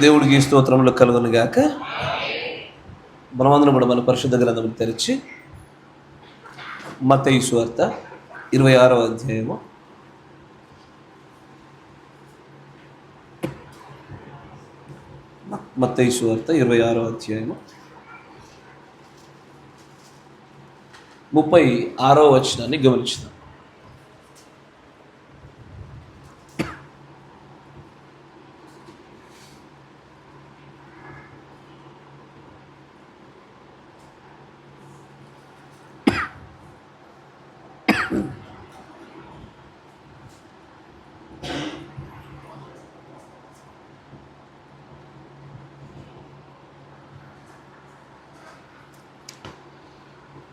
దేవుడికి స్తోత్రములు కలుగును గాక. మనమందరం కూడా మన పరిశుద్ధ గ్రంథమును తెరిచి మత్తయి సువార్త 26వ అధ్యాయము మత్తయి సువార్త 26వ అధ్యాయము 36వ వచనాన్ని గమనించుదాం.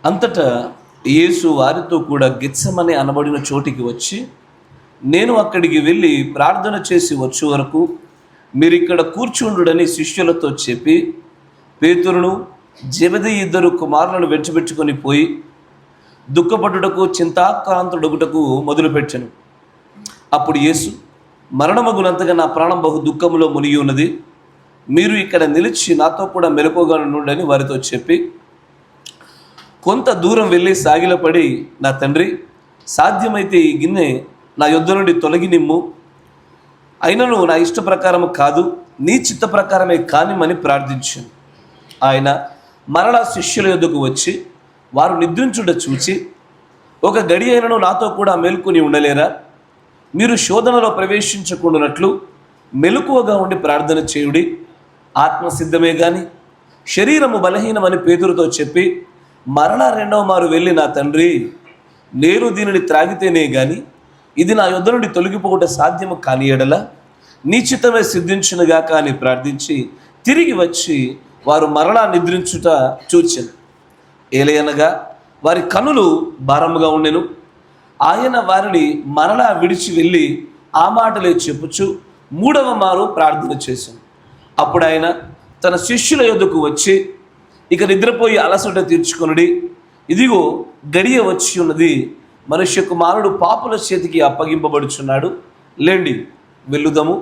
అంతటా యేసు వారితో కూడా గెత్సెమనే అనబడిన చోటికి వచ్చి, నేను అక్కడికి వెళ్ళి ప్రార్థన చేసి వచ్చే వరకు మీరు ఇక్కడ కూర్చుండుడని శిష్యులతో చెప్పి, పేతురును జెబెదయి 2 కుమారులను వెంటబెట్టుకొని పోయి దుఃఖపడుటకు చింతాక్రాంతుడగుటకు మొదలుపెట్టెను. అప్పుడు యేసు, మరణమగునంతగా నా ప్రాణం బహు దుఃఖములో మునిగి ఉన్నది, మీరు ఇక్కడ నిలిచి నాతో కూడా మెలకువగా నుండని వారితో చెప్పి కొంత దూరం వెళ్ళి సాగిలపడి, నా తండ్రి, సాధ్యమైతే ఈ గిన్నె నా యొద్ద నుండి తొలగి నిమ్ము, అయినను నా ఇష్ట ప్రకారము కాదు, నీ చిత్త ప్రకారమే కానిమని ప్రార్థించాను. ఆయన మరలా శిష్యుల యొద్దకు వచ్చి వారు నిద్రించుట చూచి, ఒక గడి అయినను నాతో కూడా మేల్కొని ఉండలేరా? మీరు శోధనలో ప్రవేశించకుండానట్లు మెలకువగా ఉండి ప్రార్థన చేయుడి. ఆత్మసిద్ధమే గాని శరీరము బలహీనమని పేతురుతో చెప్పి మరలా 2వ మారు వెళ్ళి, నా తండ్రి, నేను దీనిని త్రాగితేనే గాని ఇది నా యొద్ద నుండి తొలగిపోవుట సాధ్యము కాని ఎడల నీ చిత్తమే సిద్ధించునుగా అని ప్రార్థించి తిరిగి వచ్చి వారు మరలా నిద్రించుట చూచెను. ఏలయనగా వారి కనులు భారముగా ఉండెను. ఆయన వారిని మరలా విడిచి వెళ్ళి ఆ మాటలే చెప్పుచు 3వ మారు ప్రార్థన చేశాను. అప్పుడు ఆయన తన శిష్యుల యొద్దకు వచ్చి, ఇక నిద్రపోయి అలసట తీర్చుకొనుడి, ఇదిగో గడియ వచ్చి ఉన్నది, మనుష్య కుమారుడు పాపుల చేతికి అప్పగింపబడుచున్నాడు, లేండి వెళ్ళుదము,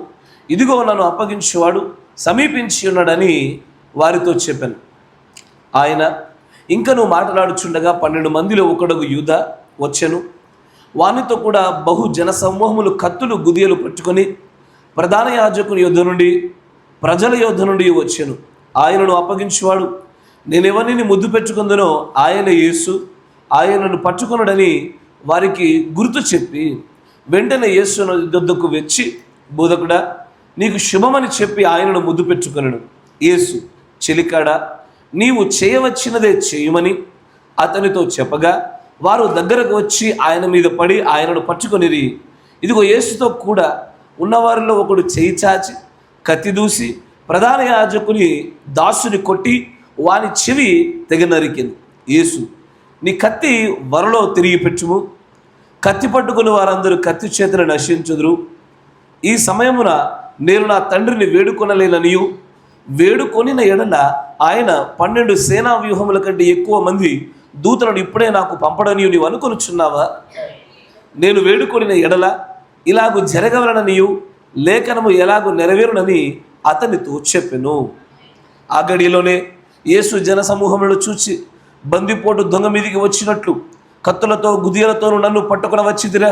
ఇదిగో నన్ను అప్పగించేవాడు సమీపించి ఉన్నాడని వారితో చెప్పాను. ఆయన ఇంకను మాట్లాడుచుండగా 12 మందిలో ఒకడుగు యూద వచ్చెను. వానితో కూడా బహు జన సమూహములు కత్తులు గుదియలు పట్టుకొని ప్రధాన యాజకుని యొద్ద నుండి ప్రజల యొద్ద నుండి వచ్చెను. ఆయనను అప్పగించేవాడు నేనెవరిని ముద్దు పెట్టుకుందనో ఆయన యేసు, ఆయనను పట్టుకొనడని వారికి గుర్తు చెప్పి వెంటనే యేసు యొద్దకు వచ్చి, బోధకుడా, నీకు శుభమని చెప్పి ఆయనను ముద్దు పెట్టుకొనను. యేసు, చెలికాడా, నీవు చేయవచ్చినదే చేయమని అతనితో చెప్పగా వారు దగ్గరకు వచ్చి ఆయన మీద పడి ఆయనను పట్టుకొనిరి. ఇదిగో యేసుతో కూడా ఉన్నవారిలో ఒకడు చేయి చాచి కత్తి దూసి ప్రధాన యాజకుని దాసుని కొట్టి వాని చెవి తెగ నరికింది. యేసు, నీ కత్తి వరలో తిరిగి పెట్టుము, కత్తి పట్టుకుని వారందరూ కత్తి చేతిని నశించుదురు. ఈ సమయమున నేను నా తండ్రిని వేడుకొనలేననియు వేడుకొనిన ఎడల ఆయన 12 సేనా వ్యూహముల కంటే ఎక్కువ మంది దూతలను ఇప్పుడే నాకు పంపడనియు నీవు అనుకొనుచున్నావా? నేను వేడుకొనిన ఎడల ఇలాగూ జరగవలననియు లేఖనము ఎలాగూ నెరవేరునని అతనితో చెప్పెను. ఆ గడిలోనే యేసు జన సమూహములను చూచి, బందిపోటు దొంగ మీదికి వచ్చినట్లు కత్తులతో గుదియలతోనూ నన్ను పట్టుకుని వచ్చిదిరా?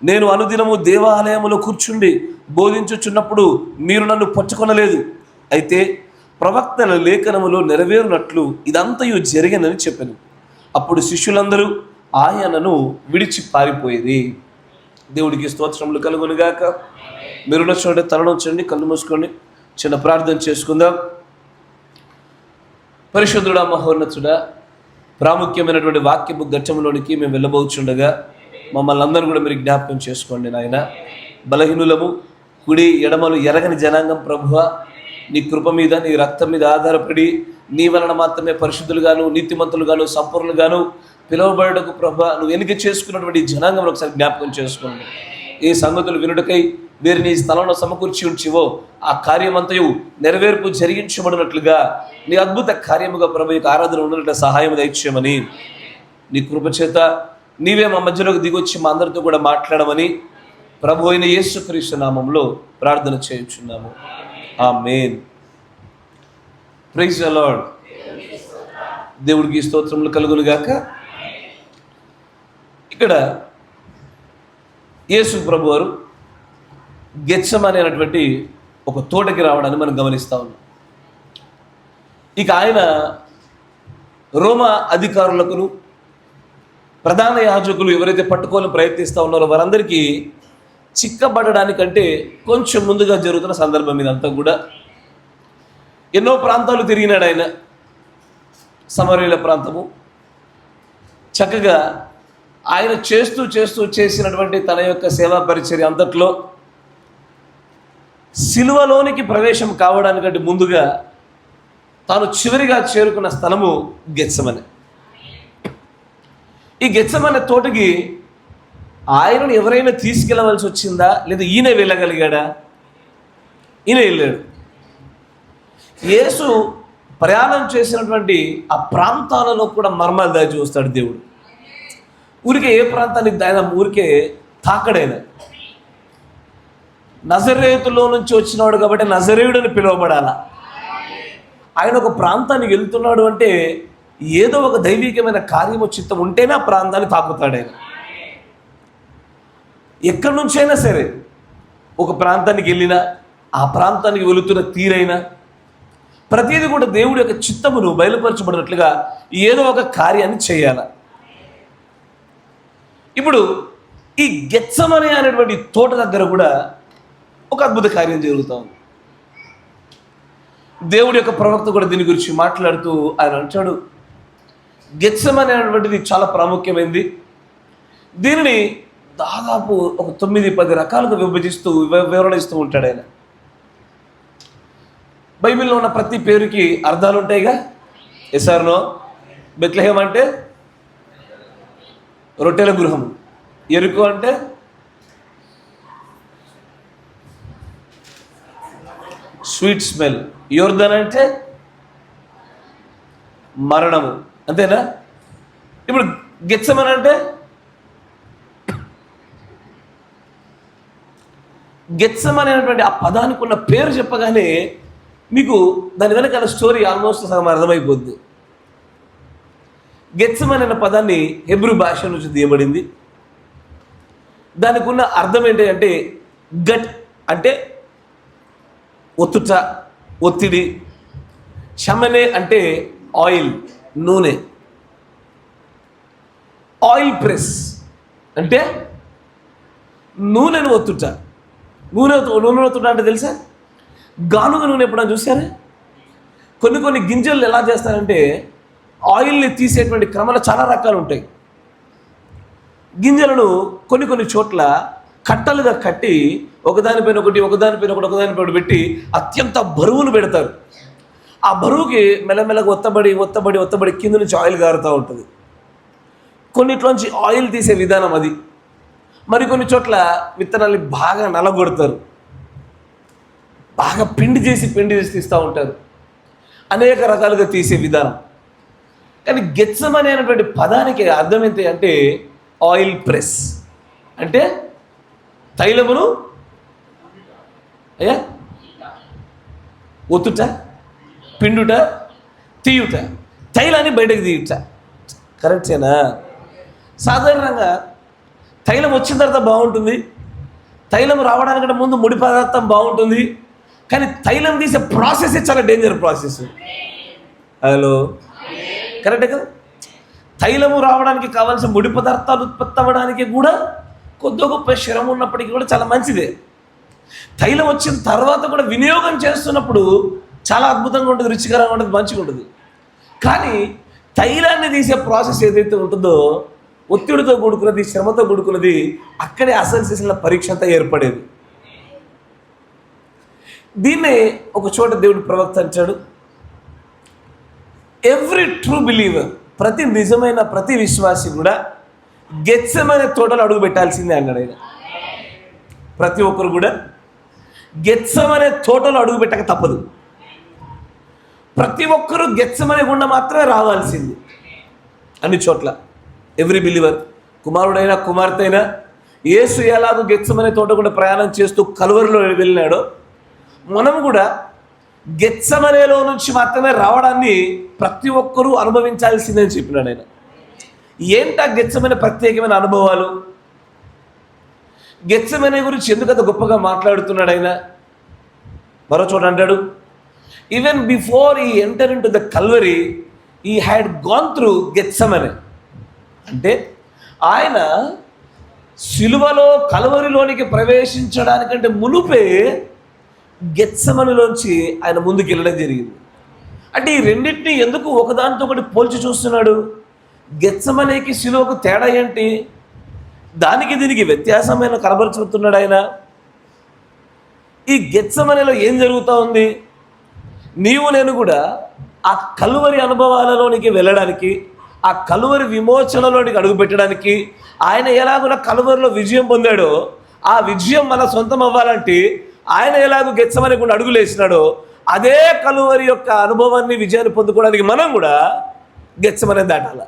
నేను అనుదినము దేవాలయములో కూర్చుండి బోధించుచున్నప్పుడు మీరు నన్ను పట్టుకొనలేదు. అయితే ప్రవక్తల లేఖనములో నెరవేరునట్లు ఇదంతయు జరిగినని చెప్పాను. అప్పుడు శిష్యులందరూ ఆయనను విడిచి పారిపోయేది. దేవుడికి స్తోత్రములు కలుగునుగాక. మీరున్న చోట తలనొచ్చండి, కళ్ళు మూసుకోండి, చిన్న ప్రార్థన చేసుకుందాం. పరిశుద్ధుడా, మహోన్నతుడా, ప్రాముఖ్యమైనటువంటి వాక్యపు ఘట్టంలోనికి మేము వెళ్ళబోచుండగా మమ్మల్ని అందరూ కూడా మీరు జ్ఞాపకం చేసుకోండి నాయన. బలహీనులము, కుడి ఎడమలు ఎరగని జనాంగం ప్రభువా, నీ కృప మీద నీ రక్తం మీద ఆధారపడి నీ వలన మాత్రమే పరిశుద్ధులుగాను నీతిమంతులుగాను సంపూర్ణులుగాను పిలువబడటకు ప్రభువా నువ్వు ఎన్నిక చేసుకున్నటువంటి జనాంగం ఒకసారి జ్ఞాపకం చేసుకోండి. ఏ సంగతులు వినుటకై వీరిని ఈ స్థలంలో సమకూర్చి ఉంచివో ఆ కార్యమంతయు నెరవేర్పు జరిగించబడినట్లుగా నీ అద్భుత కార్యముగా ప్రభు యొక్క ఆరాధన ఉండేట సహాయం దయచేయమని, నీ కృపచేత నీవే మా మధ్యలోకి దిగొచ్చి మా అందరితో కూడా మాట్లాడమని ప్రభు అయిన యేసుక్రీస్తు నామంలో ప్రార్థన చేయుచున్నాము. ఆమేన్. Praise the lord. దేవుడికి స్తోత్రములు కలుగును గాక. ఇక్కడ యేసు ప్రభు వారు గెత్సెమనే అనేటువంటి ఒక తోటకి రావడాన్ని మనం గమనిస్తా ఉన్నాం. ఇక ఆయన రోమా అధికారులకును ప్రధాన యాజకులు ఎవరైతే పట్టుకోవాలని ప్రయత్నిస్తూ ఉన్నారో వారందరికీ చిక్కబడడానికంటే కొంచెం ముందుగా జరుగుతున్న సందర్భం ఇదంతా కూడా. ఎన్నో ప్రాంతాలు తిరిగినాడు ఆయన. సమరయుల ప్రాంతము చక్కగా ఆయన చేసినటువంటి తన యొక్క సేవా పరిచర్య అంతట్లో సిలువలోనికి ప్రవేశం కావడానికంటే ముందుగా తాను చివరిగా చేరుకున్న స్థలము గెత్సెమనే. ఈ గెత్సెమనే తోటకి ఆయనను ఎవరైనా తీసుకెళ్ళవలసి వచ్చిందా, లేదా ఈయన వెళ్ళగలిగాడా? ఈయన వెళ్ళాడు. యేసు ప్రయాణం చేసినటువంటి ఆ ప్రాంతాలలో కూడా మర్మాలు దాచి చూస్తాడు దేవుడు. ఊరికే ఏ ప్రాంతానికి ఆయన ఊరికే తాకడైనా. నజరేతులో నుంచి వచ్చినాడు కాబట్టి నజరేయుడని పిలువబడాలా. ఆయన ఒక ప్రాంతానికి వెళ్తున్నాడు అంటే ఏదో ఒక దైవికమైన కార్యము చిత్తం ఉంటేనే ఆ ప్రాంతాన్ని తాకుతాడు ఆయన. ఎక్కడి నుంచైనా సరే ఒక ప్రాంతానికి వెళ్ళినా ఆ ప్రాంతానికి వెళుతున్న తీరైనా ప్రతిదీ కూడా దేవుడి యొక్క చిత్తమును బయలుపరచబడినట్లుగా ఏదో ఒక కార్యాన్ని చేయాల. ఇప్పుడు ఈ గెత్సెమనే అనేటువంటి తోట దగ్గర కూడా ఒక అద్భుత కార్యం జరుగుతూ ఉంది. దేవుడి యొక్క ప్రవక్త కూడా దీని గురించి మాట్లాడుతూ ఆయన అంటాడు, గెత్సెమనే అనేటువంటిది చాలా ప్రాముఖ్యమైనది. దీనిని దాదాపు ఒక 9-10 రకాలుగా విభజిస్తూ వివరణ ఇస్తూ ఉంటాడు ఆయన. బైబిల్లో ఉన్న ప్రతి పేరుకి అర్థాలు ఉంటాయిగా. ఎసార్నో బెత్లెహేం అంటే రొట్టెల గృహం, ఎరుకో అంటే స్వీట్ స్మెల్, యోర్దాన్ అంటే మరణము. అంతేనా? ఇప్పుడు గెత్సెమనే అంటే గెత్సెమనే అనేటువంటి ఆ పదానికి ఉన్న పేరు చెప్పగానే మీకు దాని వెనకాల స్టోరీ ఆల్మోస్ట్ సగం అర్థమైపోద్ది. గెత్సెమనే అనే పదాన్ని హెబ్రూ భాష నుంచి తీయబడింది. దానికి ఉన్న అర్థం ఏంటి అంటే గట్ అంటే ఒత్తుట, ఒత్తిడి. షమనే అంటే ఆయిల్, నూనె. ఆయిల్ ప్రెస్ అంటే నూనెను ఒత్తుట. నూనె ఒత్తుట అంటే తెలుసా? గానుగ నూనె ఎప్పుడైనా చూసారా? కొన్ని గింజలు ఎలా చేస్తారంటే ఆయిల్ని తీసేటువంటి క్రమంలో చాలా రకాలు ఉంటాయి. గింజలను కొన్ని చోట్ల కట్టలుగా కట్టి ఒకదానిపైన ఒకటి పెట్టి అత్యంత బరువును పెడతారు. ఆ బరువుకి మెల్లమెల్లగా ఒత్తబడి కింద నుంచి ఆయిల్ గారుతూ ఉంటుంది. కొన్నిట్లోంచి ఆయిల్ తీసే విధానం అది. మరికొన్ని చోట్ల విత్తనాల్ని బాగా నలగొడతారు, బాగా పిండి చేసి తీస్తూ ఉంటారు. అనేక రకాలుగా తీసే విధానం. కానీ గెత్సెమనే అనేటువంటి పదానికి అర్థం ఏంటి అంటే ఆయిల్ ప్రెస్ అంటే తైలమును ఒత్తుట, పిండుట, తీయుట, తైలాన్ని బయటకు తీయుట. కరెక్టేనా? సాధారణంగా తైలం వచ్చిన తర్వాత బాగుంటుంది, తైలం రావడానికంటే ముందు ముడి పదార్థం బాగుంటుంది. కానీ తైలం తీసే ప్రాసెస్ చాలా డేంజర్ ప్రాసెస్. హలో, కరెక్టే కదా? తైలము రావడానికి కావాల్సిన ముడి పదార్థాలు ఉత్పత్తి అవ్వడానికి కూడా కొద్ది గొప్ప శ్రమ ఉన్నప్పటికీ కూడా చాలా మంచిదే. తైలం వచ్చిన తర్వాత కూడా వినియోగం చేస్తున్నప్పుడు చాలా అద్భుతంగా ఉంటుంది, రుచికరంగా ఉంటుంది, మంచిగా ఉంటుంది. కానీ తైలాన్ని తీసే ప్రాసెస్ ఏదైతే ఉంటుందో ఒత్తిడితో కూడుకున్నది, శ్రమతో కూడుకున్నది, అక్కడే అసలు చేసిన పరీక్ష అంతా ఏర్పడేది. దీన్నే ఒక చోట దేవుడు ప్రవక్త అంటాడు, ఎవ్రీ ట్రూ బిలీవర్, ప్రతి నిజమైన ప్రతి విశ్వాసి కూడా గెత్సెమనే తోటలో అడుగు పెట్టాల్సిందే అన్నాడు ఆయన. ప్రతి ఒక్కరు కూడా గెత్సెమనే తోటలో అడుగు పెట్టక తప్పదు. ప్రతి ఒక్కరూ గెత్సెమనే గుండా మాత్రమే రావాల్సింది. అన్ని చోట్ల ఎవ్రీ బిలీవర్, కుమారుడైనా కుమార్తె అయినా, యేసు ఎలాగో గెత్సెమనే తోట కూడా ప్రయాణం చేస్తూ కలువరిలో వెళ్ళినాడో మనం కూడా గెత్సమనేలో నుంచి మాత్రమే రావడాన్ని ప్రతి ఒక్కరూ అనుభవించాల్సిందని చెప్పినాడు ఆయన. ఏంటా గెత్సమనే ప్రత్యేకమైన అనుభవాలు? గెత్సమనే గురించి ఎందుకంత గొప్పగా మాట్లాడుతున్నాడు ఆయన? మరో చోట అంటాడు, ఈవెన్ బిఫోర్ ఈ enter in to the Calvary ఈ హ్యాడ్ గాన్ త్రూ గెత్సమనే. అంటే ఆయన సిలువలో కల్వరిలోనికి ప్రవేశించడానికంటే మునుపే గెత్సమనిలోంచి ఆయన ముందుకు వెళ్ళడం జరిగింది. అంటే ఈ రెండింటినీ ఎందుకు ఒకదానితో ఒకటి పోల్చి చూస్తున్నాడు? గెత్సమనేకి సిలువకు తేడా ఏంటి? దానికి దీనికి వ్యత్యాసమైన కనబరుచుతున్నాడు ఆయన. ఈ గెత్సమనేలో ఏం జరుగుతూ ఉంది? నీవు నేను కూడా ఆ కలువరి అనుభవాలలోనికి వెళ్ళడానికి, ఆ కలువరి విమోచనలోనికి అడుగుపెట్టడానికి, ఆయన ఎలాగున కలువరిలో విజయం పొందాడో ఆ విజయం మన సొంతం అవ్వాలంటే ఆయన ఎలాగో గెత్సమనే కూడా అడుగులేసినాడో అదే కలువరి యొక్క అనుభవాన్ని, విజయాన్ని పొందుకోవడానికి మనం కూడా గెత్సమనే దాటాల.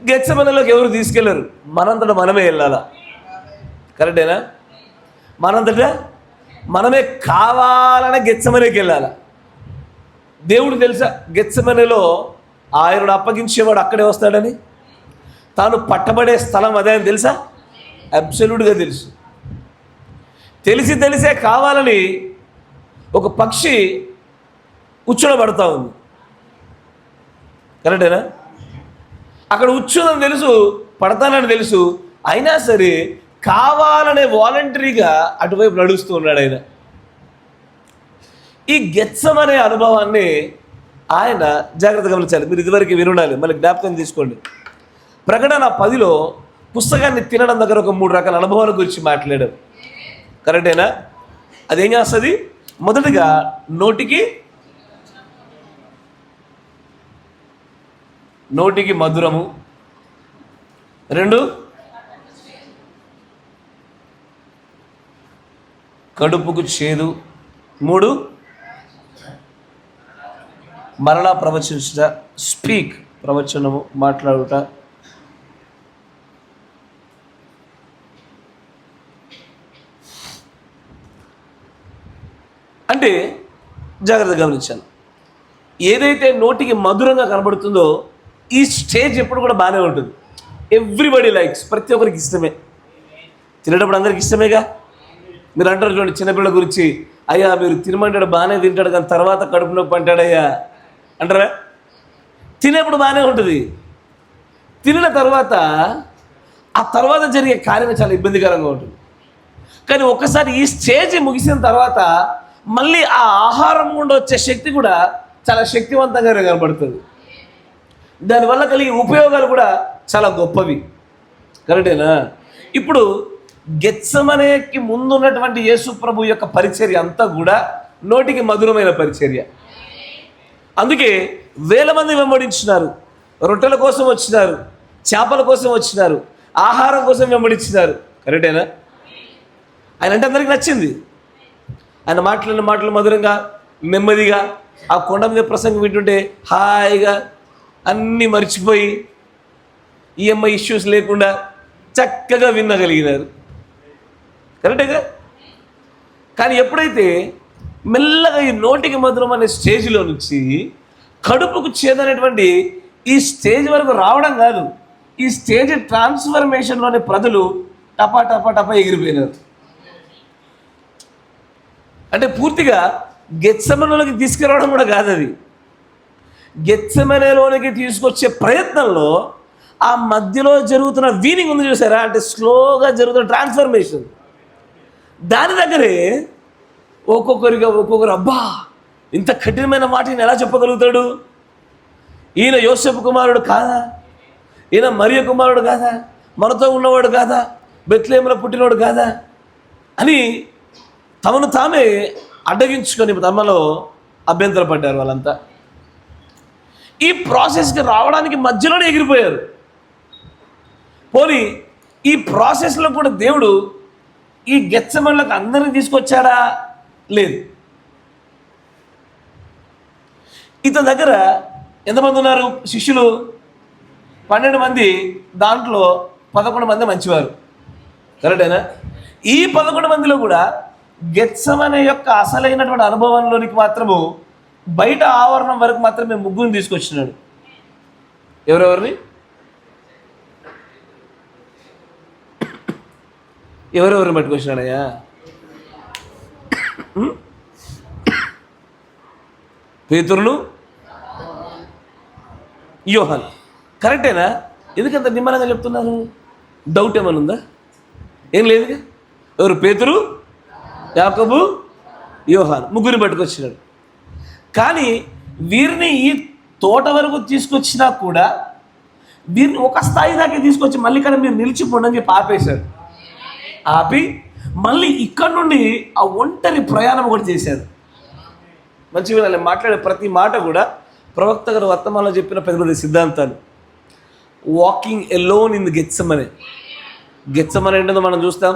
గెత్సమనేలోకి ఎవరు తీసుకెళ్లరు, మనంతటా మనమే వెళ్ళాలా. కరెక్టేనా? మనంతటా మనమే కావాలనే గెత్సమనేకి వెళ్ళాలి. దేవుడు తెలుసా గెత్సమనేలో ఆయనను అప్పగించేవాడు అక్కడే వస్తాడని? తాను పట్టబడే స్థలం అదే అని తెలుసా? అబ్సల్యూట్గా తెలుసు. తెలిసే కావాలని ఒక పక్షి ఉచ్చుడబడతా ఉంది. కరెక్టేనా? అక్కడ ఉచ్చుదని తెలుసు, పడతానని తెలుసు, అయినా సరే కావాలనే వాలంటరీగా అటువైపు నడుస్తూ ఉన్నాడు ఆయన. ఈ గెత్సమనే అనుభవాన్ని ఆయన జాగ్రత్తగా గమనించాలి. మీరు ఇదివరకు వినుండాలి, మళ్ళీ జ్ఞాపకం తీసుకోండి. ప్రకటన 10లో పుస్తకాన్ని తినడం దగ్గర ఒక 3 రకాల అనుభవాల గురించి మాట్లాడారు. కరెక్టేనా? అదేం చేస్తుంది? మొదటిగా నోటికి మధురము, 2 కడుపుకు చేదు, 3 మరలా ప్రవచించుట, స్పీక్, ప్రవచనము, మాట్లాడుట. అంటే జాగ్రత్తగా గమనించాను. ఏదైతే నోటికి మధురంగా కనబడుతుందో ఈ స్టేజ్ ఎప్పుడు కూడా బాగానే ఉంటుంది. ఎవ్రీబడి లైక్స్, ప్రతి ఒక్కరికి ఇష్టమే. తినేటప్పుడు అందరికి ఇష్టమేగా. మీరు అంటారు చూడండి చిన్నపిల్లల గురించి, అయ్యా మీరు తినమంటాడు బాగానే తింటాడు కానీ తర్వాత కడుపు నొప్పి అంటాడయ్యా అంటారా? తినేప్పుడు బాగానే ఉంటుంది, తినిన తర్వాత ఆ తర్వాత జరిగే కార్యం చాలా ఇబ్బందికరంగా ఉంటుంది. కానీ ఒక్కసారి ఈ స్టేజ్ ముగిసిన తర్వాత మళ్ళీ ఆ ఆహారం గుండా వచ్చే శక్తి కూడా చాలా శక్తివంతంగా కనబడుతుంది. దానివల్ల కలిగే ఉపయోగాలు కూడా చాలా గొప్పవి. కరెక్టేనా? ఇప్పుడు గెత్సమనేకి ముందున్నటువంటి యేసు ప్రభు యొక్క పరిచర్య అంతా కూడా నోటికి మధురమైన పరిచర్య. అందుకే వేల మంది వెంబడించినారు, రొట్టెల కోసం వచ్చినారు, చేపల కోసం వచ్చినారు, ఆహారం కోసం వెంబడించినారు. కరెక్టేనా? ఆయన అంటే అందరికీ నచ్చింది. ఆయన మాట్లాడిన మాటలు మధురంగా, నెమ్మదిగా, ఆ కొండ మీద ప్రసంగం వింటుంటే హాయిగా అన్నీ మర్చిపోయి ఈఎంఐ ఇష్యూస్ లేకుండా చక్కగా వినగలిగినారు. కరెక్టేగా? కానీ ఎప్పుడైతే మెల్లగా ఈ నోటికి మధురం అనే స్టేజ్లో నుంచి కడుపుకు చేదనేటువంటి ఈ స్టేజ్ వరకు రావడం కాదు, ఈ స్టేజ్ ట్రాన్స్ఫర్మేషన్లోని ప్రజలు టపా టపా టపా ఎగిరిపోయినారు. అంటే పూర్తిగా గెత్సమనేలోకి తీసుకురావడం కూడా కాదు, అది గెత్సమనేలోనికి తీసుకొచ్చే ప్రయత్నంలో ఆ మధ్యలో జరుగుతున్న వీనింగ్ ఉంది చూసారా, అంటే స్లోగా జరుగుతున్న ట్రాన్స్ఫర్మేషన్. దాని దగ్గరే ఒక్కొక్కరు అబ్బా ఇంత కఠినమైన మాట ఈయన ఎలా చెప్పగలుగుతాడు, ఈయన యోసేపు కుమారుడు కాదా, ఈయన మరియ కుమారుడు కాదా, మనతో ఉన్నవాడు కాదా, బెత్లెహేములో పుట్టినవాడు కాదా అని తమను తామే అడ్డగించుకొని తమలో అభ్యంతరపడ్డారు వాళ్ళంతా. ఈ ప్రాసెస్కి రావడానికి మధ్యలోనే ఎగిరిపోయారు. పోనీ ఈ ప్రాసెస్లో కూడా దేవుడు ఈ గెత్సమనేలోకి అందరిని తీసుకొచ్చాడా? లేదు. ఇతని దగ్గర ఎంతమంది ఉన్నారు శిష్యులు? 12 మంది, దాంట్లో 11 మంది మంచివారు. కరెక్టేనా? ఈ 11 మందిలో కూడా గెత్సెమనే యొక్క అసలైనటువంటి అనుభవంలోనికి మాత్రము బయట ఆవరణం వరకు మాత్రమే ముగ్గురిని తీసుకొచ్చినాడు. ఎవరెవరిని పట్టుకొచ్చినాడయ్యా? పేతురును, యోహాను. కరెక్టేనా? ఎందుకంత నిమ్మలంగా చెప్తున్నారు? డౌట్ ఏమైనా ఉందా? ఏం లేదుగా. ఎవరు? పేతురు, యాకోబు, యోహాను, ముగ్గురిని పట్టుకొచ్చినాడు. కానీ వీరిని ఈ తోట వరకు తీసుకొచ్చినా కూడా వీరిని ఒక స్థాయి దాకా తీసుకొచ్చి మళ్ళీ ఇక్కడ మీరు నిలిచిపోండి అని చెప్పి ఆపేశాడు. ఆపి మళ్ళీ ఇక్కడ నుండి ఆ ఒంటరి ప్రయాణం కూడా చేశాడు. మంచిగా మాట్లాడే ప్రతి మాట కూడా ప్రవక్త గారు వర్తమానంలో చెప్పిన పెద్ద సిద్ధాంతాలు. Walking alone in Gethsemane. Gethsemane ఏంటో మనం చూస్తాం.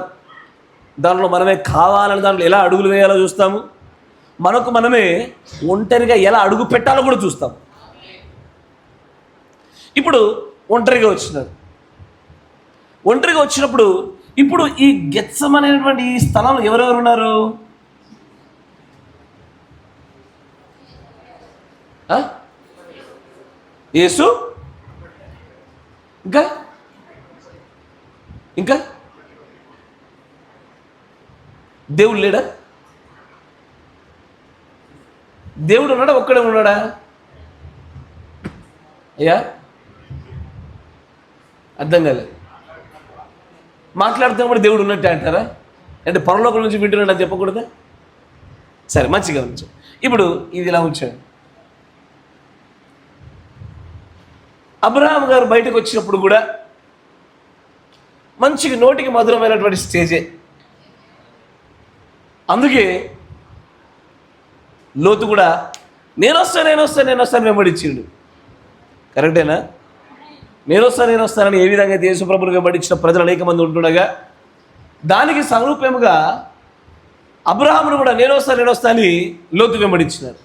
దాంట్లో మనమే కావాలని దాంట్లో ఎలా అడుగులు వేయాలో చూస్తాము. మనకు మనమే ఒంటరిగా ఎలా అడుగు పెట్టాలో కూడా చూస్తాం. ఇప్పుడు ఒంటరిగా వచ్చినప్పుడు ఇప్పుడు ఈ గెత్సెమనే అనేటువంటి ఈ స్థలంలో ఎవరెవరు ఉన్నారు? యేసు, ఇంకా దేవుడు లేడా? దేవుడు ఉన్నాడా? ఒక్కడే ఉన్నాడా? అయ్యా అర్థం కాలేదు. మాట్లాడుతూ కూడా దేవుడు ఉన్నట్టే అంటారా? అంటే పరలోకం నుంచి వింటున్నాడు అని చెప్పకూడదా? సరే, మంచిగా ఉంచు. ఇప్పుడు ఇది ఇలా ఉంచాడు. అబ్రహాం గారు బయటకు వచ్చినప్పుడు కూడా మంచిగా నోటికి మధురమైనటువంటి స్టేజే. అందుకే లోతు కూడా నేను వస్తాను వెంబడించిండు. కరెక్టేనా? నేను వస్తానని ఏ విధంగా అయితే యేసుప్రభుని వెంబడించిన ప్రజలు అనేక మంది ఉంటుండగా దానికి సమరూపముగా అబ్రహామును కూడా నేను వస్తా అని లోతు వెంబడించినారు.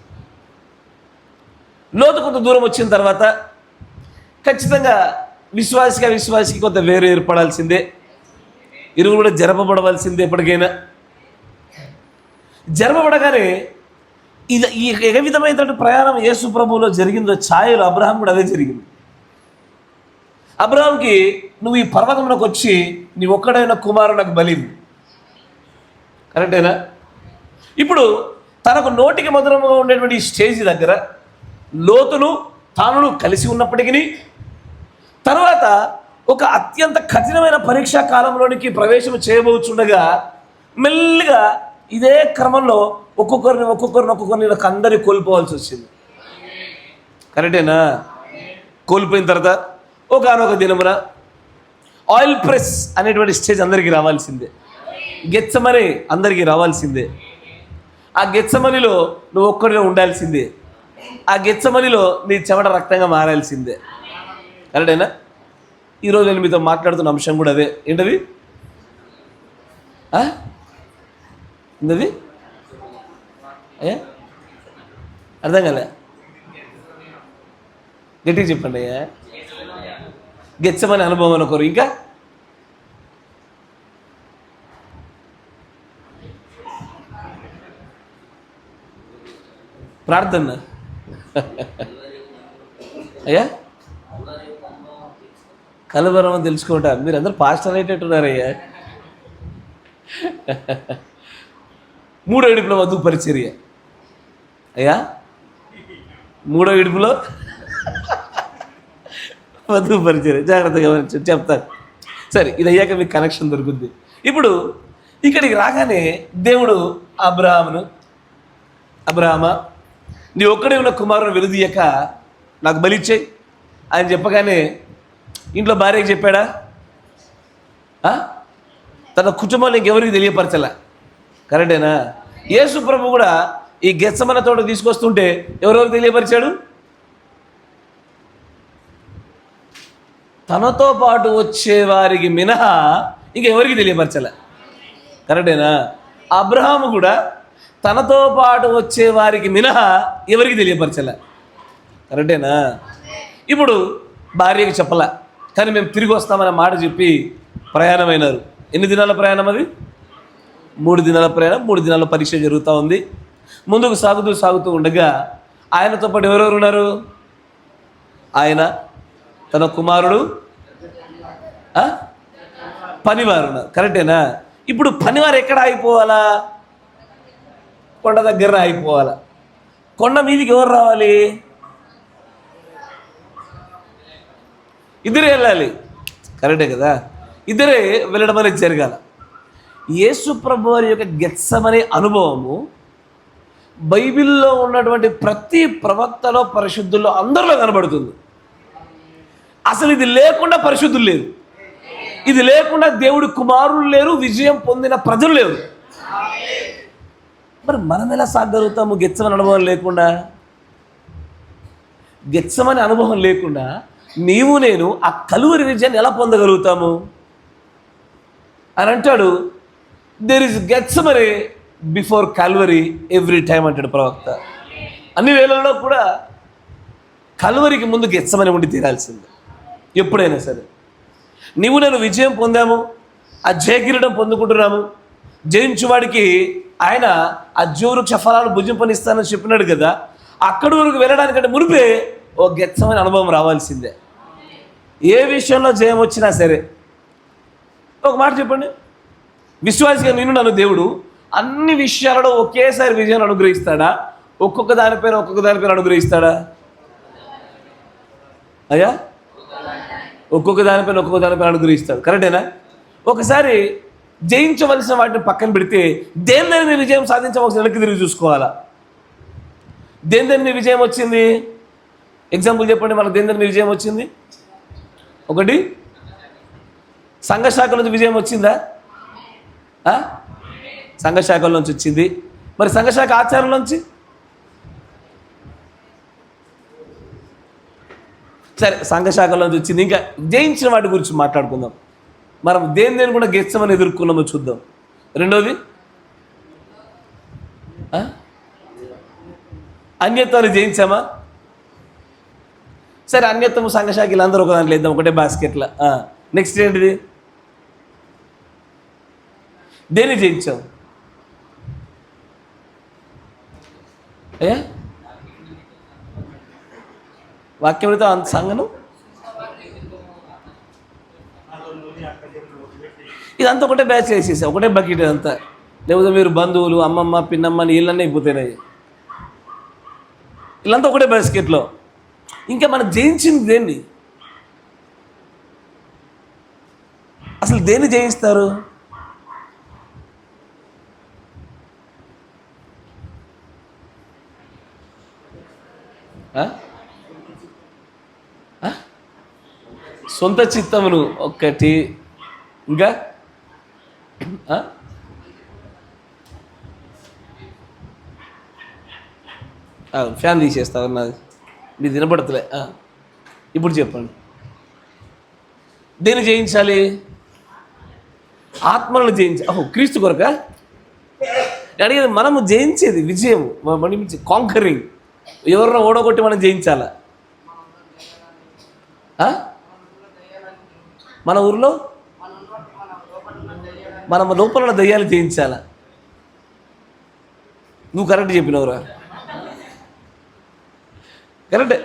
లోతు కొంత దూరం వచ్చిన తర్వాత ఖచ్చితంగా విశ్వాసికి కొంత వేరు ఏర్పడాల్సిందే. ఇరువురు కూడా జరపబడవలసిందే. ఎప్పటికైనా జరపబడగానే ఇది ఈ ఏ విధమైనటువంటి ప్రయాణం యేసు ప్రభువులో జరిగిందో ఛాయలు అబ్రహాం కూడా అదే జరిగింది. అబ్రహాంకి నువ్వు ఈ పర్వతంలోకి వచ్చి నీ ఒక్కడైన కుమారుడు నాకు బలివు. కరెక్టేనా? ఇప్పుడు తనకు నోటికి మధురంగా ఉండేటువంటి స్టేజ్ దగ్గర లోతును తాను కలిసి ఉన్నప్పటికీ తర్వాత ఒక అత్యంత కఠినమైన పరీక్షా కాలంలోనికి ప్రవేశం చేయబోతుండగా మెల్లిగా ఇదే క్రమంలో ఒక్కొక్కరిని అందరినీ కోల్పోవాల్సి వచ్చింది. కరెక్టేనా? కోల్పోయిన తర్వాత ఒకనొక దినమున ఆయిల్ ప్రెస్ అనేటువంటి స్టేజ్ అందరికీ రావాల్సిందే. గెత్సెమనే అందరికీ రావాల్సిందే. ఆ గెత్సెమనిలో నువ్వు ఒక్కడిగా ఉండాల్సిందే. ఆ గెత్సెమనిలో నీ చెమట రక్తంగా మారాల్సిందే. కరెక్టేనా? ఈరోజు నేను మీతో మాట్లాడుతున్న అంశం కూడా అదే. ఏంటది? ఏంటది? అర్థం కాలే? గట్టిగా చెప్పండి అయ్యా. గెత్సెమనే అనుభవం ఒకరు, ఇంకా ప్రార్థన. అయ్యా కలవరం తెలుసుకుంటా. మీరు అందరూ పాస్టర్ అయ్యేటట్టున్నారయ్యా. 3వ విడుపులో వధువు పరిచర్య. అయ్యా 3వ విడుపులో వధువు పరిచర్య. జాగ్రత్తగా చెప్తాను. సరే, ఇది అయ్యాక మీకు కనెక్షన్ దొరుకుద్ది. ఇప్పుడు ఇక్కడికి రాగానే దేవుడు అబ్రహామా నీ ఒక్కడే ఉన్న కుమారుని వెలుదీయక నాకు బలిచ్చేయి అని చెప్పగానే ఇంట్లో భార్యకి చెప్పాడా? తన కుటుంబంలో ఇంకెవరికి తెలియపరచలే. కరెక్టేనా? యేసు ప్రభు కూడా ఈ గెత్సెమనే తోట తీసుకొస్తుంటే ఎవరెవరికి తెలియపరిచాడు? తనతో పాటు వచ్చేవారికి మినహా ఇంకెవరికి తెలియపరచలే. కరెక్టేనా? అబ్రహాము కూడా తనతో పాటు వచ్చేవారికి మినహా ఎవరికి తెలియపరచలే. కరెక్టేనా? ఇప్పుడు భార్యకి చెప్పలే, కానీ మేము తిరిగి వస్తామనే మాట చెప్పి ప్రయాణమైనారు. ఎన్ని దినాల ప్రయాణం అది? 3 దినాల ప్రయాణం, 3 దినాల పరీక్ష జరుగుతూ ఉంది. ముందుకు సాగుతూ ఉండగా ఆయనతో పాటు ఎవరెవరు ఉన్నారు? ఆయన, తన కుమారుడు, పనివారు ఉన్నారు. కరెక్టేనా? ఇప్పుడు పనివారు ఎక్కడ ఆగిపోవాలా? కొండ దగ్గర ఆగిపోవాలా. కొండ మీదికి ఎవరు రావాలి? ఇద్దరే వెళ్ళాలి. కరెక్టే కదా? ఇద్దరే వెళ్ళడం అనేది జరగాల. యేసు ప్రభు వారి యొక్క గెత్సెమనే అనుభవము బైబిల్లో ఉన్నటువంటి ప్రతి ప్రవక్తలో, పరిశుద్ధుల్లో అందరిలో కనబడుతుంది. అసలు ఇది లేకుండా పరిశుద్ధులు లేరు, ఇది లేకుండా దేవుడి కుమారులు లేరు, విజయం పొందిన ప్రజలు లేరు. మరి మనం ఎలా సాగలుగుతాము గెత్సెమనే అనుభవం లేకుండా? గెత్సెమనే అనుభవం లేకుండా నీవు నేను ఆ కలువరి విజయాన్ని ఎలా పొందగలుగుతాము అని అంటాడు. There is Gethsemane before Calvary every time అంటాడు ప్రవక్త. అన్ని వేళల్లో కూడా కల్వరికి ముందు గెత్సెమనే ఉండి తీరాల్సిందే. ఎప్పుడైనా సరే నీవు నేను విజయం పొందాము, ఆ జయకిరీటం పొందుకుంటున్నాము. జయించువాడికి ఆయన ఆ జీవవృక్ష ఫలాలు భుజింపనిస్తానని చెప్పినాడు కదా. అక్కడి వరకు వెళ్ళడానికంటే మునిపే ఓ గెత్సెమనే అనుభవం రావాల్సిందే. ఏ విషయంలో జయం వచ్చినా సరే ఒక మాట చెప్పండి, విశ్వాసిగా నేను నన్ను దేవుడు అన్ని విషయాలలో ఒకేసారి విజయాన్ని అనుగ్రహిస్తాడా? ఒక్కొక్క దానిపైన అనుగ్రహిస్తాడా? అయ్యా, ఒక్కొక్క దానిపైన అనుగ్రహిస్తాడు. కరెక్టేనా? ఒకసారి జయించవలసిన వాటిని పక్కన పెడితే దేని మీద విజయం సాధించవలసిన వెనక్కి తిరిగి చూసుకోవాలా. దేని విజయం వచ్చింది? ఎగ్జాంపుల్ చెప్పండి, మనకు దేని విజయం వచ్చింది? ఒకటి, సంఘశాఖల నుంచి విజయం వచ్చిందా? సంఘశాఖల నుంచి వచ్చింది. మరి సంఘశాఖ ఆచారం నుంచి? సరే, సంఘశాఖల నుంచి వచ్చింది. ఇంకా జయించిన వాటి గురించి మాట్లాడుకుందాం. మనం దేని కూడా గెత్సెమనే ఎదుర్కొన్నామో చూద్దాం. రెండోది, అన్యత్వాన్ని జయించామా? సరే, అన్యత్వము సంఘశాఖలు అందరూ ఒక దాంట్లో వేద్దాం, ఒకటే బాస్కెట్లో. నెక్స్ట్ ఏంటిది? దేన్ని జయించాం? అయ్యా, వాక్యంతో అంత సంఘను ఇదంతా ఒకటే బ్యాచ్ వేసేసా, ఒకటే బకెట్ అంతా. లేకపోతే మీరు బంధువులు, అమ్మమ్మ, పిన్నమ్మ అని వీళ్ళన్నీ అయిపోతున్నాయి. వీళ్ళంతా ఒకటే బాస్కెట్లో. ఇంకా మనం జయించింది దేన్ని? అసలు దేన్ని జయిస్తారు? సొంత చిత్తమును ఒక్కటి, ఇంకా ఫ్యాన్ తీసేస్తావు నాది, మీరు వినపడతలే. ఇప్పుడు చెప్పండి, దేన్ని జయించాలి? ఆత్మలను జయించాలి. క్రీస్తు కొరక అడిగేది. మనము జయించేది విజయం, కాంకరింగ్. ఎవరినో ఓడగొట్టి మనం జయించాలా? మన ఊరిలో మన లోపల దయ్యాలు జయించాలా? నువ్వు కరెక్ట్ చెప్పినవురా, కరెక్టే.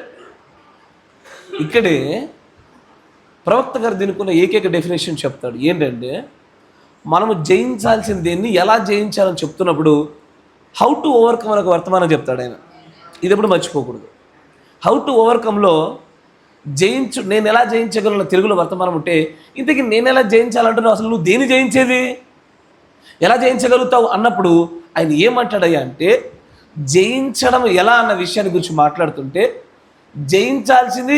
ఇక్కడే ప్రవక్త గారు దీనికున్న ఏకైక డెఫినేషన్ చెప్తాడు. ఏంటంటే, మనము జయించాల్సిన దేన్ని ఎలా జయించాలని చెప్తున్నప్పుడు హౌ టు ఓవర్కమ్ అని ఒక వర్తమానం చెప్తాడు ఆయన. ఇది ఎప్పుడు మర్చిపోకూడదు. హౌ టు ఓవర్కమ్లో నేను ఎలా జయించగలను తెలుగులో వర్తమానం ఉంటే, ఇంతకీ నేను ఎలా జయించాలంటున్నావు? అసలు నువ్వు దేన్ని జయించేది, ఎలా జయించగలుగుతావు అన్నప్పుడు ఆయన ఏమంటాడయ్యా అంటే, జయించడం ఎలా అన్న విషయాన్ని గురించి మాట్లాడుతుంటే, జయించాల్సింది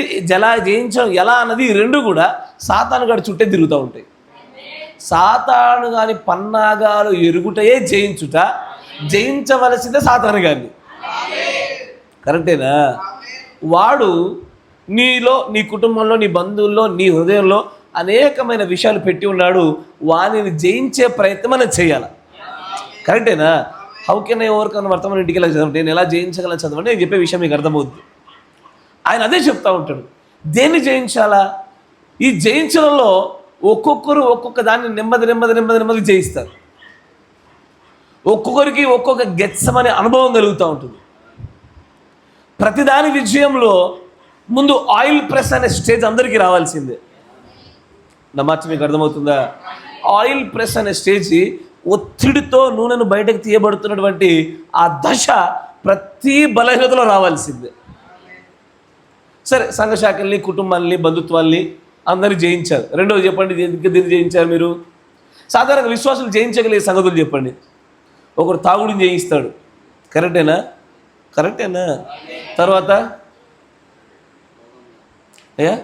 జయించడం ఎలా అన్నది ఈ రెండు కూడా సాతాను గాడి చుట్టే తిరుగుతూ ఉంటాయి. సాతాను గాని పన్నాగాలు ఎరుగుటయే జయించుట, జయించవలసిందే సాతాను గారిని. కరెక్టేనా? వాడు నీలో, నీ కుటుంబంలో, నీ బంధువుల్లో, నీ హృదయంలో అనేకమైన విషయాలు పెట్టి ఉన్నాడు. వానిని జయించే ప్రయత్నం మనం చేయాలి. కరెక్టేనా? హౌ కెన్ ఐ ఓవర్కమ్ వర్తమానం ఇంటికి వెళ్ళి చదవండి, నేను ఎలా జయించగలను చదవండి, నేను చెప్పే విషయం మీకు అర్థమవుద్ది. ఆయన అదే చెప్తా ఉంటాడు. దేన్ని జయించాలా? ఈ జయించడంలో ఒక్కొక్కరు ఒక్కొక్క దాన్ని నెమ్మది జయిస్తారు. ఒక్కొక్కరికి ఒక్కొక్క గెత్సమనే అనుభవం కలుగుతూ ఉంటుంది. ప్రతిదాని విజయంలో ముందు ఆయిల్ ప్రెస్ అనే స్టేజ్ అందరికీ రావాల్సిందే. నా మాట మీకు అర్థమవుతుందా? ఆయిల్ ప్రెస్ అనే స్టేజ్, ఒత్తిడితో నూనెను బయటకు తీయబడుతున్నటువంటి ఆ దశ ప్రతి బలహీనతలో రావాల్సిందే. సరే, సంఘశాఖల్ని, కుటుంబాల్ని, బంధుత్వాల్ని అందరూ జయించారు. రెండోది చెప్పండి, దీన్ని జయించారు మీరు? సాధారణంగా విశ్వాసులు జయించగలిగే సంగతులు చెప్పండి. ఒకరు తాగుడిని జయిస్తాడు, కరెక్టేనా? తర్వాత అయ్యా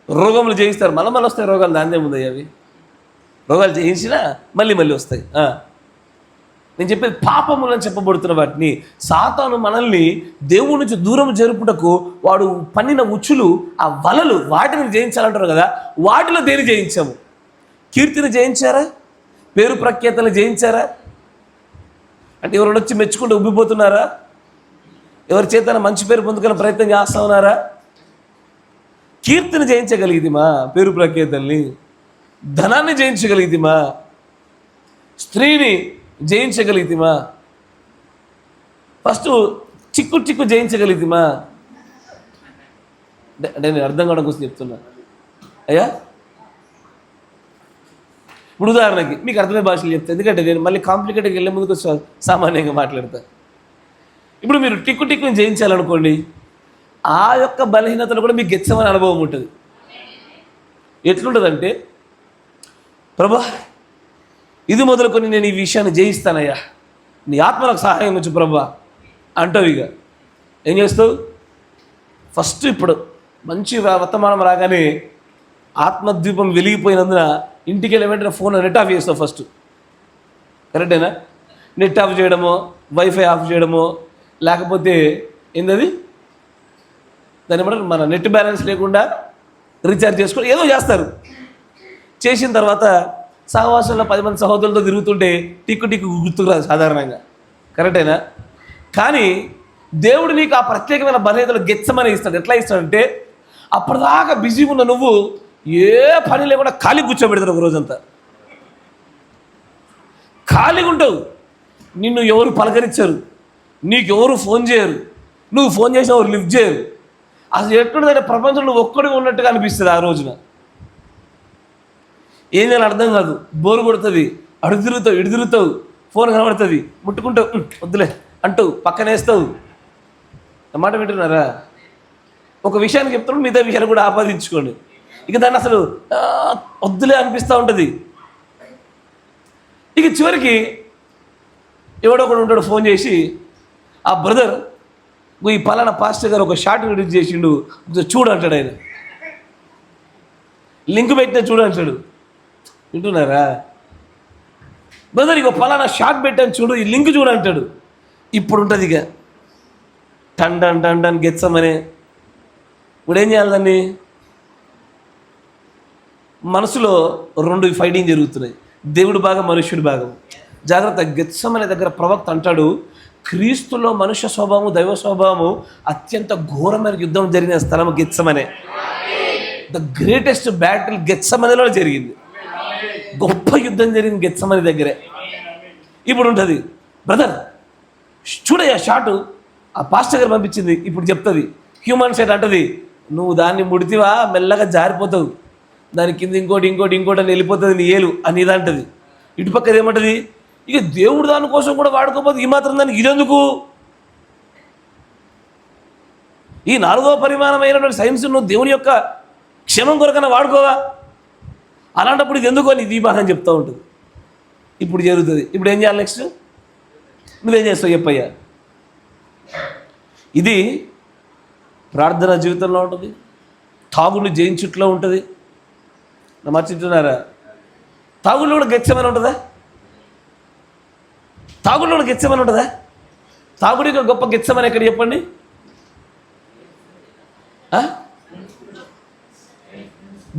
రోగములు జయిస్తారు. మళ్ళీ వస్తాయి రోగాలు, దాని ఏముంది? అవి రోగాలు జయించినా మళ్ళీ వస్తాయి. నేను చెప్పేది పాపములని చెప్పబడుతున్న వాటిని. సాతాను మనల్ని దేవుడి నుంచి దూరం జరుపుటకు వాడు పన్నిన ఉచ్చులు, ఆ వలలు, వాటిని జయించాలంటారు కదా. వాటిలో దేని జయించాము? కీర్తిని జయించారా? పేరు ప్రఖ్యాతలు జయించారా? అంటే ఎవరు వచ్చి మెచ్చుకుంటూ ఉబ్బిపోతున్నారా? ఎవరి చేతన మంచి పేరు పొందుకునే ప్రయత్నం చేస్తూ ఉన్నారా? కీర్తిని జయించగలిగితిమా? పేరు ప్రఖ్యాతల్ని, ధనాన్ని జయించగలిగితిమా? స్త్రీని జయించగలిగితిమా? ఫస్ట్ చిక్కు జయించగలిగితిమా? అంటే నేను అర్థం కావడం కోసం చెప్తున్నా అయ్యా. ఇప్పుడు ఉదాహరణకి మీకు అర్థమయ్యే భాషలు చెప్తాను, ఎందుకంటే నేను మళ్ళీ కాంప్లికేటెడ్కి వెళ్ళే ముందుకు సామాన్యంగా మాట్లాడతాను. ఇప్పుడు మీరు టిక్కుని జయించాలనుకోండి, ఆ యొక్క బలహీనతలు కూడా మీకు గెచ్చమని అనుభవం ఉంటుంది. ఎట్లుంటుందంటే, ప్రభా ఇది మొదలుకొని నేను ఈ విషయాన్ని జయిస్తానయ్యా, నీ ఆత్మలకు సహాయం వచ్చు ప్రభా అంటావు. ఇక ఏం చేస్తావు? ఫస్ట్ ఇప్పుడు మంచి వర్తమానం రాగానే ఆత్మద్వీపం వెలిగిపోయినందున ఇంటికి వెళ్ళి వెంటనే ఫోన్ నెట్ ఆఫ్ చేస్తావు ఫస్ట్, కరెక్టేనా? నెట్ ఆఫ్ చేయడమో, వైఫై ఆఫ్ చేయడమో, లేకపోతే ఏంటది దాన్ని బట్టి మన నెట్ బ్యాలెన్స్ లేకుండా రీఛార్జ్ చేసుకో, ఏదో చేస్తారు. చేసిన తర్వాత సహవాసంలో 10 మంది సహోదరులతో తిరుగుతుంటే టిక్కు గుర్తుకురాదు సాధారణంగా, కరెక్టేనా? కానీ దేవుడు నీకు ఆ ప్రత్యేకమైన బలహీనతలు గెచ్చమని ఇస్తాడు. ఎట్లా ఇస్తాడంటే, అప్పటిదాకా బిజీగా ఉన్న నువ్వు ఏ పని లేకుండా ఖాళీ కూర్చోబెడతాడు. ఒక రోజంతా ఖాళీగా ఉంటావు. నిన్ను ఎవరు పలకరించరు, నీకు ఎవరు ఫోన్ చేయరు, నువ్వు ఫోన్ చేసిన ఎవరు లిఫ్ట్ చేయరు. అసలు ఎక్కడుందంటే ప్రపంచంలో ఒక్కడిగా ఉన్నట్టుగా అనిపిస్తుంది. ఆ రోజున ఏం చేయాలి అర్థం కాదు, బోరు కొడుతుంది, అడుగు తిరుగుతావు, ఇటు తిరుగుతావు, ఫోన్ కనబడుతుంది, ముట్టుకుంటావు, వద్దులే అంటావు, పక్కనేస్తావు. మాట వింటున్నారా? ఒక విషయాన్ని చెప్తున్నప్పుడు మిగతా విషయాన్ని కూడా ఆపాదించుకోండి. ఇక దాన్ని అసలు వద్దులే అనిపిస్తూ ఉంటుంది. ఇక చివరికి ఎవడో ఒకడు ఉంటాడు, ఫోన్ చేసి, ఆ బ్రదర్ ఈ పలానా పాస్టర్ గారు ఒక షార్ట్ రిలీజ్ చేసిండు, చూడు అంటాడు. ఆయన లింక్ పెట్టినా చూడు అంటాడు. వింటున్నారా? బ్రదర్ ఇక పలానా షార్ట్ పెట్టాను చూడు, ఈ లింక్ చూడు అంటాడు. ఇప్పుడు ఉంటుంది ఇక టన్ గెచ్చమనే. ఇప్పుడు ఏం చేయాలి? దాన్ని మనసులో 2 ఫైటింగ్ జరుగుతున్నాయి, దేవుడు భాగం, మనుష్యుడి భాగం. జాగ్రత్త. గెత్సమనే దగ్గర ప్రవక్త అంటాడు, క్రీస్తులో మనుష్య స్వభావము, దైవ స్వభావము అత్యంత ఘోరమైన యుద్ధం జరిగిన స్థలం గెత్సమనే. ద గ్రేటెస్ట్ బ్యాటిల్ గెత్సమనేలో జరిగింది. గొప్ప యుద్ధం జరిగింది గెత్సమనే దగ్గరే. ఇప్పుడు ఉంటుంది, బ్రదర్ చూడయ్యా షాటు, ఆ పాస్టర్ గారు పంపించింది, ఇప్పుడు చెప్తుంది. హ్యూమన్ సైడ్ అంటుంది, నువ్వు దాన్ని ముడితివా మెల్లగా జారిపోతావు, దాని కింద ఇంకోటి అని వెళ్ళిపోతుంది నీ ఏలు అని ఇది అంటుంది. ఇటుపక్కది ఏమంటుంది, ఇక దేవుడు దానికోసం కూడా వాడుకోపోతే ఈ మాత్రం దానికి ఇదెందుకు? ఈ 4వ పరిమాణమైనటువంటి సైన్స్ నువ్వు దేవుని యొక్క క్షేమం కొరకన్నా వాడుకోవా? అలాంటప్పుడు ఇది ఎందుకు అని ఇది బాగా చెప్తూ ఉంటుంది. ఇప్పుడు జరుగుతుంది. ఇప్పుడు ఏం చేయాలి? నెక్స్ట్ నువ్వేం చేస్తావు చెప్పయ్యా? ఇది ప్రార్థన జీవితంలో ఉంటుంది, తాగుడు జయించుట్లో ఉంటుంది. మర్చిస్తున్నారా? తాగుళ్ళు కూడా గెచ్చమని ఉంటుందా? తాగుళ్ళు కూడా గెచ్చమని ఉంటుందా? తాగుడికి గొప్ప గెచ్చమని ఎక్కడ చెప్పండి?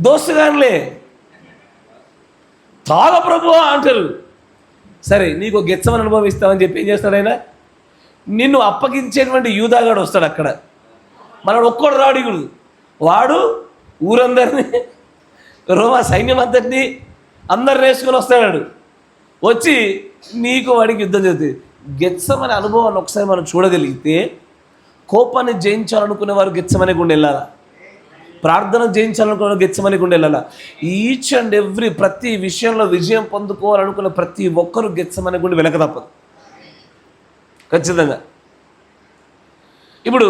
దోస్తుగానిలే తాగ ప్రభు అంటారు. సరే, నీకు గెచ్చమని అనుభవిస్తామని చెప్పి ఏం చేస్తాడు ఆయన? నిన్ను అప్పగించేటువంటి యూదాగాడు వస్తాడు. అక్కడ మనడు ఒక్కడు రాడిగుడు, వాడు ఊరందరినీ, రోమా సైన్యం అంతటినీ అందరిని వేసుకొని వస్తాడు. వచ్చి నీకు వాడికి యుద్ధం జరుగుతుంది. గెత్సమనే అనుభవాన్ని ఒకసారి మనం చూడగలిగితే కోపాన్ని జయించాలనుకునే వారు గెత్సమనే గుండె వెళ్ళాలా, ప్రార్థన జయించాలనుకున్న గెత్సమనే గుండె వెళ్ళాలా. ఈచ్ అండ్ ఎవ్రీ ప్రతి విషయంలో విజయం పొందుకోవాలనుకున్న ప్రతి ఒక్కరూ గెత్సమనే గుండె వెనక తప్పదు ఖచ్చితంగా. ఇప్పుడు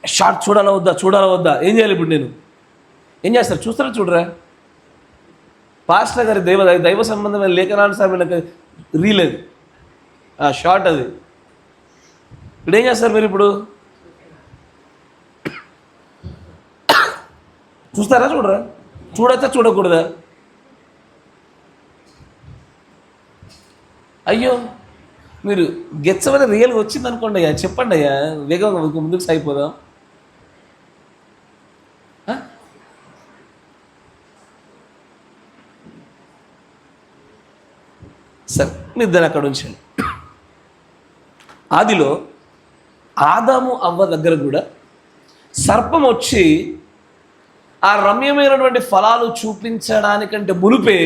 షార్ట్ చూడాలా వద్దా ఏం చేయాలి? ఇప్పుడు నేను ఏం చేస్తారు? చూస్తారా చూడరా? పాస్టర్ గారి దైవ సంబంధమైన లేఖనానుసారమైన రీల్ అది, షార్ట్ అది. ఇప్పుడు ఏం చేస్తారు మీరు? ఇప్పుడు చూస్తారా చూడరా? చూడొచ్చా చూడకూడదా? అయ్యో మీరు గెచ్చమని రియల్గా వచ్చింది అనుకోండి అయ్యా, చెప్పండి అయ్యా, వేగంగా ముందుకు సాగిపోదాం. సరే మీరు దాన్ని అక్కడ ఉంచండి. ఆదిలో ఆదాము అవ్వ దగ్గర కూడా సర్పం వచ్చి ఆ రమ్యమైనటువంటి ఫలాలు చూపించడానికంటే మునిపే,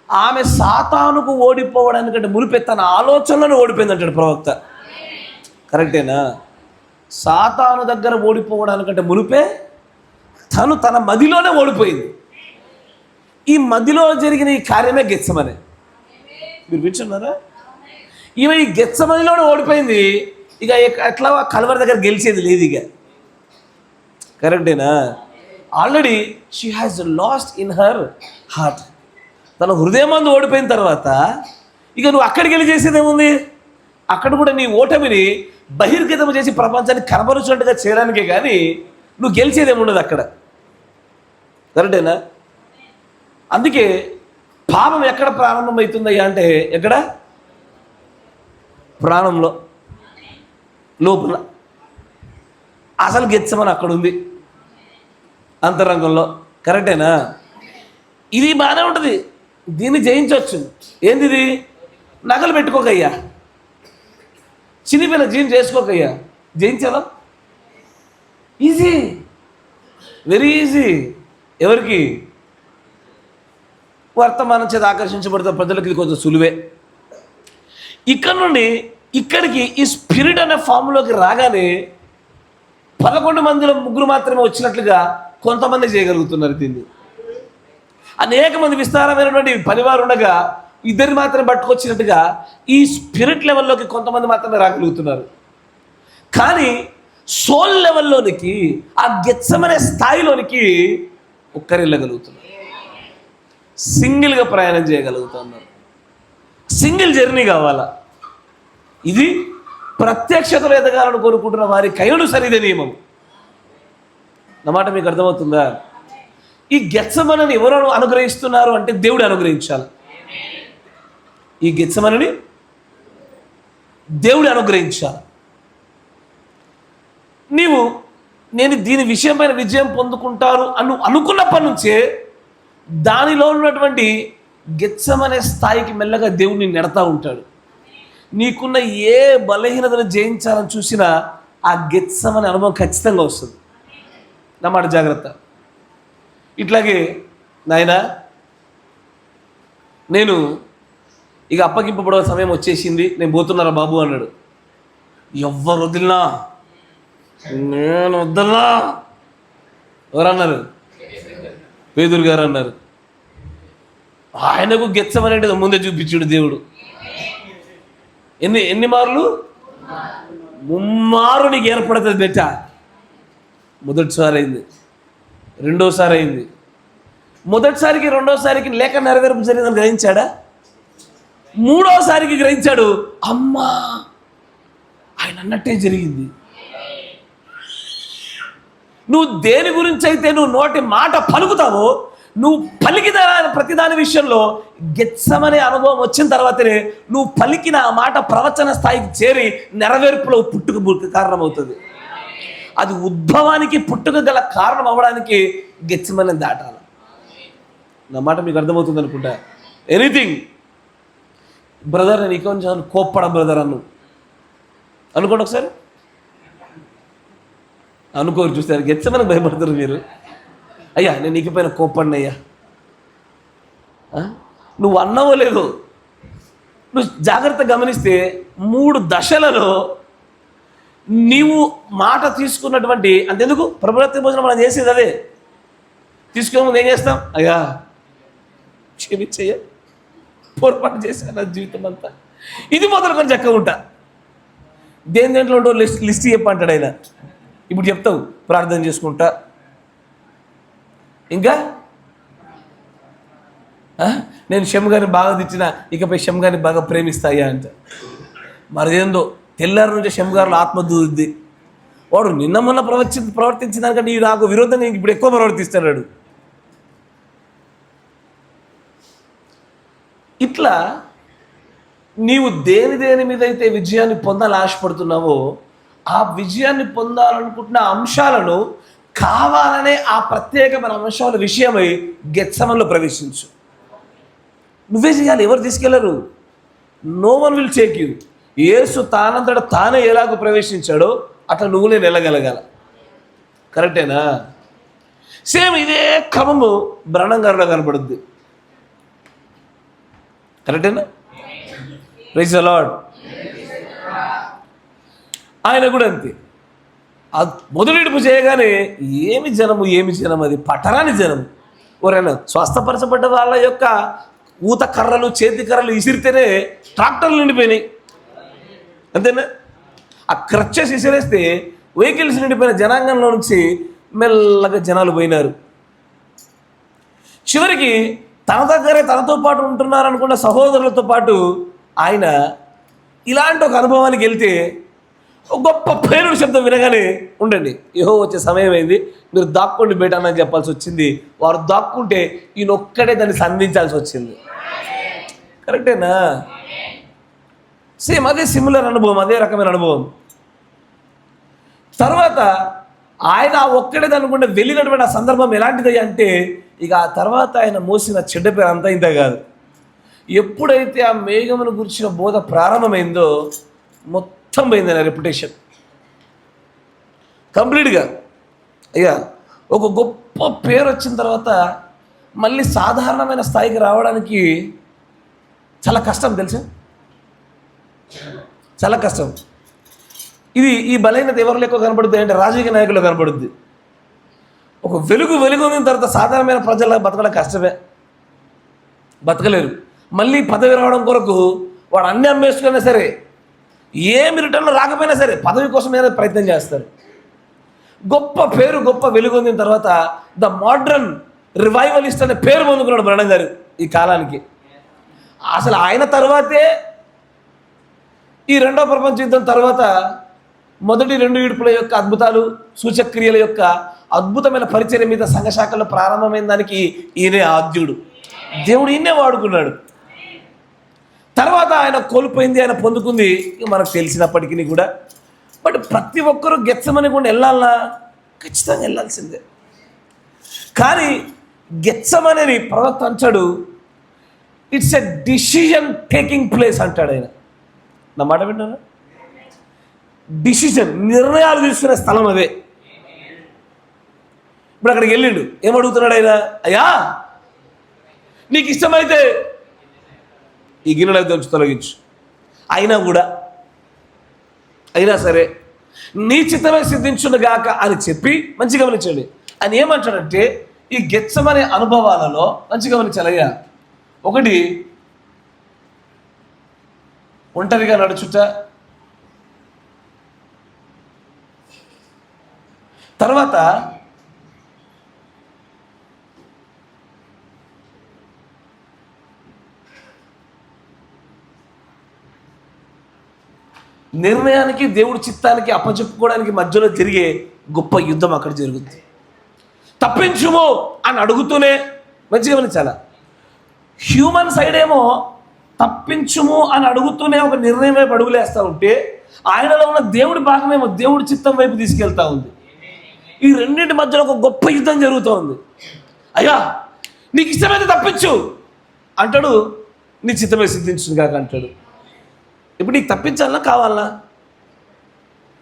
ఆమె సాతానుకు ఓడిపోవడానికంటే మునిపే తన ఆలోచనలను ఓడిపోయింది అంటాడు ప్రవక్త. కరెక్టేనా? సాతాను దగ్గర ఓడిపోవడానికంటే మునిపే తన మదిలోనే ఓడిపోయింది. ఈ మదిలో జరిగిన ఈ కార్యమే గెత్సమనే. మీరు వింటున్నారా? ఈమె ఈ గెత్సమనిలోనే ఓడిపోయింది. ఇక ఎట్లా కల్వరి దగ్గర గెలిచేది లేదు ఇక. కరెక్టేనా? Already she has lost in her heart. తన హృదయమందు ఓడిపోయిన తర్వాత ఇక నువ్వు అక్కడికి వెళ్ళి చేసేదేముంది? అక్కడ కూడా నీ ఓటమిని బహిర్గతం చేసి ప్రపంచానికి కనబరుచినట్టుగా చేయడానికే కానీ నువ్వు గెలిచేదేముండదు అక్కడ. కరెక్టేనా? అందుకే పాపం ఎక్కడ ప్రారంభమవుతుందయ్యా అంటే, ఎక్కడ? ప్రాణంలో లోపల. అసలు గెచ్చమని అక్కడ ఉంది, అంతరంగంలో. కరెక్టేనా? ఇది బాగానే ఉంటుంది, దీన్ని జయించవచ్చు. ఏంది ఇది? నగలు పెట్టుకోకయ్యా, చినిపోయిన జీన్ చేసుకోకయ్యా, జయించాలా? Easy, very easy. ఎవరికి? వర్తమానం చేత ఆకర్షించబడుతున్న ప్రజలకు ఇది కొంచెం సులువే. ఇక్కడ నుండి ఇక్కడికి ఈ స్పిరిట్ అనే ఫామ్లోకి రాగానే 11 మందిలో 3 మాత్రమే వచ్చినట్లుగా కొంతమంది చేయగలుగుతున్నారు దీన్ని. అనేక మంది విస్తారమైనటువంటి పనివారు ఉండగా 2 మాత్రమే పట్టుకొచ్చినట్టుగా ఈ స్పిరిట్ లెవెల్లోకి కొంతమంది మాత్రమే రాగలుగుతున్నారు. కానీ సోల్ లెవెల్లోనికి, ఆ గెత్సమనే స్థాయిలోనికి ఒక్కరు వెళ్ళగలుగుతున్నారు. సింగిల్గా ప్రయాణం చేయగలుగుతున్నారు. సింగిల్ జర్నీ కావాలా? ఇది ప్రత్యక్షతలో ఎదగాలని కోరుకుంటున్న వారి కైలు సరిదే నియమం. నా మాట మీకు అర్థమవుతుందా? ఈ గెత్సమనని ఎవరు అనుగ్రహిస్తున్నారు అంటే దేవుడు అనుగ్రహించాలి. ఈ గెత్సమనని దేవుడు అనుగ్రహించాలి. నేను దీని విషయం పైన విజయం పొందుకుంటాను అనుకున్నప్పటి నుంచే దానిలో ఉన్నటువంటి గెత్సమనే స్థాయికి మెల్లగా దేవుడిని నెడతా ఉంటాడు. నీకున్న ఏ బలహీనతను జయించాలని చూసినా ఆ గెత్సమనే అనుభవం ఖచ్చితంగా వస్తుంది. నా మాట జాగ్రత్త. ఇట్లాగే నాయనా, నేను ఇక అప్పగింపబడే సమయం వచ్చేసింది, నేను పోతున్నారా బాబు అన్నాడు. ఎవ్వరు వదిలినా, నేను వద్దన్నా. ఎవరన్నారు? పేదరు గారు అన్నారు. ఆయనకు గెత్సమనేది ముందే చూపించాడు దేవుడు. ఎన్ని మార్లు? 3 నీకు ఏర్పడుతుంది బెట్ట. మొదటిసారి అయింది, రెండోసారి అయింది. మొదటిసారికి రెండోసారికి లేఖ నెరవేర్పు జరిగిందని గ్రహించాడా? 3వసారికి గ్రహించాడు, అమ్మా ఆయన అన్నట్టే జరిగింది. నువ్వు దేని గురించి అయితే నువ్వు నోటి మాట పలుకుతావో, నువ్వు పలికిన ప్రతిదాని విషయంలో గెత్సమనే అనుభవం వచ్చిన తర్వాతనే నువ్వు పలికిన ఆ మాట ప్రవచన స్థాయికి చేరి నెరవేర్పులో పుట్టుక కారణమవుతుంది. అది ఉద్భవానికి పుట్టుక గల కారణం అవ్వడానికి గెత్సమనే దాటాలి. నా మాట మీకు అర్థమవుతుంది అనుకుంటా. ఎనీథింగ్ బ్రదర్, నేను కొంచెం కోప్పడ బ్రదర్ అనుకోండి ఒకసారి. అనుకోరు, చూస్తారు గెత్సమని భయపడతారు మీరు. అయ్యా నేను నీకుపైన కోప్పడినయ్యా, నువ్వు అన్నావో లేదో, నువ్వు జాగ్రత్తగా గమనిస్తే 3 దశలలో నీవు మాట తీసుకున్నటువంటి అంతెందుకు ప్రభుత్వ భోజనం మనం చేసేది అదే. తీసుకునే ముందు ఏం చేస్తాం? అయ్యా క్షమించయ్య, పొరపాటు చేశాను నా జీవితం అంతా. ఇది మొదలుకొని చక్కగా ఉంటా. దేంట్లో ఉండో లిస్ట్ చెప్పంటాడు ఆయన. ఇప్పుడు చెప్తావు ప్రార్థన చేసుకుంటా, ఇంకా నేను షమ్గారిని బాగా తిట్టినా ఇకపై షమ్గారిని బాగా ప్రేమిస్తాయా అంట. మరేందో తెల్లారి నుంచే షమ్గారులో ఆత్మ దూరుద్ది. వాడు నిన్న మొన్న ప్రవర్తించిన దానికంటే నాకు విరోధంగా ఇప్పుడు ఎక్కువ ప్రవర్తిస్తున్నాడు. ఇట్లా నీవు దేని మీద అయితే విజయాన్ని పొందాలని ఆశపడుతున్నావో ఆ విజయాన్ని పొందాలనుకుంటున్న అంశాలను కావాలనే ఆ ప్రత్యేకమైన అంశాల విషయమై గెత్సెమనీలో ప్రవేశించు. నువ్వే చేయాలి, ఎవరు తీసుకెళ్లరు. No one will take you. Yesu తానంతట తానే ఎలాగో ప్రవేశించాడో అట్లా నువ్వు నేను వెళ్ళగలగాల. కరెక్టేనా? సేమ్ ఇదే క్రమము బ్రహ్నం గారిలో కనబడుద్ది. కరెక్టేనా? Praise the Lord. ఆయన కూడా అంతే. మొదలెడుపు చేయగానే ఏమి జనం, అది పట్టరాని జనం. ఎవరైనా స్వస్థపరచబడ్డ వాళ్ళ యొక్క ఊత కర్రలు, చేతి కర్రలు ఇసిరితేనే ట్రాక్టర్లు నిండిపోయినాయి. అంతేనా? ఆ క్రచ్చెస్ ఇసిరేస్తే వెహికల్స్ నిండిపోయిన జనాంగంలో నుంచి మెల్లగా జనాలు పోయినారు. చివరికి తన దగ్గరే తనతో పాటు ఉంటున్నారు అనుకున్న సహోదరులతో పాటు ఆయన ఇలాంటి ఒక అనుభవానికి వెళ్తే గొప్ప పేరుడు శబ్దం వినగానే ఉండండి, యెహోవా వచ్చే సమయం అయింది, మీరు దాక్కోండి బయట అని చెప్పాల్సి వచ్చింది. వారు దాక్కుంటే ఈయన ఒక్కడే దాన్ని సంధించాల్సి వచ్చింది. కరెక్టేనా? సేమ్ అదే సిమిలర్ అనుభవం, అదే రకమైన అనుభవం. తర్వాత ఆయన ఒక్కడే అనుకుంటే వెళ్ళినటువంటి ఆ సందర్భం ఎలాంటిది అంటే ఇక ఆ తర్వాత ఆయన మోసిన చెడ్డ పేరు అంతా ఇంత కాదు. ఎప్పుడైతే ఆ మేఘమును గురించిన బోధ ప్రారంభమైందో మొత్తం పోయింది ఆయన రెప్యుటేషన్ కంప్లీట్గా. ఇక ఒక గొప్ప పేరు వచ్చిన తర్వాత మళ్ళీ సాధారణమైన స్థాయికి రావడానికి చాలా కష్టం, తెలుసా? చాలా కష్టం. ఇది ఈ బలహీనత ఎవరిలో ఎక్కువ కనబడుతుంది అంటే రాజకీయ నాయకులు కనబడుద్ది. ఒక వెలుగున్న తర్వాత సాధారణమైన ప్రజల బతకడం కష్టమే, బతకలేరు. మళ్ళీ పదవి రావడం కొరకు వాడు అన్ని అమ్మేసుకున్నా సరే, ఏమి రిటర్న్లో రాకపోయినా సరే పదవి కోసం ఏదైనా ప్రయత్నం చేస్తారు. గొప్ప పేరు, గొప్ప వెలుగొందిన తర్వాత ద మోడ్రన్ రివైవలిస్ట్ అనే పేరు పొందుకున్నాడు బ్రహ్నం గారు ఈ కాలానికి. అసలు ఆయన తర్వాతే ఈ రెండవ ప్రపంచ యుద్ధం తర్వాత మొదటి 2 విడుపుల యొక్క అద్భుతాలు, సూచక్రియల యొక్క అద్భుతమైన పరిచయం మీద సంఘశాఖలో ప్రారంభమైన దానికి ఈయనే ఆద్యుడు. దేవుడు ఈయనే వాడుకున్నాడు. తర్వాత ఆయన కోల్పోయింది, ఆయన పొందుకుంది మనకు తెలిసినప్పటికీ కూడా. బట్ ప్రతి ఒక్కరూ గెత్సెమనీ కూడా వెళ్ళాలన్నా ఖచ్చితంగా వెళ్ళాల్సిందే. కానీ గెత్సెమనీ ప్రవక్త అంటాడు, it's a decision taking place అంటాడు ఆయన. నా మాట విన్నారా? డిసిజన్, నిర్ణయాలు తీసుకునే స్థలం అదే. ఇప్పుడు అక్కడికి వెళ్ళిండు, ఏమడుగుతున్నాడు ఆయన? అయ్యా నీకు ఇష్టమైతే ఈ గిన్నెలకు తెచ్చి తొలగించు. అయినా సరే నీ చిత్తమే సిద్ధించును గాక అని చెప్పి మంచిగా గమనించండి. ఆయన ఏమంటాడంటే ఈ గెత్సెమనీ అనుభవాలలో మంచిగా గమనించాలయ్యా. ఒకటి, ఒంటరిగా నడుచుట. తర్వాత నిర్ణయానికి దేవుడి చిత్తానికి అప్పచెప్పుకోవడానికి మధ్యలో జరిగే గొప్ప యుద్ధం అక్కడ జరుగుతుంది. తప్పించుము అని అడుగుతూనే మంచిగా గమనించాల. హ్యూమన్ సైడ్ ఏమో తప్పించుము అని అడుగుతూనే ఒక నిర్ణయం వైపు అడుగులేస్తూ ఉంటే, ఆయనలో ఉన్న దేవుడి భాగమేమో దేవుడి చిత్తం వైపు తీసుకెళ్తా ఉంది. ఈ రెండింటి మధ్యలో ఒక గొప్ప యుద్ధం జరుగుతూ ఉంది. అయ్యా నీకు ఇష్టమైతే తప్పించు అంటాడు, నీ చిత్తమే సిద్ధించును కాక అంటాడు. ఇప్పుడు నీకు తప్పించాలన్నా కావాలన్నా?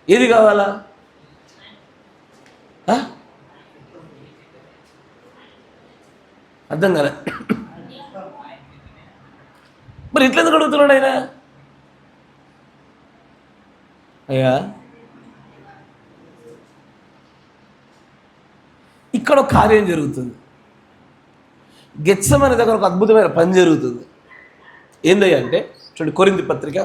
ఏది కావాలా? అర్థం కదా? మరి ఇట్లా ఎందుకు అడుగుతున్నాడు ఆయన? అయ్యా, ఇక్కడ ఒక కార్యం జరుగుతుంది. గెత్సెమనే దగ్గర ఒక అద్భుతమైన పని జరుగుతుంది. ఏందయ్యా అంటే, చూడండి కొరింథీ పత్రిక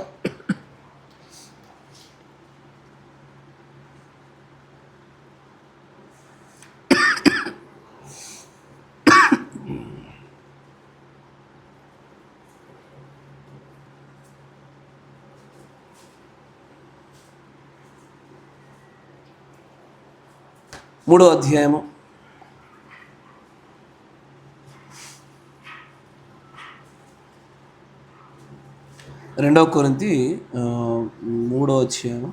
3వ అధ్యాయము 2వ కొరింథీ 3వ అధ్యాయం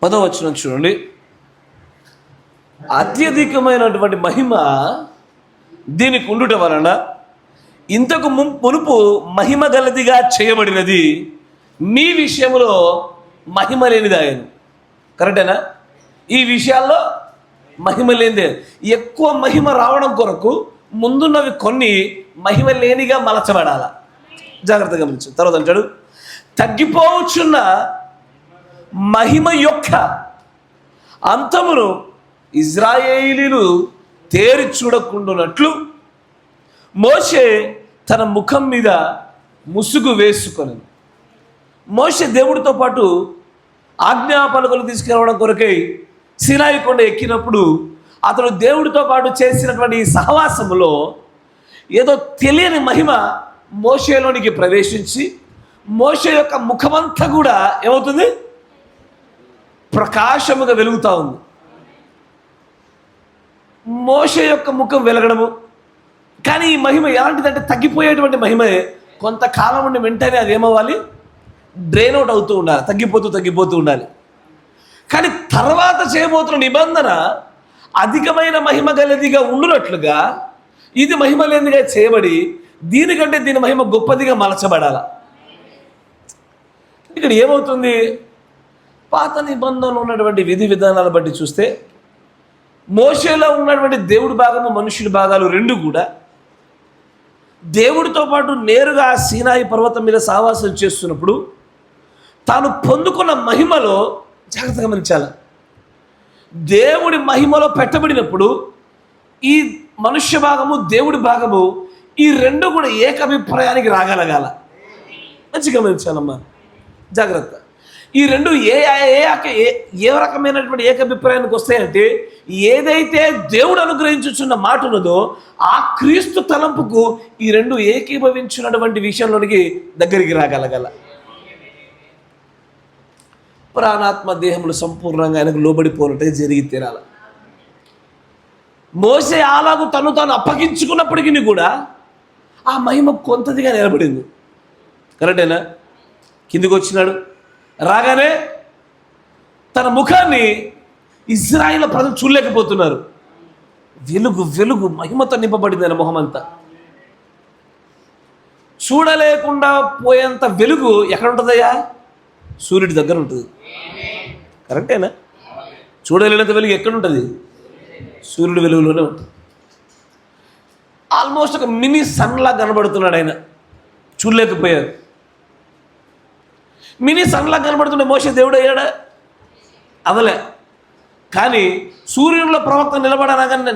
10వ వచనం చూడండి. అత్యధికమైనటువంటి మహిమ దీనికి ఉండుట వలన ఇంతకు మునుపు మహిమ గలదిగా చేయబడినది మీ విషయంలో మహిమ లేనిదాయను. కరెక్టేనా? ఈ విషయాల్లో మహిమ లేనిదే. ఎక్కువ మహిమ రావడం కొరకు ముందున్నవి కొన్ని మహిమ లేనిగా మలచబడాల. జాగ్రత్తగా గమనించు. తర్వాత అంటాడు, తగ్గిపోవచ్చున్న మహిమ యొక్క అంతమును ఇజ్రాయేలీలు తేరి చూడకుండానట్లు మోషే తన ముఖం మీద ముసుగు వేసుకొని. మోషే దేవుడితో పాటు ఆజ్ఞాపలకలు తీసుకురావడం కొరకై సీనాయి కొండ ఎక్కినప్పుడు అతడు దేవుడితో పాటు చేసినటువంటి సహవాసములో ఏదో తెలియని మహిమ మోషేలోనికి ప్రవేశించి మోషే యొక్క ముఖమంతా కూడా ఏమవుతుంది? ప్రకాశముగా వెలుగుతూ ఉంది. మోషే యొక్క ముఖం వెలగడము. కానీ ఈ మహిమ ఎలాంటిదంటే తగ్గిపోయేటువంటి మహిమే. కొంతకాలం ఉండి వెంటనే అది ఏమవ్వాలి? డ్రైన్ అవుట్ అవుతూ ఉండాలి, తగ్గిపోతూ ఉండాలి. కానీ తర్వాత చేయబోతున్న నిబంధన అధికమైన మహిమ గలదిగా ఉండునట్లుగా ఇది మహిమ లేనిదిగా చేయబడి దీనికంటే దీని మహిమ గొప్పదిగా మలచబడాల. ఇక్కడ ఏమవుతుంది? పాత నిబంధనలో ఉన్నటువంటి విధి విధానాలను బట్టి చూస్తే మోషేలో ఉన్నటువంటి దేవుడి భాగము మనుషుడి భాగాలు రెండు కూడా దేవుడితో పాటు నేరుగా సీనాయి పర్వతం మీద సహవాసం చేస్తున్నప్పుడు తాను పొందుకున్న మహిమలో జాగ్రత్తగా గమనించాలి. దేవుడి మహిమలో పెట్టబడినప్పుడు ఈ మనుష్య భాగము దేవుడి భాగము ఈ రెండు కూడా ఏకాభిప్రాయానికి రాగలగాల. మంచి గమనించాలమ్మా, జాగ్రత్త. ఈ రెండు ఏ రకమైనటువంటి ఏకాభిప్రాయానికి వస్తాయంటే ఏదైతే దేవుడు అనుగ్రహించుచున్న మాట ఉన్నదో ఆ క్రీస్తు తలంపుకు ఈ రెండు ఏకీభవించినటువంటి విషయంలోనికి దగ్గరికి రాగలగల. ప్రాణాత్మ దేహములు సంపూర్ణంగా ఆయనకు లోబడిపోనట్టే జరిగి తీరాల. మోసే అలాగూ తను తాను అప్పగించుకున్నప్పటికీ కూడా ఆ మహిమ కొంతదిగా నిలబడింది. కరెక్టేనా? కిందికి వచ్చినాడు, రాగానే తన ముఖాన్ని ఇజ్రాయేల్ ప్రజలు చూడలేకపోతున్నారు. వెలుగు మహిమతో నింపబడింది ఆయన మొహం అంతా. చూడలేకుండా పోయేంత వెలుగు ఎక్కడ ఉంటుందయ్యా? సూర్యుడి దగ్గర ఉంటుంది. కరెక్టేనా? చూడలేనంత వెలుగు ఎక్కడ ఉంటుంది? సూర్యుడి వెలుగులోనే ఉంటుంది. ఆల్మోస్ట్ ఒక మినీ సన్లా కనబడుతున్నాడు ఆయన. చూడలేకపోయారు. మినీ సన్లా కనబడుతుండే మోషే దేవుడు అయ్యాడా? అవలే. కానీ సూర్యుడిలో ప్రవక్త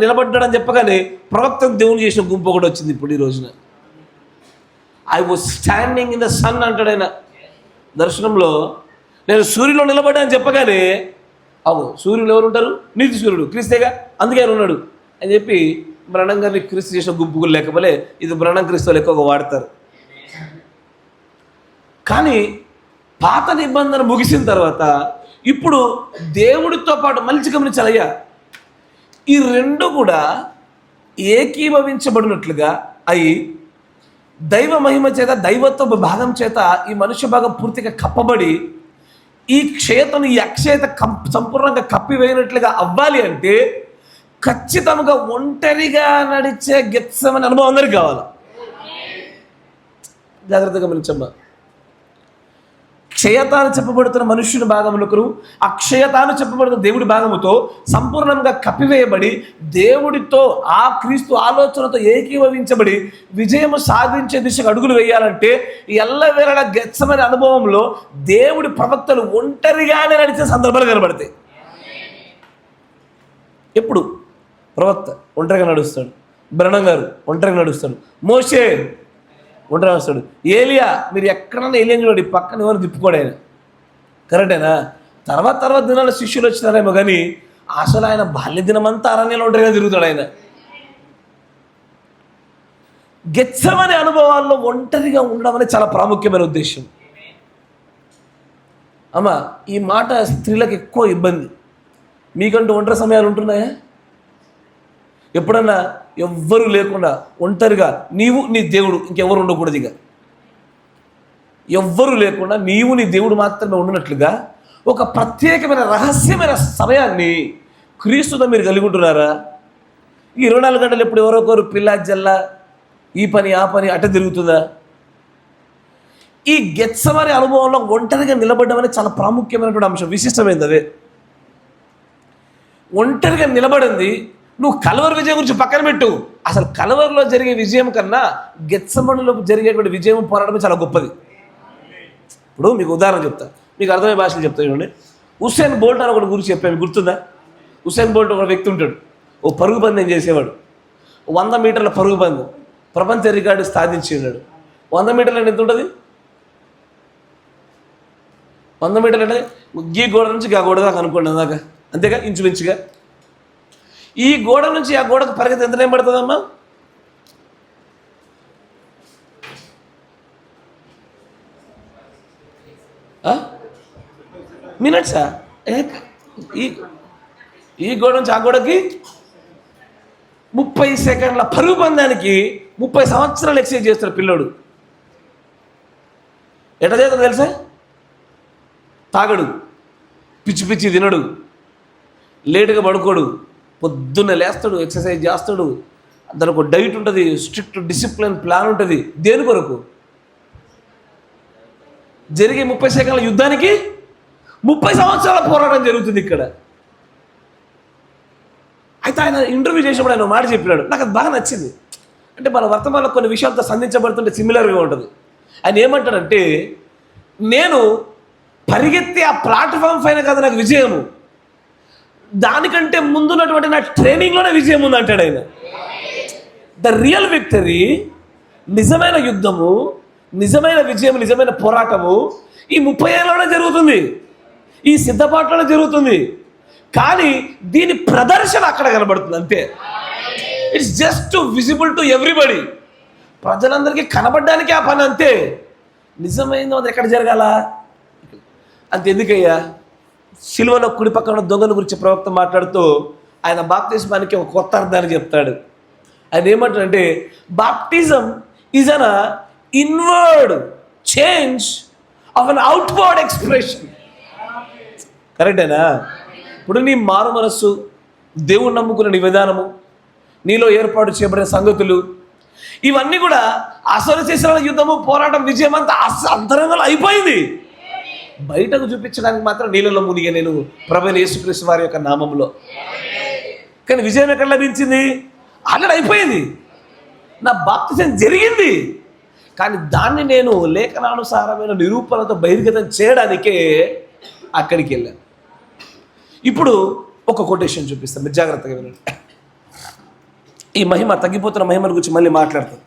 నిలబడ్డాడని చెప్పగానే ప్రవక్త దేవుని చేసిన గుంపు ఒకటి వచ్చింది. ఇప్పుడు ఈ రోజున I was standing in the sun అంటాడు ఆయన దర్శనంలో. నేను సూర్యులో నిలబడ్డా అని చెప్పగానే అవు సూర్యులు ఎవరు ఉంటారు? నీతి సూర్యుడు క్రీస్తేగా, అందుకే ఆయన ఉన్నాడు అని చెప్పి బ్రహ్నం గారిని క్రీస్తు చేసిన గుంపుకు లేకపోలే ఇది బ్రహ్నం క్రీస్తులు ఎక్కువగా వాడతారు. కానీ పాత నిబంధన ముగిసిన తర్వాత ఇప్పుడు దేవుడితో పాటు మలిచి గమనించాలయ్యా, ఈ రెండు కూడా ఏకీభవించబడినట్లుగా అయి దైవ మహిమ చేత దైవత్వ భాగం చేత ఈ మనుష్య భాగం పూర్తిగా కప్పబడి ఈ క్షేత్రం ఈ అక్షేత సంపూర్ణంగా కప్పివేయనట్లుగా అవ్వాలి అంటే ఖచ్చితంగా ఒంటరిగా నడిచే గెత్సెమనే అనుభవం అందరికీ కావాలి. జాగ్రత్తగా గమనించమ్మా. క్షయతాను చెప్పబడుతున్న మనుష్యుని భాగములకు అక్షయతాను చెప్పబడుతున్న దేవుడి భాగముతో సంపూర్ణంగా కప్పివేయబడి దేవుడితో ఆ క్రీస్తు ఆలోచనతో ఏకీభవించబడి విజయము సాధించే దిశకు అడుగులు వేయాలంటే ఎల్లవేళలా గెత్సెమనే అనుభవంలో దేవుడి ప్రవక్తలు ఒంటరిగానే నడిచే సందర్భాలు కనబడతాయి. ఎప్పుడు ప్రవక్త ఒంటరిగా నడుస్తాడు, బ్రహ్నం గారు ఒంటరిగా నడుస్తాడు, మోషే ఒంటరిగా వస్తాడు, ఏలియా మీరు ఎక్కడన్నా ఏలియా చూడండి పక్కన ఎవరు తిప్పుకోడు ఆయన. కరెక్టేనా? తర్వాత దినాల శిష్యులు వచ్చినారేమో కానీ అసలు ఆయన బాల్య దినమంతా అరణ్యంలో ఒంటరిగా తిరుగుతాడు ఆయన. గెత్సెమనే అనుభవాల్లో ఒంటరిగా ఉండడం అనేది చాలా ప్రాముఖ్యమైన ఉద్దేశం. అమ్మా ఈ మాట స్త్రీలకు ఎక్కువ ఇబ్బంది. మీకంటూ ఒంటరి సమయాలు ఉంటున్నాయా? ఎప్పుడన్నా ఎవ్వరూ లేకుండా ఒంటరిగా నీవు నీ దేవుడు, ఇంకెవరు ఉండకూడదు, ఇక ఎవ్వరూ లేకుండా నీవు నీ దేవుడు మాత్రమే ఉన్నట్లుగా ఒక ప్రత్యేకమైన రహస్యమైన సమయాన్ని క్రీస్తుతో మీరు కలిగి ఉంటున్నారా? ఈ 24 గంటలు ఎప్పుడు ఎవరొకరు పిల్ల జల్ల ఈ పని ఆ పని అట్ట తిరుగుతుందా? ఈ గెత్సెమనే అనుభవంలో ఒంటరిగా నిలబడడం అనేది చాలా ప్రాముఖ్యమైనటువంటి అంశం, విశిష్టమైనది. అదే ఒంటరిగా నిలబడింది. నువ్వు కల్వరి విజయం గురించి పక్కన పెట్టు, అసలు కల్వరిలో జరిగే విజయం కన్నా గెత్సెమనేలో జరిగేటువంటి విజయం పోరాటం చాలా గొప్పది. ఇప్పుడు మీకు ఉదాహరణ చెప్తా, మీకు అర్థమయ్యే భాషలు చెప్తా చూడండి. ఉసేన్ బోల్ట్ అని ఒకటి గురించి చెప్పాను, గుర్తుందా? ఉసేన్ బోల్ట్ ఒక వ్యక్తి ఉంటాడు, ఓ పరుగు పందెం చేసేవాడు. 100 మీటర్ల పరుగు పందెం ప్రపంచ రికార్డు సాధించి ఉన్నాడు. 100 మీటర్లు ఎంత ఉంటుంది? 100 మీటర్లు అంటే ఈ గోడ నుంచి ఆ గోడ దాకా అనుకోండి, అందాక అంతేగా, ఇంచుమించుగా. ఈ గోడ నుంచి ఆ గోడకు పరిగెత్తి ఎంత టైం పడుతుందమ్మా? మినిట్సా? ఈ గోడ నుంచి ఆ గోడకి 30 సెకండ్ల పరుగు పందానికి 30 సంవత్సరాలు ఎక్సర్సైజ్ చేస్తాడు పిల్లోడు. ఎట్లా చేస్తాడు తెలుసా? తాగడు, పిచ్చి పిచ్చి తినడు, లేటుగా పడుకోడు, పొద్దున్నే లేస్తాడు, ఎక్సర్సైజ్ చేస్తాడు, దానికి ఒక డైట్ ఉంటుంది, స్ట్రిక్ట్ డిసిప్లిన్ ప్లాన్ ఉంటుంది. దేని కొరకు? జరిగే 30 సెకండ్ల యుద్ధానికి 30 సంవత్సరాల పోరాటం జరుగుతుంది ఇక్కడ. అయితే ఆయన ఇంటర్వ్యూ చేసినప్పుడు ఆయన మాట చెప్పినాడు, నాకు అది బాగా నచ్చింది. అంటే మన వర్తమానంలో కొన్ని విషయాలతో సంధించబడుతుంటే సిమిలర్గా ఉంటుంది. ఆయన ఏమంటాడంటే, నేను పరిగెత్తి ఆ ప్లాట్ఫామ్ పైన కదా నాకు విజయము, దానికంటే ముందున్నటువంటి నా ట్రైనింగ్లోనే విజయం ఉంది అంటాడు ఆయన. ద రియల్ విక్టరీ, నిజమైన యుద్ధము, నిజమైన విజయం, నిజమైన పోరాటము ఈ 30 ఏళ్ళలోనే జరుగుతుంది, ఈ సిద్ధపాటులోనే జరుగుతుంది. కానీ దీని ప్రదర్శన అక్కడ కనబడుతుంది అంతే. It's just visible to everybody, ప్రజలందరికీ కనబడడానికి ఆ పని అంతే. నిజమైంది అది ఎక్కడ జరగాల? అంత ఎందుకయ్యా? సిలువలో కుడి పక్కన దొంగల గురించి ప్రవక్త మాట్లాడుతూ ఆయన బాప్తిజమానికి ఒక కొత్త అర్థాన్ని చెప్తాడు. ఆయన ఏమంటాడంటే, baptism is an inward change of an outward expression. కరెక్టేనా? ఇప్పుడు నీ మారు మనస్సు, దేవుని నమ్ముకున్న నీ విధానము, నీలో ఏర్పాటు చేయబడిన సంగతులు, ఇవన్నీ కూడా అసలు చేసిన యుద్ధము, పోరాటం, విజయం అంతా అంతరంగంలో అయిపోయింది. బయటకు చూపించడానికి మాత్రం నీళ్ళలో మునిగే నేను ప్రభువైన యేసుక్రీస్తు వారి యొక్క నామంలో. కానీ విజయం ఎక్కడ లభించింది? ఆల్రెడీ అయిపోయింది, నా బాప్తిజం జరిగింది. కానీ దాన్ని నేను లేఖనానుసారమైన నిరూపణతో బహిర్గతం చేయడానికే అక్కడికి వెళ్ళాను. ఇప్పుడు ఒక కొటేషన్ చూపిస్తాను, మీరు జాగ్రత్తగా వినండి. ఈ మహిమ, తగ్గిపోతున్న మహిమ గురించి మళ్ళీ మాట్లాడతాను.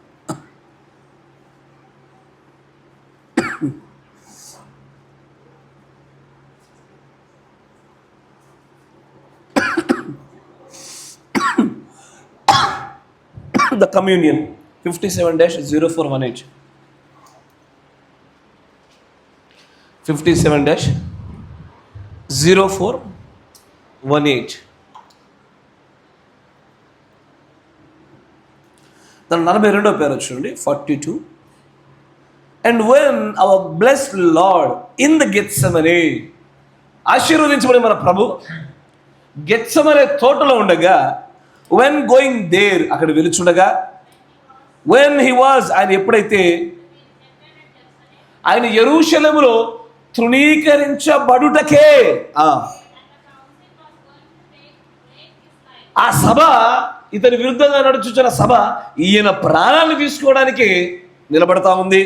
The communion 57-0418 57-0418 దాని 42వ పేరు చూడండి, 42. And when our blessed Lord in the Gethsemane, ఆశీర్వదించబడి మన ప్రభు గెత్సెమనే తోటలో ఉండగా, when going there, అక్కడ వెలుచుండగా, when he was, ఆయన ఎప్పుడైతే ఆయన యెరూషలేములో తృణీకరించబడుటకే. ఆ సభ, ఇతని విరుద్ధంగా నడుచుచున్న సభ ఈయన ప్రాణాన్ని తీసుకోవడానికి నిలబడతా ఉంది.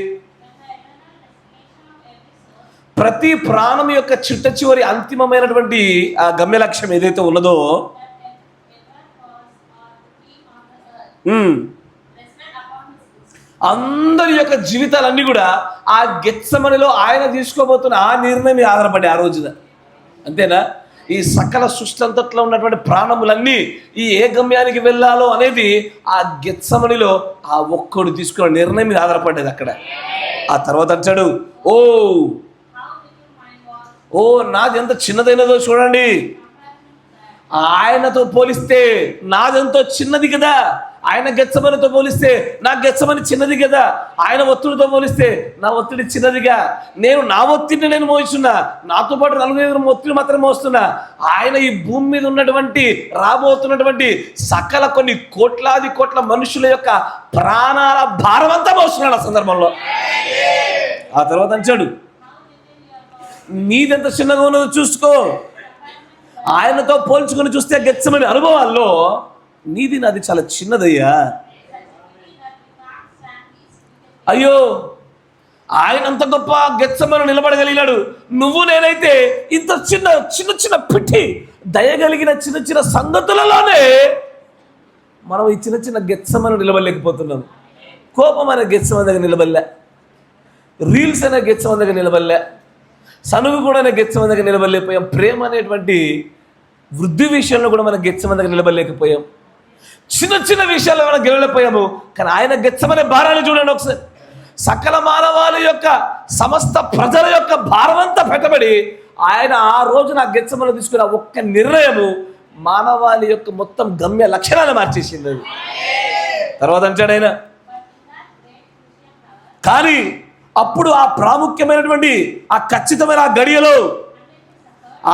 ప్రతి ప్రాణం యొక్క చిట్ట చివరి అంతిమమైనటువంటి ఆ గమ్య లక్ష్యం ఏదైతే ఉన్నదో, అందరి యొక్క జీవితాలన్నీ కూడా ఆ గెత్సెమనిలో ఆయన తీసుకోబోతున్న ఆ నిర్ణయం మీద ఆధారపడి ఆ రోజున. అంతేనా? ఈ సకల సృష్టి అంతట్లో ఉన్నటువంటి ప్రాణములన్నీ ఈ ఏ గమ్యానికి వెళ్ళాలో అనేది ఆ గెత్సెమనిలో ఆ ఒక్కడు తీసుకున్న నిర్ణయం మీద ఆధారపడేది అక్కడ. ఆ తర్వాత అంటాడు, ఓ నాది ఎంత చిన్నదైనదో చూడండి, ఆయనతో పోలిస్తే నాదెంతో చిన్నది కదా. ఆయన గెత్సెమనితో పోలిస్తే నా గెత్సెమని చిన్నది కదా. ఆయన ఒత్తిడితో పోలిస్తే నా ఒత్తిడి చిన్నదిగా. నా ఒత్తిడిని నేను మోస్తున్నా, నాతో పాటు 4 ఒత్తిడి మాత్రం మోస్తున్నా. ఆయన ఈ భూమి మీద ఉన్నటువంటి రాబోతున్నటువంటి సకల కొన్ని కోట్లాది కోట్ల మనుషుల యొక్క ప్రాణాల భారం అంతా మోస్తున్నాడు ఆ సందర్భంలో. ఆ తర్వాత అంచాడు, నీదెంత చిన్నగా ఉన్నదో చూసుకో. ఆయనతో పోల్చుకొని చూస్తే గెత్సెమని అనుభవాల్లో నీది నాది చాలా చిన్నదయ్యా. అయ్యో, ఆయన అంత గొప్ప గెత్సెమని నిలబడగలిగినాడు. నువ్వు నేనైతే ఇంత చిన్న చిన్న చిన్న పిట్టి దయగలిగిన చిన్న చిన్న సంగతులలోనే మనం ఈ చిన్న చిన్న గెత్సెమని నిలబడలేకపోతున్నాం. కోపం అనే గెత్సెమని దగ్గర నిలబడలే, రీల్స్ అనే గెత్సెమని దగ్గర నిలబడలే, సనుగు కూడా అనే గెత్సెమని దగ్గర నిలబడలేకపోయాం. ప్రేమ అనేటువంటి వృద్ధి విషయంలో కూడా మనం గెత్సెమని దగ్గర నిలబడలేకపోయాం. చిన్న చిన్న విషయాల్లో మనం గెలవలేకపోయాము. కానీ ఆయన గెత్సెమనే భారాన్ని చూడండి ఒకసారి. సకల మానవాళి యొక్క సమస్త ప్రజల యొక్క భారమంతా పెట్టబడి ఆయన ఆ రోజు నా గెత్సెమని తీసుకున్న ఒక్క నిర్ణయము మానవాళి యొక్క మొత్తం గమ్య లక్షణాలు మార్చేసింది. అది తర్వాత అంటాడు ఆయన, కానీ అప్పుడు ఆ ప్రాముఖ్యమైనటువంటి ఆ ఖచ్చితమైన ఆ గడియలో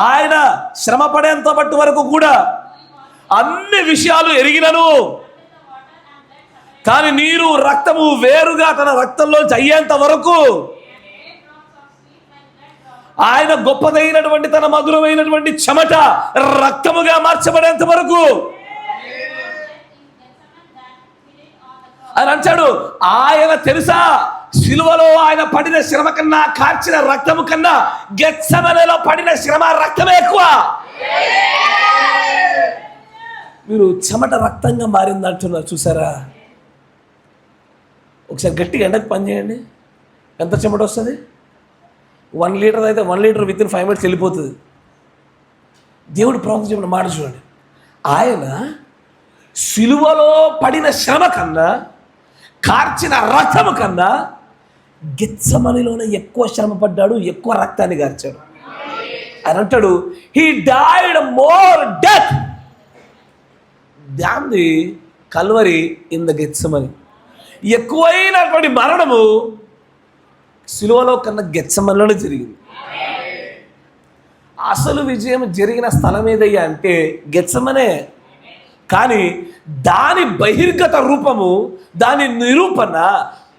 ఆయన శ్రమ పడేంత పట్టు వరకు కూడా అన్ని విషయాలు ఎరిగినను, కానీ నీరు రక్తము వేరుగా తన రక్తంలో అయ్యేంత వరకు, ఆయన గొప్పదైనటువంటి తన మధురమైనటువంటి చెమట రక్తముగా మార్చబడేంత వరకు అని అంటాడు. ఆయన తెలుసా, సిలువలో ఆయన పడిన శ్రమ కన్నా, కార్చిన రక్తము కన్నా గెత్సెమనెలో పడిన శ్రమ రక్తమే ఎక్కువ. మీరు చెమట రక్తంగా మారింది అంటున్నారు చూసారా? ఒకసారి గట్టిగా ఎండకు పని చేయండి, ఎంత చెమట వస్తుంది? 1 లీటర్ అయితే 1 లీటర్ విత్ ఇన్ 5 minutes వెళ్ళిపోతుంది. దేవుడు ప్రవక్త చెప్పిన మాట చూడండి, ఆయన సిలువలో పడిన శ్రమ కన్నా, కార్చిన రక్తము కన్నా గెత్సెమనిలోనే ఎక్కువ శ్రమ పడ్డాడు, ఎక్కువ రక్తాన్ని కార్చాడు. అని అంటాడు, he died more death than the Calvary in the Gethsemane. ఎక్కువైనటువంటి మరణము సిలువలో కన్నా గెత్సెమనిలోనే జరిగింది. అసలు విజయం జరిగిన స్థలం ఏదయ్యా అంటే గెత్సెమనే. కానీ దాని బహిర్గత రూపము, దాని నిరూపణ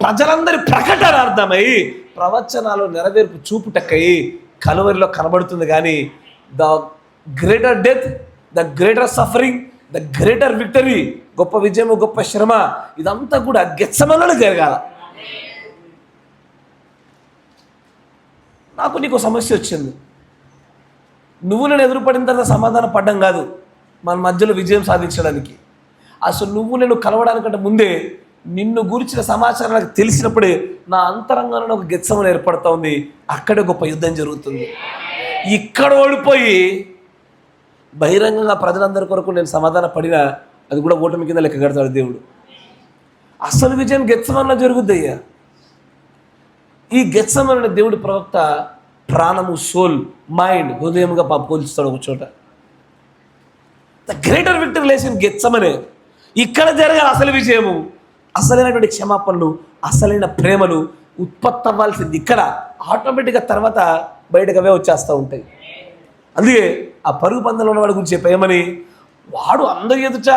ప్రజలందరి ప్రకటనార్థమై ప్రవచనాలు నెరవేర్పు చూపుటక్కై కలువరిలో కనబడుతుంది. కానీ the greater death, the greater suffering, the greater victory, గొప్ప విజయము, గొప్ప శ్రమ, ఇదంతా కూడా గెత్సెమనిలో జరగాల. నాకు నీకు సమస్య వచ్చింది, నువ్వు నేను ఎదురుపడిన తర్వాత సమాధానం పడ్డం కాదు మన మధ్యలో విజయం సాధించడానికి. అసలు నువ్వు నేను కలవడానికంటే ముందే నిన్ను గురించిన సమాచారం నాకు తెలిసినప్పుడే నా అంతరంగంలో ఒక గెత్సెమని ఏర్పడుతూ ఉంది. అక్కడే గొప్ప యుద్ధం జరుగుతుంది. ఇక్కడ ఓడిపోయి బహిరంగంగా ప్రజలందరి కొరకు నేను సమాధాన పడినా అది కూడా ఓటమి కింద లెక్క కడతాడు దేవుడు. అసలు విజయం గెత్సెమనిలో జరుగుద్దయ్యా. ఈ గెత్సెమని దేవుడి ప్రవక్త ప్రాణము, సోల్, మైండ్, హృదయముగా పోల్చుతాడు ఒక చోట. The greater victory lies in Gethsemane. ఇక్కడ జరగాలి అసలు విజయము, అసలైనటువంటి క్షమాపణలు, అసలైన ప్రేమలు ఉత్పత్తి అవ్వాల్సింది ఇక్కడ. ఆటోమేటిక్గా తర్వాత బయటకు అవే వచ్చేస్తూ ఉంటాయి. అందుకే ఆ పరుగు పందెంలో ఉన్నవాడి గురించి చెప్పేమని, వాడు అందరి ఎదుట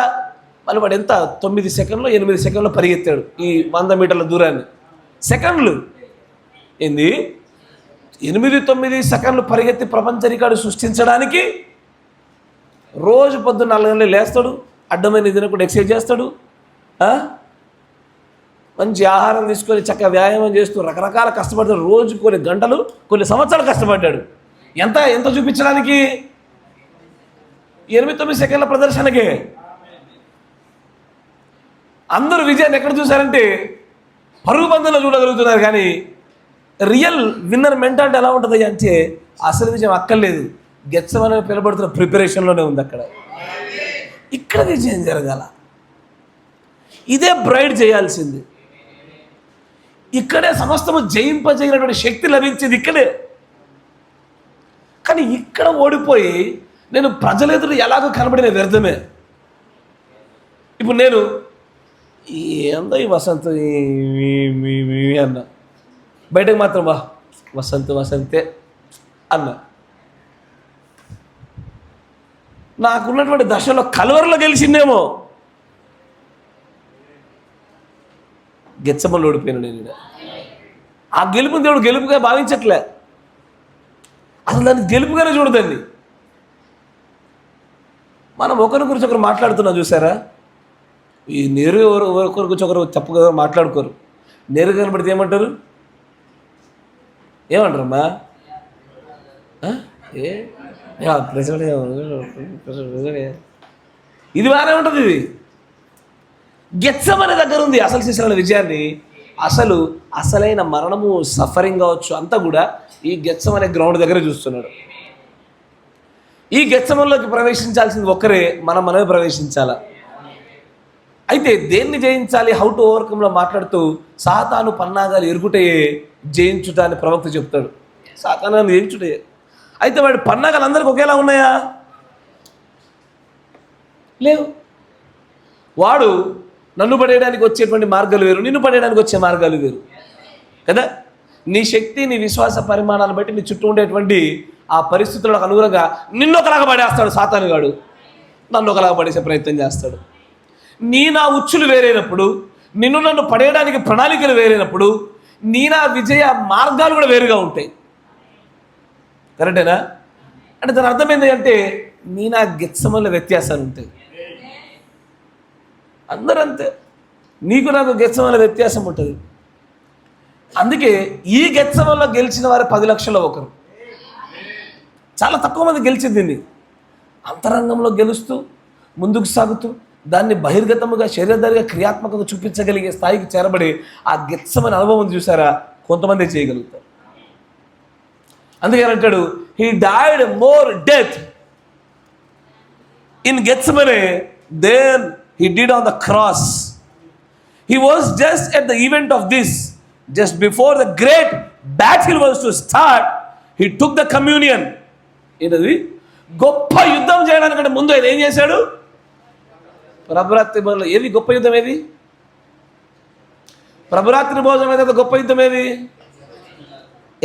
మళ్ళీ వాడు ఎంత 9 సెకండ్లో 8 సెకండ్లో పరిగెత్తాడు ఈ 100 మీటర్ల దూరాన్ని. సెకండ్లు ఏంది, 8-9 సెకండ్లు పరిగెత్తి ప్రపంచ రికార్డు సృష్టించడానికి రోజు పొద్దున్న 4 గంటలు లేస్తాడు, అడ్డమైన తినకుండా ఎక్సర్సైజ్ చేస్తాడు, మంచి ఆహారం తీసుకొని చక్కగా వ్యాయామం చేస్తూ రకరకాల కష్టపడతాడు. రోజు కొన్ని గంటలు కొన్ని సంవత్సరాలు కష్టపడ్డాడు. ఎంత చూపించడానికి? 8-9 సెకండ్ల ప్రదర్శనకే. అందరూ విజయాన్ని ఎక్కడ చూశారంటే పరుగు పందెంలో చూడగలుగుతున్నారు, కానీ రియల్ విన్నర్ మెంటాలిటీ ఎలా ఉంటుంది అంటే అసలు విజయం అక్కర్లేదు, గెచ్చమని పిలబడుతున్న ప్రిపరేషన్లోనే ఉంది. ఇక్కడ విజయం జరగాల. ఇదే బ్రైడ్ చేయాల్సింది. ఇక్కడే సమస్తము జయింపజేయనటువంటి శక్తి లభించేది ఇక్కడే. కానీ ఇక్కడ ఓడిపోయి నేను ప్రజల ఎదురు ఎలాగో కనబడిన వ్యర్థమే. ఇప్పుడు నేను ఏందో ఈ వసంత అన్న, బయటకు మాత్రం వసంతే అన్న. నాకున్నటువంటి దశలో కలవరలో గెలిచిందేమో, గెచ్చమల్లి ఓడిపోయాను నేను. ఆ గెలుపుని దేవుడు గెలుపుగా భావించట్లే, అసలు దాన్ని గెలుపుగానే చూడదండి. మనం ఒకరి గురించి ఒకరు మాట్లాడుతున్నాం చూసారా? ఈ నేరు ఒకరి గురించి ఒకరు తప్పుగా మాట్లాడుకోరు. నేరు కనబడితే ఏమంటారు? ఏమంటారమ్మా? ఇది బాగానే ఉంటుంది. ఇది గెచ్చమనే దగ్గర ఉంది అసలు శిశుల విజయాన్ని. అసలైన మరణము, సఫరింగ్ కావచ్చు, అంతా కూడా ఈ గెచ్చమనే గ్రౌండ్ దగ్గర చూస్తున్నాడు. ఈ గెచ్చమల్లోకి ప్రవేశించాల్సింది ఒక్కరే, మనమే ప్రవేశించాలా. అయితే దేన్ని జయించాలి, హౌ టు ఓవర్కమ్లో మాట్లాడుతూ సాతాను పన్నాగాలు ఎరుగుటయే జయించుట అని ప్రవక్త చెప్తాడు. సాతాను జయించుటయే. అయితే వాడి పన్నాగాలు అందరికి ఒకేలా ఉన్నాయా? లేవు. వాడు నన్ను పడేయడానికి వచ్చేటువంటి మార్గాలు వేరు, నిన్ను పడేయడానికి వచ్చే మార్గాలు వేరు కదా. నీ శక్తి, నీ విశ్వాస పరిమాణాన్ని బట్టి నీ చుట్టూ ఉండేటువంటి ఆ పరిస్థితులకు అనుగుణంగా నిన్ను ఒకలాగా పడేస్తాడు సాతానుగాడు, నన్ను ఒకలాగా పడేసే ప్రయత్నం చేస్తాడు. నా ఉచ్చులు వేరైనప్పుడు, నన్ను పడేయడానికి ప్రణాళికలు వేరైనప్పుడు, నా విజయ మార్గాలు కూడా వేరుగా ఉంటాయి. కరెక్టేనా? అంటే దాని అర్థమైంది అంటే నా గెచ్చమల్ల వ్యత్యాసాలు ఉంటాయి. అందరూ అంతే, నీకు నాకు గెచ్చమల్ల వ్యత్యాసం ఉంటుంది. అందుకే ఈ గెచ్చమల్లో గెలిచిన వారు 10 లక్షల్లో ఒకరు. చాలా తక్కువ మంది గెలిచింది దీన్ని. అంతరంగంలో గెలుస్తూ ముందుకు సాగుతూ దాన్ని బహిర్గతముగా శరీరధారిగా క్రియాత్మకంగా చూపించగలిగే స్థాయికి చేరబడి ఆ గెచ్చమని అనుభవం చూసారా, కొంతమంది చేయగలుగుతారు. అందుకే అంటాడు, he died more death in Gethsemane than he did on the cross. He was just at the event of this, just before the great battle was to start, he took the communion. ఏంటది? గొప్ప యుద్ధం చేయడానికంటే ముందు ఆయన ఏం చేశాడు? ప్రభురాత్రి భోజనం. ఏది గొప్ప యుద్ధం? ఏది ప్రభురాత్రి భోజనం? ఏదైతే గొప్ప యుద్ధం ఏది?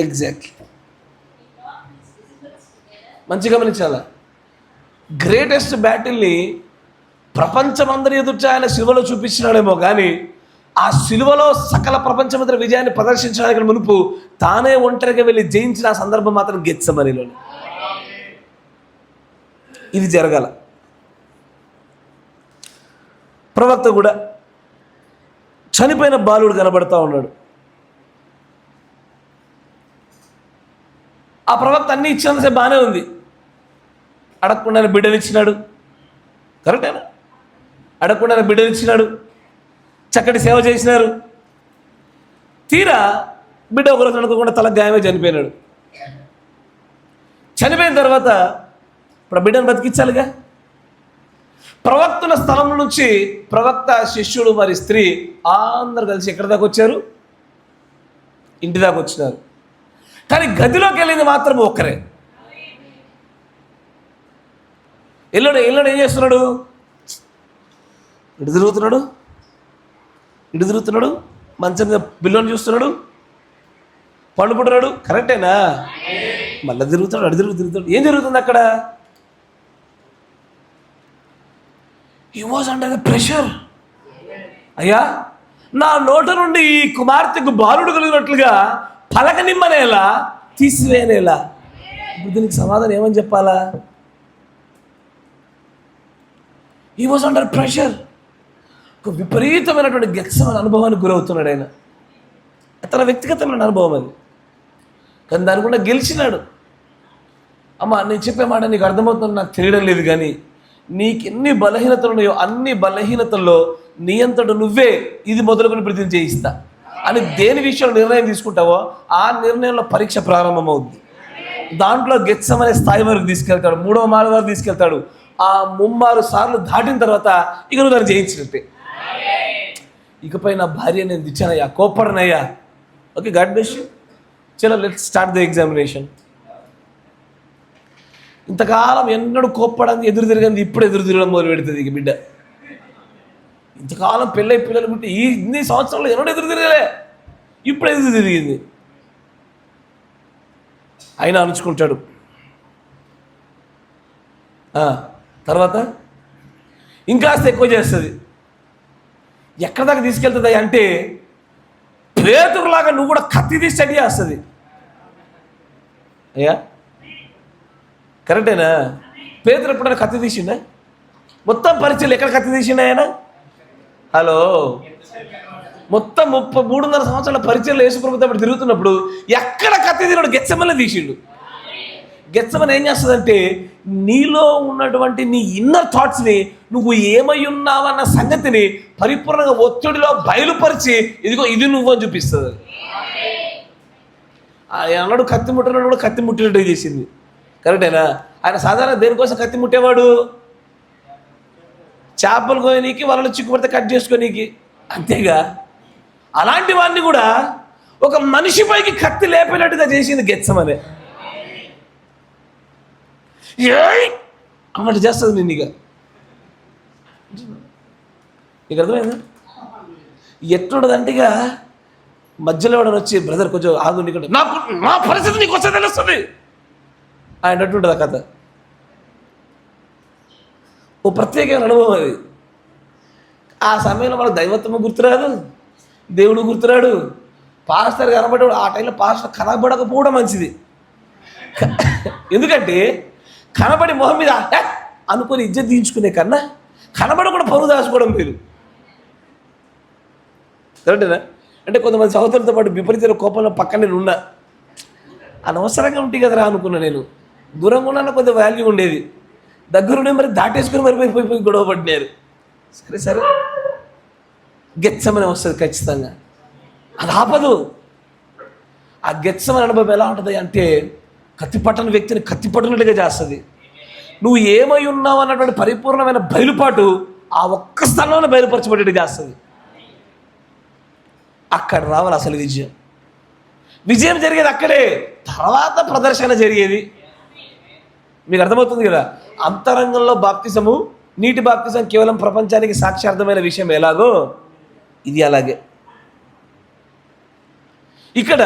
ఎగ్జాక్ట్లీ. మంచి గమనించాల. గ్రేటెస్ట్ బ్యాటిల్ని ప్రపంచమందరి ఎదుట ఆయన సిలువలో చూపించినాడేమో, కానీ ఆ సిలువలో సకల ప్రపంచమందరి విజయాన్ని ప్రదర్శించడానికి మునుపు తానే ఒంటరిగా వెళ్ళి జయించిన ఆ సందర్భం మాత్రం గెత్సెమనీలోనే. ఇది జరగాల. ప్రవక్త కూడా చనిపోయిన బాలుడు కనబడతా ఉన్నాడు. ఆ ప్రవక్త అన్నీ ఇచ్చినంతసేపు బాగానే ఉంది. అడగకుండానే బిడ్డనిచ్చినాడు. కరెక్టేనా? అడగకుండానే బిడ్డనిచ్చినాడు. చక్కటి సేవ చేసినారు. తీరా బిడ్డ ఒకరోజు అనుకోకుండా తల గాయమే చనిపోయినాడు. చనిపోయిన తర్వాత ఇప్పుడు బిడ్డను బతికించాలిగా. ప్రవక్తుల స్థలం నుంచి ప్రవక్త, శిష్యుడు, మరి స్త్రీ అందరు కలిసి ఎక్కడి దాకా వచ్చారు? ఇంటి దాకా వచ్చినారు. కానీ గదిలోకి వెళ్ళింది మాత్రం ఒక్కరే. ఎల్లుడు ఏం చేస్తున్నాడు? ఇటు తిరుగుతున్నాడు, మంచం మీద బిల్లుని చూస్తున్నాడు, పండుకుంటున్నాడు. కరెక్టేనా? మళ్ళీ తిరుగుతాడు, అటు తిరుగుతాడు. ఏం జరుగుతుంది అక్కడ? He was under the pressure. అయ్యా, నా నోట నుండి ఈ కుమార్తెకు బాలుడు కలిగినట్లుగా పలకనిమ్మనేలా తీసివేయనేలా. ఇప్పుడు దీనికి సమాధానం ఏమని చెప్పాలా? He was under pressure. ఒక విపరీతమైనటువంటి గెత్సెమనే అనుభవానికి గురవుతున్నాడు ఆయన. తన వ్యక్తిగతమైన అనుభవం అది, కానీ దాని కూడా గెలిచినాడు. అమ్మ, నేను చెప్పే మాట నీకు అర్థమవుతుందో నాకు తెలియడం లేదు, కానీ నీకు ఎన్ని బలహీనతలు ఉన్నాయో అన్ని బలహీనతల్లో నీ అంతట నువ్వే ఇది మొదలుకొని ప్రతిని చేయిస్తా అని దేని విషయంలో నిర్ణయం తీసుకుంటావో ఆ నిర్ణయంలో పరీక్ష ప్రారంభమవుద్ది. దాంట్లో గెత్సెమనే స్థాయి వరకు తీసుకెళ్తాడు, 3వ మాల వరకు తీసుకెళ్తాడు. ఆ 3 సార్లు దాటిన తర్వాత ఇక నువ్వు దాన్ని జయించినట్టే. ఇకపై నా భార్య నేను తెచ్చానయ్యా, కోపడనయ్యా. Okay, God bless you. చలో, లెట్స్ స్టార్ట్ ద ఎగ్జామినేషన్. ఇంతకాలం ఎన్నడూ కోప్పడానికి ఎదురు తిరగంది ఇప్పుడు ఎదురు తిరగడం మొదలు పెడుతుంది ఇక బిడ్డ. ఇంతకాలం పెళ్ళై పిల్లలు పుట్టి ఇన్ని సంవత్సరాలు ఎన్నడూ ఎదురు తిరగలే, ఇప్పుడు ఎదురు తిరిగింది. అయినా అణుచుకుంటాడు. తర్వాత ఇంకాస్త ఎక్కువ చేస్తుంది. ఎక్కడి దాకా తీసుకెళ్తుంది అంటే పేతురులాగా నువ్వు కూడా కత్తి తీసి స్టడీ చేస్తుంది. అయ్యా కరెక్టేనా? పేతురు ఎప్పుడైనా కత్తి తీసిండా? మొత్తం పరిచయలు ఎక్కడ కత్తి తీసిండా ఆయన? హలో, మొత్తం 3.5 సంవత్సరాల పరిచయలు యేసుప్రభుతో అప్పుడు తిరుగుతున్నప్పుడు ఎక్కడ కత్తి తిన్నాడు? గెత్సెమనే తీసిండు. గెత్సెమనే ఏం చేస్తుందంటే నీలో ఉన్నటువంటి నీ ఇన్నర్ థాట్స్ని, నువ్వు ఏమై ఉన్నావన్న సంగతిని పరిపూర్ణంగా ఒత్తిడిలో బయలుపరిచి ఇదిగో ఇది నువ్వు అని చూపిస్తుంది. అన్నాడు కత్తి ముట్టినాడు కూడా కత్తి ముట్టినట్టు చేసింది. కరెక్టేనా? ఆయన సాధారణ దేనికోసం కత్తి ముట్టేవాడు? చేపలు కోయనీకి, వలలు చిక్కుపడితే కట్ చేసుకోనీకి, అంతేగా. అలాంటి వాడిని కూడా ఒక మనిషిపైకి కత్తి లేపినట్టుగా చేసింది గెత్సెమనే. అన్నట్టు చేస్తుంది నేను. నీకు అర్థమైందా? ఎట్లుండదంటే ఇక మధ్యలో వాడు వచ్చి బ్రదర్ కొంచెం ఆగు, నీకు నాకు నా పరిస్థితి నీకు వచ్చే తెలుస్తుంది ఆయన అట్టుంటుంది ఆ కథ. ఓ ప్రత్యేకమైన అనుభవం అది. ఆ సమయంలో మనకు దైవత్వము గుర్తురాదు, దేవుడు గుర్తురాడు, పాస్టర్ కనబడేవాడు. ఆ టైంలో పాస్టర్ కనబడకపోవడం మంచిది. ఎందుకంటే కనబడి మొహం మీద అనుకొని ఇజ్జత్ తీయించుకునే కన్నా కనబడకుండా పరువు దాచుకోవడం మీరు. కరెక్టేనా? అంటే కొంతమంది సహోదరులతో పాటు విపరీతమైన కోపంలో పక్కన నేను ఉన్నా, అనవసరంగా ఉంటే కదరా అనుకున్నా. నేను దూరంగా ఉన్నా కొంత వాల్యూ ఉండేది, దగ్గరుండే మరి దాటేసుకుని పోయి గొడవ పడినారు. సరే సరే, గెత్సెమనే వస్తుంది ఖచ్చితంగా, అది ఆపదు. ఆ గెత్సెమనే అనుభవం ఎలా ఉంటుంది అంటే కత్తిపట్టని వ్యక్తిని కత్తిపట్టనట్టుగా చేస్తుంది. నువ్వు ఏమై ఉన్నావు అన్నటువంటి పరిపూర్ణమైన బయలుపాటు ఆ ఒక్క స్థలంలోనే బయలుపరచబడేట్టు చేస్తుంది. అక్కడ రావాలి అసలు విజయం. విజయం జరిగేది అక్కడే, తర్వాత ప్రదర్శన జరిగేది. మీకు అర్థమవుతుంది కదా? అంతరంగంలో బాప్తిసము, నీటి బాప్తిసం కేవలం ప్రపంచానికి సాక్ష్యార్థమైన విషయం ఎలాగో ఇది అలాగే. ఇక్కడ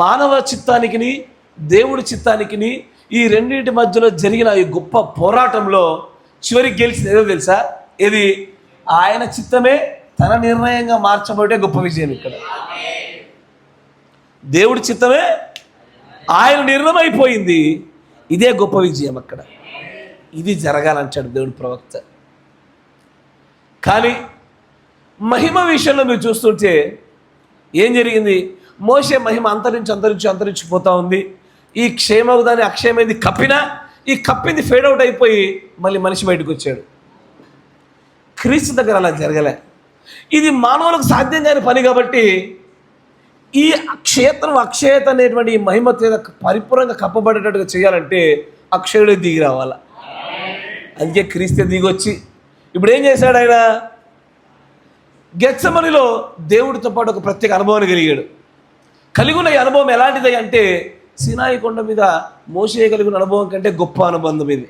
మానవ చిత్తానికి దేవుడి చిత్తానికి ఈ రెండింటి మధ్యలో జరిగిన ఈ గొప్ప పోరాటంలో చివరికి గెలిచింది ఏదో తెలుసా? ఇది ఆయన చిత్తమే తన నిర్ణయంగా మార్చబడే గొప్ప విజయం. ఇక్కడ దేవుడి చిత్తమే ఆయన నిర్ణయం అయిపోయింది, ఇదే గొప్ప విజయం. అక్కడ ఇది జరగాలంటాడు దేవుడి ప్రవక్త. కానీ మహిమ విషయంలో మీరు చూస్తుంటే ఏం జరిగింది? మోషే మహిమ అంతరించిపోతూ ఉంది. ఈ క్షేమవుదాన్ని అక్షయమైంది కప్పినా, ఈ కప్పింది ఫేడ్ అవుట్ అయిపోయి మళ్ళీ మనిషి బయటకు వచ్చాడు. క్రీస్తు దగ్గర అలా జరగలే. ఇది మానవులకు సాధ్యం కాని పని కాబట్టి ఈ క్షేత్రం అక్షయత అనేటువంటి ఈ మహిమ పరిపూర్ణంగా కప్పబడేటట్టుగా చేయాలంటే అక్షయుడే దిగి రావాల. అందుకే క్రీస్తే దిగొచ్చి ఇప్పుడు ఏం చేశాడు? ఆయన గెత్సెమనిలో దేవుడితో పాటు ఒక ప్రత్యేక అనుభవాన్ని కలిగి ఉన్న ఈ అనుభవం ఎలాంటిది అంటే సీనాయి కొండ మీద మోషే కలిగిన అనుభవం కంటే గొప్ప అనుబంధం ఇది.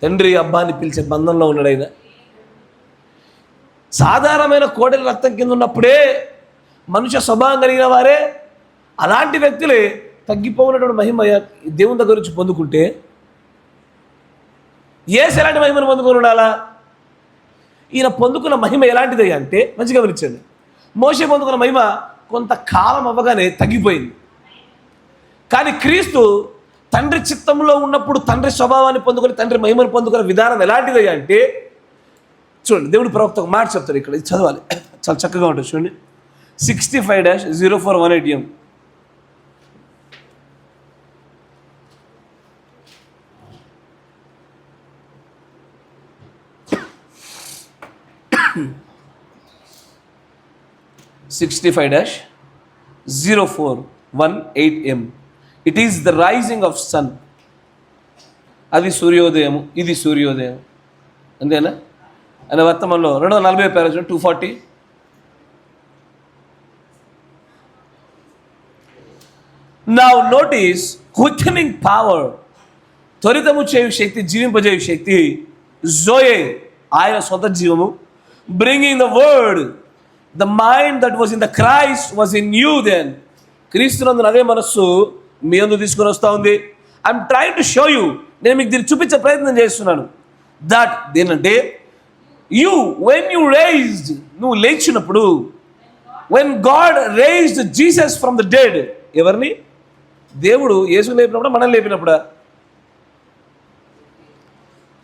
తండ్రి అబ్బాని పిలిచే బంధంలో ఉన్నాడు ఆయన. సాధారణమైన కోడెల రక్తం కింద ఉన్నప్పుడే మనుష్య స్వభావం కలిగిన వారే, అలాంటి వ్యక్తులే తగ్గిపోయినటువంటి మహిమ దేవుని దగ్గర నుంచి పొందుకుంటే యేసు ఎలాంటి మహిమను పొందుకొని ఉండాలా? ఈయన పొందుకున్న మహిమ ఎలాంటిది అంటే మంచిగా గమనించండి. మోషే పొందుకున్న మహిమ కొంతకాలం అవ్వగానే తగ్గిపోయింది. కానీ క్రీస్తు తండ్రి చిత్తంలో ఉన్నప్పుడు తండ్రి స్వభావాన్ని పొందుకొని తండ్రి మహిమను పొందుకునే విధానం ఎలాంటిది అంటే, చూడండి దేవుడు ప్రవక్త ఒక మాట చెప్తారు ఇక్కడ, ఇది చదవాలి, చాలా చక్కగా ఉంటుంది. చూడండి 65-04-180. It is the rising of sun. అది సూర్యోదయం, ఇది సూర్యోదయం, అంతేనా? అనే వర్తమానంలో 240 పేరాజ్ 240. Now notice quickening power, త్వరితము చేయు శక్తి, జీవింపజేయు శక్తి, జోయే ఆయన సొంత జీవము, bringing the word, the mind that was in the Christ was in you then. క్రీస్తునందు అదే మనస్సు మీ యందు తీసుకొని వస్తూ ఉంది. I'm trying to show you, నేను మీకు దీన్ని చూపించే ప్రయత్నం చేస్తున్నాను. దట్ దేనంటే యూ వెన్ యూ రేజ్డ్, నువ్వు లేచినప్పుడు, when God raised Jesus from the dead, ఎవరిని? దేవుడు యేసుని లేపినప్పుడు, మనం లేపినప్పుడా?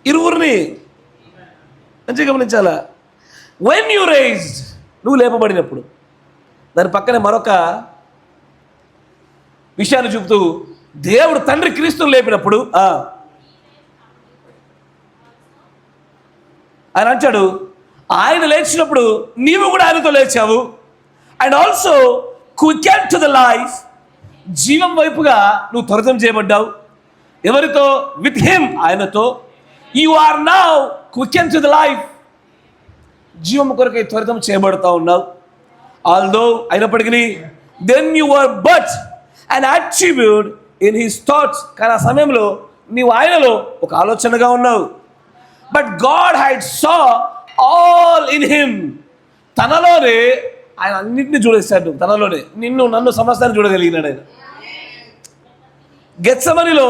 ఇరువురిని మంచిగా గమనించాలా. వెన్ యూ రేజ్డ్, నువ్వు లేపబడినప్పుడు. దాని పక్కనే మరొక విషయాన్ని చూపుతూ దేవుడు తండ్రి క్రీస్తుని లేపినప్పుడు ఆయన అంటాడు, ఆయన లేచినప్పుడు నీవు కూడా ఆయనతో లేచావు. And also quicken to the life, జీవం వైపుగా నువ్వు త్వరితం చేయబడ్డావు. ఎవరితో? విత్ హిమ్, ఆయనతో. You are now quicken to the life, జీవం కొరకై త్వరితం చేయబడతా ఉన్నావు. ఆల్దో అయినప్పటికీ then you are but an attribute in his thoughts, కానీ ఆ సమయంలో నీవు ఆయనలో ఒక ఆలోచనగా ఉన్నావు. But God had saw all in him, తనలోనే ఆయన అన్నింటినీ చూడేశాడు. తనలోనే నిన్ను నన్ను సమస్తాన్ని చూడగలిగినాడు ఆయన. గెత్సెమనీలో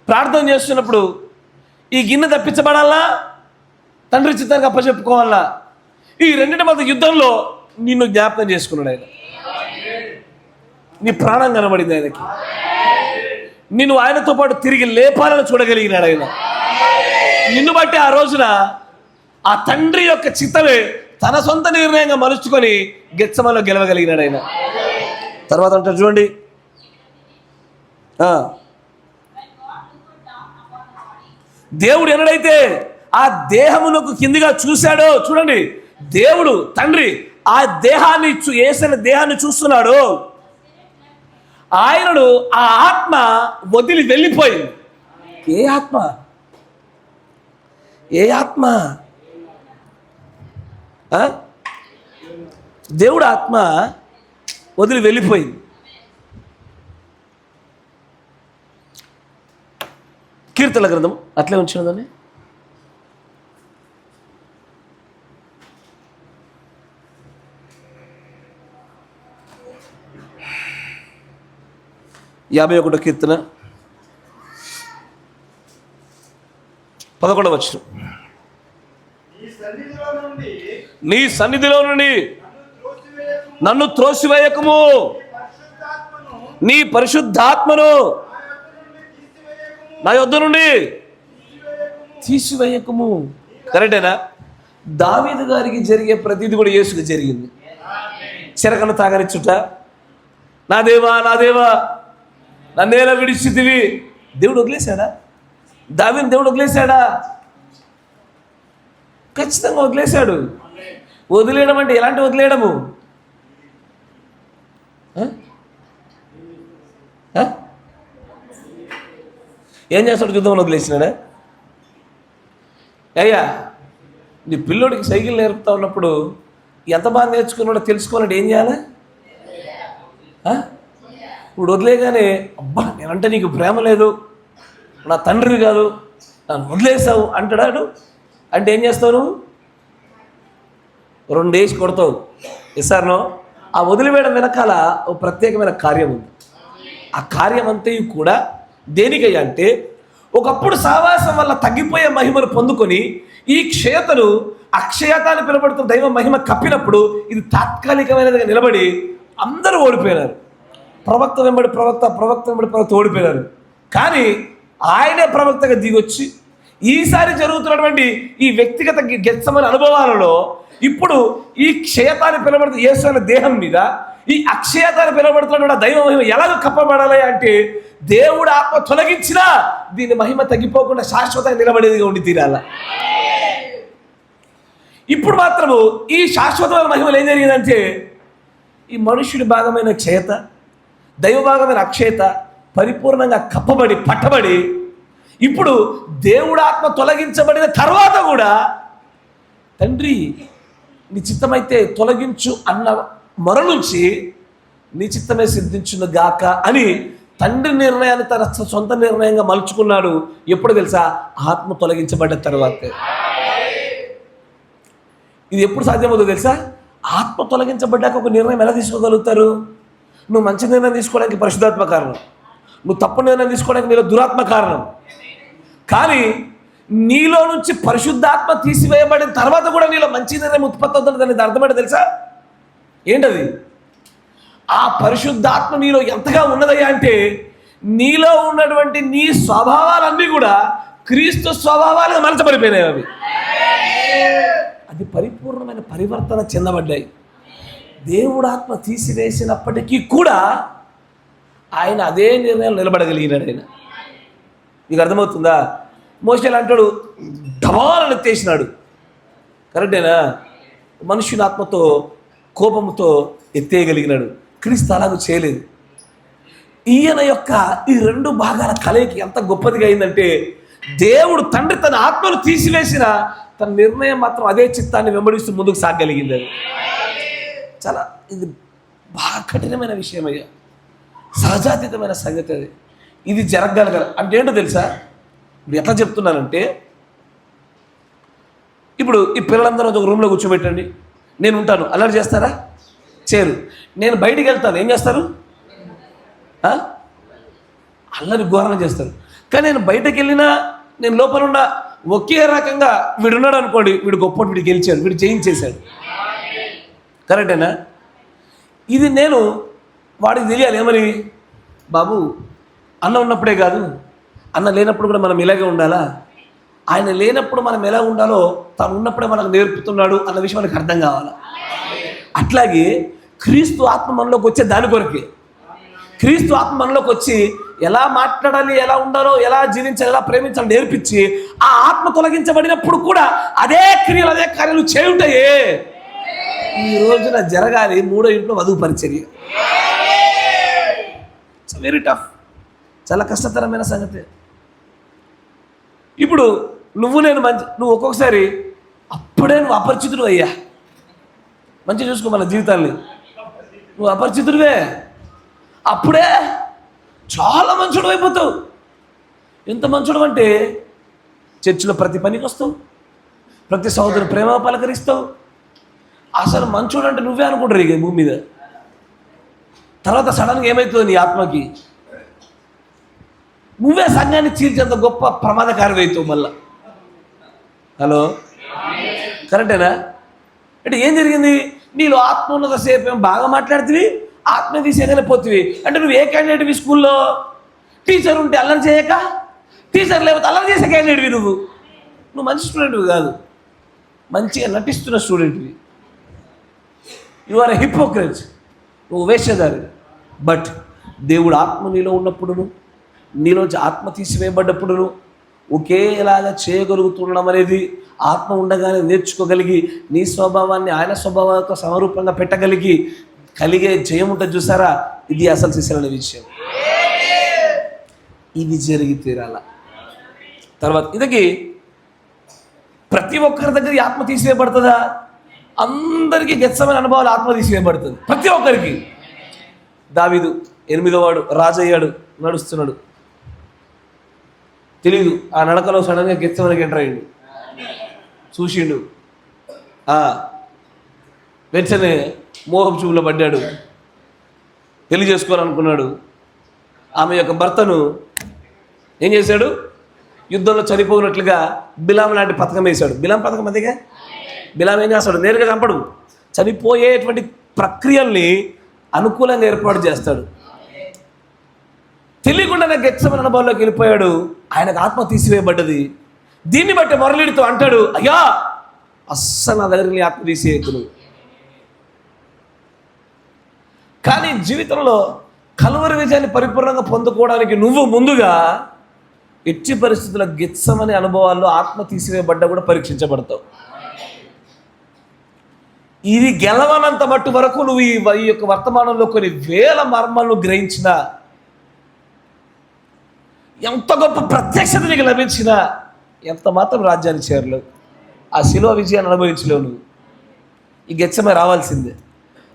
ప్రార్థన చేస్తున్నప్పుడు ఈ గిన్నె తప్పించబడాలా, తండ్రి చిత్తానికి అప్పచెప్పుకోవాలా, ఈ రెండింటి మధ్య యుద్ధంలో నిన్ను జ్ఞాపకం చేసుకున్నాడు ఆయన. నీ ప్రాణం కనబడింది ఆయనకి. నిన్ను ఆయనతో పాటు తిరిగి లేపాలని చూడగలిగినాడు ఆయన. నిన్ను బట్టి ఆ రోజున ఆ తండ్రి యొక్క చిత్తమే తన సొంత నిర్ణయంగా మలుచుకొని గెత్సెమనీలో గెలవగలిగినాడు ఆయన. తర్వాత అంటారు చూడండి, దేవుడు ఎన్నడైతే ఆ దేహమునకు కిందిగా చూశాడో, చూడండి దేవుడు తండ్రి ఆ దేహాన్ని యేసైన దేహాన్ని చూస్తున్నాడు, ఆయనను ఆ ఆత్మ వదిలి వెళ్ళిపోయింది. ఏ ఆత్మ? ఏ ఆత్మ? దేవుడు ఆత్మ వదిలి వెళ్ళిపోయింది. కీర్తనల గ్రంథం అట్లే ఉంచినదని 51వ కీర్తన 11వ వచనం. నీ సన్నిధిలో నుండి నన్ను త్రోసివేయకము, నీ పరిశుద్ధాత్మను నా యొద్ద నుండి తీసివేయకము. కరెక్టేనా? దావీదు గారికి జరిగే ప్రతిది కూడా యేసుకు జరిగింది. చెరకను తాగనిచ్చుట, నా దేవా నా దేవా నన్నేలా విడిచితివి. దేవుడు వదిలేశాడా? దావీదుని దేవుడు వదిలేశాడా? ఖచ్చితంగా వదిలేశాడు. వదిలేయడం అంటే ఎలాంటి వదిలేయడము? ఏం చేస్తాడు? యుద్ధంలో వదిలేసినాడా? అయ్యా, నీ పిల్లోడికి సైకిల్ నేర్పుతా ఉన్నప్పుడు ఎంత బాగా నేర్చుకున్నాడో తెలుసుకోవాలంటే ఏం చేయాలి? ఇప్పుడు వదిలేగానే అబ్బా నేనంటే నీకు ప్రేమ లేదు, నా తండ్రి కాదు, నన్ను వదిలేసావు అంటాడు. అంటే ఏం చేస్తావు నువ్వు? 2 డేస్ కొడతావు. ఇస్తారనో ఆ వదిలివేయడం వెనకాల ఓ ప్రత్యేకమైన కార్యం ఉంది. ఆ కార్యం అంతయు కూడా దేనికయ్యా అంటే, ఒకప్పుడు సావాసం వల్ల తగ్గిపోయే మహిమను పొందుకొని ఈ క్షేతను అక్షయత అని పిలువబడుతున్న దైవ మహిమ కప్పినప్పుడు ఇది తాత్కాలికమైనదిగా నిలబడి అందరూ ఓడిపోయినారు. ప్రవక్త వెంబడి ప్రవక్త ఓడిపోయినారు. కానీ ఆయనే ప్రవక్తగా దిగొచ్చి ఈసారి జరుగుతున్నటువంటి ఈ వ్యక్తిగత గెత్సెమనే అనుభవాలలో ఇప్పుడు ఈ క్షయతాన్ని పిలువబడుతున్న యేసు అనే దేహం మీద ఈ అక్షయతాన్ని పిలువబడుతున్న దైవ మహిమ ఎలాగ కప్పబడాలి అంటే దేవుడు ఆత్మ తొలగించినా దీని మహిమ తగ్గిపోకుండా శాశ్వతంగా నిలబడేదిగా ఉండి తీరాల. ఇప్పుడు మాత్రము ఈ శాశ్వతమైన మహిమలు ఏం జరిగిందంటే ఈ మనుష్యుడి భాగమైన క్షయత, దైవ భాగమైన అక్షయత పరిపూర్ణంగా కప్పబడి పట్టబడి ఇప్పుడు దేవుడు ఆత్మ తొలగించబడిన తర్వాత కూడా తండ్రి నీ చిత్తమైతే తొలగించు అన్న మొర నుంచి నీ చిత్తమే సిద్ధించును గాక అని తండ్రి నిర్ణయాన్ని తన సొంత నిర్ణయంగా మలుచుకున్నాడు. ఎప్పుడు తెలుసా? ఆత్మ తొలగించబడ్డ తర్వాతే. ఇది ఎప్పుడు సాధ్యమవుతుందో తెలుసా? ఆత్మ తొలగించబడ్డాక ఒక నిర్ణయం ఎలా తీసుకోగలుగుతారు? నువ్వు మంచి నిర్ణయం తీసుకోవడానికి పరిశుద్ధాత్మ కారణం, నువ్వు తప్పు నిర్ణయం తీసుకోవడానికి నీలో దురాత్మ కారణం. కానీ నీలో నుంచి పరిశుద్ధాత్మ తీసివేయబడిన తర్వాత కూడా నీలో మంచి నిర్ణయం ఉత్పత్తి అవుతుంది. దానికి అర్థమేంటో తెలుసా? ఏంటది? ఆ పరిశుద్ధాత్మ నీలో ఎంతగా ఉన్నదయ్యా అంటే నీలో ఉన్నటువంటి నీ స్వభావాలన్నీ కూడా క్రీస్తు స్వభావాలుగా మలచబడిపోయినాయి. అది పరిపూర్ణమైన పరివర్తన చెందబడ్డాయి. దేవుడు ఆత్మ తీసివేసినప్పటికీ కూడా ఆయన అదే నిర్ణయం నిలబడగలిగినాడు. ఆయన మీకు అర్థమవుతుందా? మోషే అంటాడు ధమాలను ఎత్తేసినాడు. కరెక్టేనా? మనుష్యుని ఆత్మతో కోపంతో ఎత్తేయగలిగినాడు. క్రీస్తు అలాగూ చేయలేదు. ఈయన యొక్క ఈ రెండు భాగాల కలయిక ఎంత గొప్పదిగా అయిందంటే దేవుడు తండ్రి తన ఆత్మను తీసివేసిన తన నిర్ణయం మాత్రం అదే చిత్తాన్ని వెంబడిస్తూ ముందుకు సాగగలిగింది. చాలా ఇది బాగా కఠినమైన విషయం అయ్యా, సహజాతీతమైన సంగతి అది. ఇది జరగగలగల అంటే ఏంటో తెలుసా? ఇప్పుడు ఎట్లా చెప్తున్నానంటే ఇప్పుడు ఈ పిల్లలందరూ ఒక రూమ్లో కూర్చోబెట్టండి, నేను ఉంటాను, అల్లరి చేస్తారా? చేరు. నేను బయటికి వెళ్తాను, ఏం చేస్తారు? అల్లరి ఘోరణ చేస్తారు. కానీ నేను బయటకు వెళ్ళినా నేను లోపల ఉన్న ఒకే రకంగా వీడున్నాడు అనుకోండి, వీడు గొప్ప, వీడు గెలిచాడు, వీడు జయించేశాడు. కరెక్టేనా? ఇది నేను వాడికి తెలియాలి. ఏమని? బాబు అన్న ఉన్నప్పుడే కాదు, అన్న లేనప్పుడు కూడా మనం ఇలాగే ఉండాలా, ఆయన లేనప్పుడు మనం ఎలా ఉండాలో తను ఉన్నప్పుడే మనకు నేర్పుతున్నాడు అన్న విషయం మనకు అర్థం కావాలా. అట్లాగే క్రీస్తు ఆత్మ మనలోకి వచ్చే దాని కొరకే. క్రీస్తు ఆత్మ మనలోకి వచ్చి ఎలా మాట్లాడాలి, ఎలా ఉండాలో, ఎలా జీవించాలి, ఎలా ప్రేమించాలి నేర్పించి ఆ ఆత్మ తొలగించబడినప్పుడు కూడా అదే క్రియలు అదే కార్యాలు చేయుంటాయే. ఈ రోజున జరగాలి మూడో ఇంట్లో వధువు పరిచర్య. ఇట్స్ వెరీ టఫ్, చాలా కష్టతరమైన సంగతి. ఇప్పుడు నువ్వు ఒక్కొక్కసారి అప్పుడే నువ్వు అపరిచితుడు అయ్యా. మంచిగా చూసుకో మన జీవితాన్ని. నువ్వు అపరిచితుడివే, అప్పుడే చాలా మంచోడు అయిపోతావు. ఎంత మంచోడు అంటే చర్చిలో ప్రతి పనికి వస్తావు, ప్రతి సహోదరు ప్రేమ పలకరిస్తావు. అసలు మంచోడు అంటే నువ్వే అనుకుంటారు ఇక భూమి మీద. తర్వాత సడన్గా ఏమవుతుంది? నీ ఆత్మకి నువ్వే సంఘాన్ని చీల్చేంత గొప్ప ప్రమాదకారి అవుతావు మళ్ళా. హలో, కరెక్టేనా? అంటే ఏం జరిగింది? నీలో ఆత్మ ఉన్నత సేపు ఏం బాగా మాట్లాడుతుంది, ఆత్మ తీసేయగానే పోతుంది. అంటే నువ్వు ఏ క్యాండిడేట్వి? స్కూల్లో టీచర్ ఉంటే అల్లరి చేయక, టీచర్ లేకపోతే అల్లరి చేసే క్యాండిడేట్వి. నువ్వు మంచి స్టూడెంట్వి కాదు, మంచిగా నటిస్తున్న స్టూడెంట్వి. యు ఆర్ ఎ హిపోక్రెట్, నువ్వు వేషధారి. బట్ దేవుడు ఆత్మ నీలో ఉన్నప్పుడును, నీలోంచి ఆత్మ తీసివేయబడ్డప్పుడును ఒకేలాగా చేయగలుగుతున్నాం అనేది ఆత్మ ఉండగానే నేర్చుకోగలిగి నీ స్వభావాన్ని ఆయన స్వభావాలతో సమరూపంగా పెట్టగలిగి కలిగే జయం ఉంటుంది చూసారా? ఇది అసలు శిశులైన విషయం. ఇది జరిగి తీరాల. తర్వాత ఇదికి ప్రతి ఒక్కరి దగ్గర ఆత్మ తీసివేయబడుతుందా? అందరికీ గెత్సెమనే అనుభవాలు ఆత్మ తీసివేయబడుతుంది ప్రతి ఒక్కరికి. దావీదు 8వ వాడు రాజు అయ్యాడు, నడుస్తున్నాడు, తెలీదు. ఆ నడకలో సడన్గా గెత్సెమనేకి ఎంటర్ అయ్యాడు, చూసిండు, వెంటనే మోహం చూపులో పడ్డాడు, పెళ్లి చేసుకోవాలనుకున్నాడు. ఆమె యొక్క భర్తను ఏం చేశాడు? యుద్ధంలో చనిపోయినట్లుగా బిలాం లాంటి పథకం వేశాడు. బిలాం పథకం అదేగా, బిలాం ఏం చేస్తాడు? నేరుగా చంపడు, చనిపోయేటువంటి ప్రక్రియల్ని అనుకూలంగా ఏర్పాటు చేస్తాడు. తెలియకుండానే గెత్సెమనే అనుభవంలోకి వెళ్ళిపోయాడు. ఆయనకు ఆత్మ తీసివేయబడ్డది. దీన్ని బట్టి మురళిడితో అంటాడు, అయ్యా అస్సలు నా దగ్గరికి ఆత్మ తీసేయకును. కానీ జీవితంలో కలువరి విజయాన్ని పరిపూర్ణంగా పొందుకోవడానికి నువ్వు ముందుగా ఎట్టి పరిస్థితుల్లో గెత్సెమనే అనుభవాల్లో ఆత్మ తీసివేయబడ్డా కూడా పరీక్షించబడతావు. ఇది గెలవనంత మట్టు వరకు నువ్వు ఈ యొక్క వర్తమానంలో కొన్ని వేల మర్మాలను గ్రహించినా, ఎంత గొప్ప ప్రత్యక్షత నీకు లభించినా ఎంత మాత్రం రాజ్యాన్ని చేరలేవు. ఆ శిలువ విజయాన్ని అనుభవించలేవు. నువ్వు ఈ గెత్సెమనే రావాల్సిందే.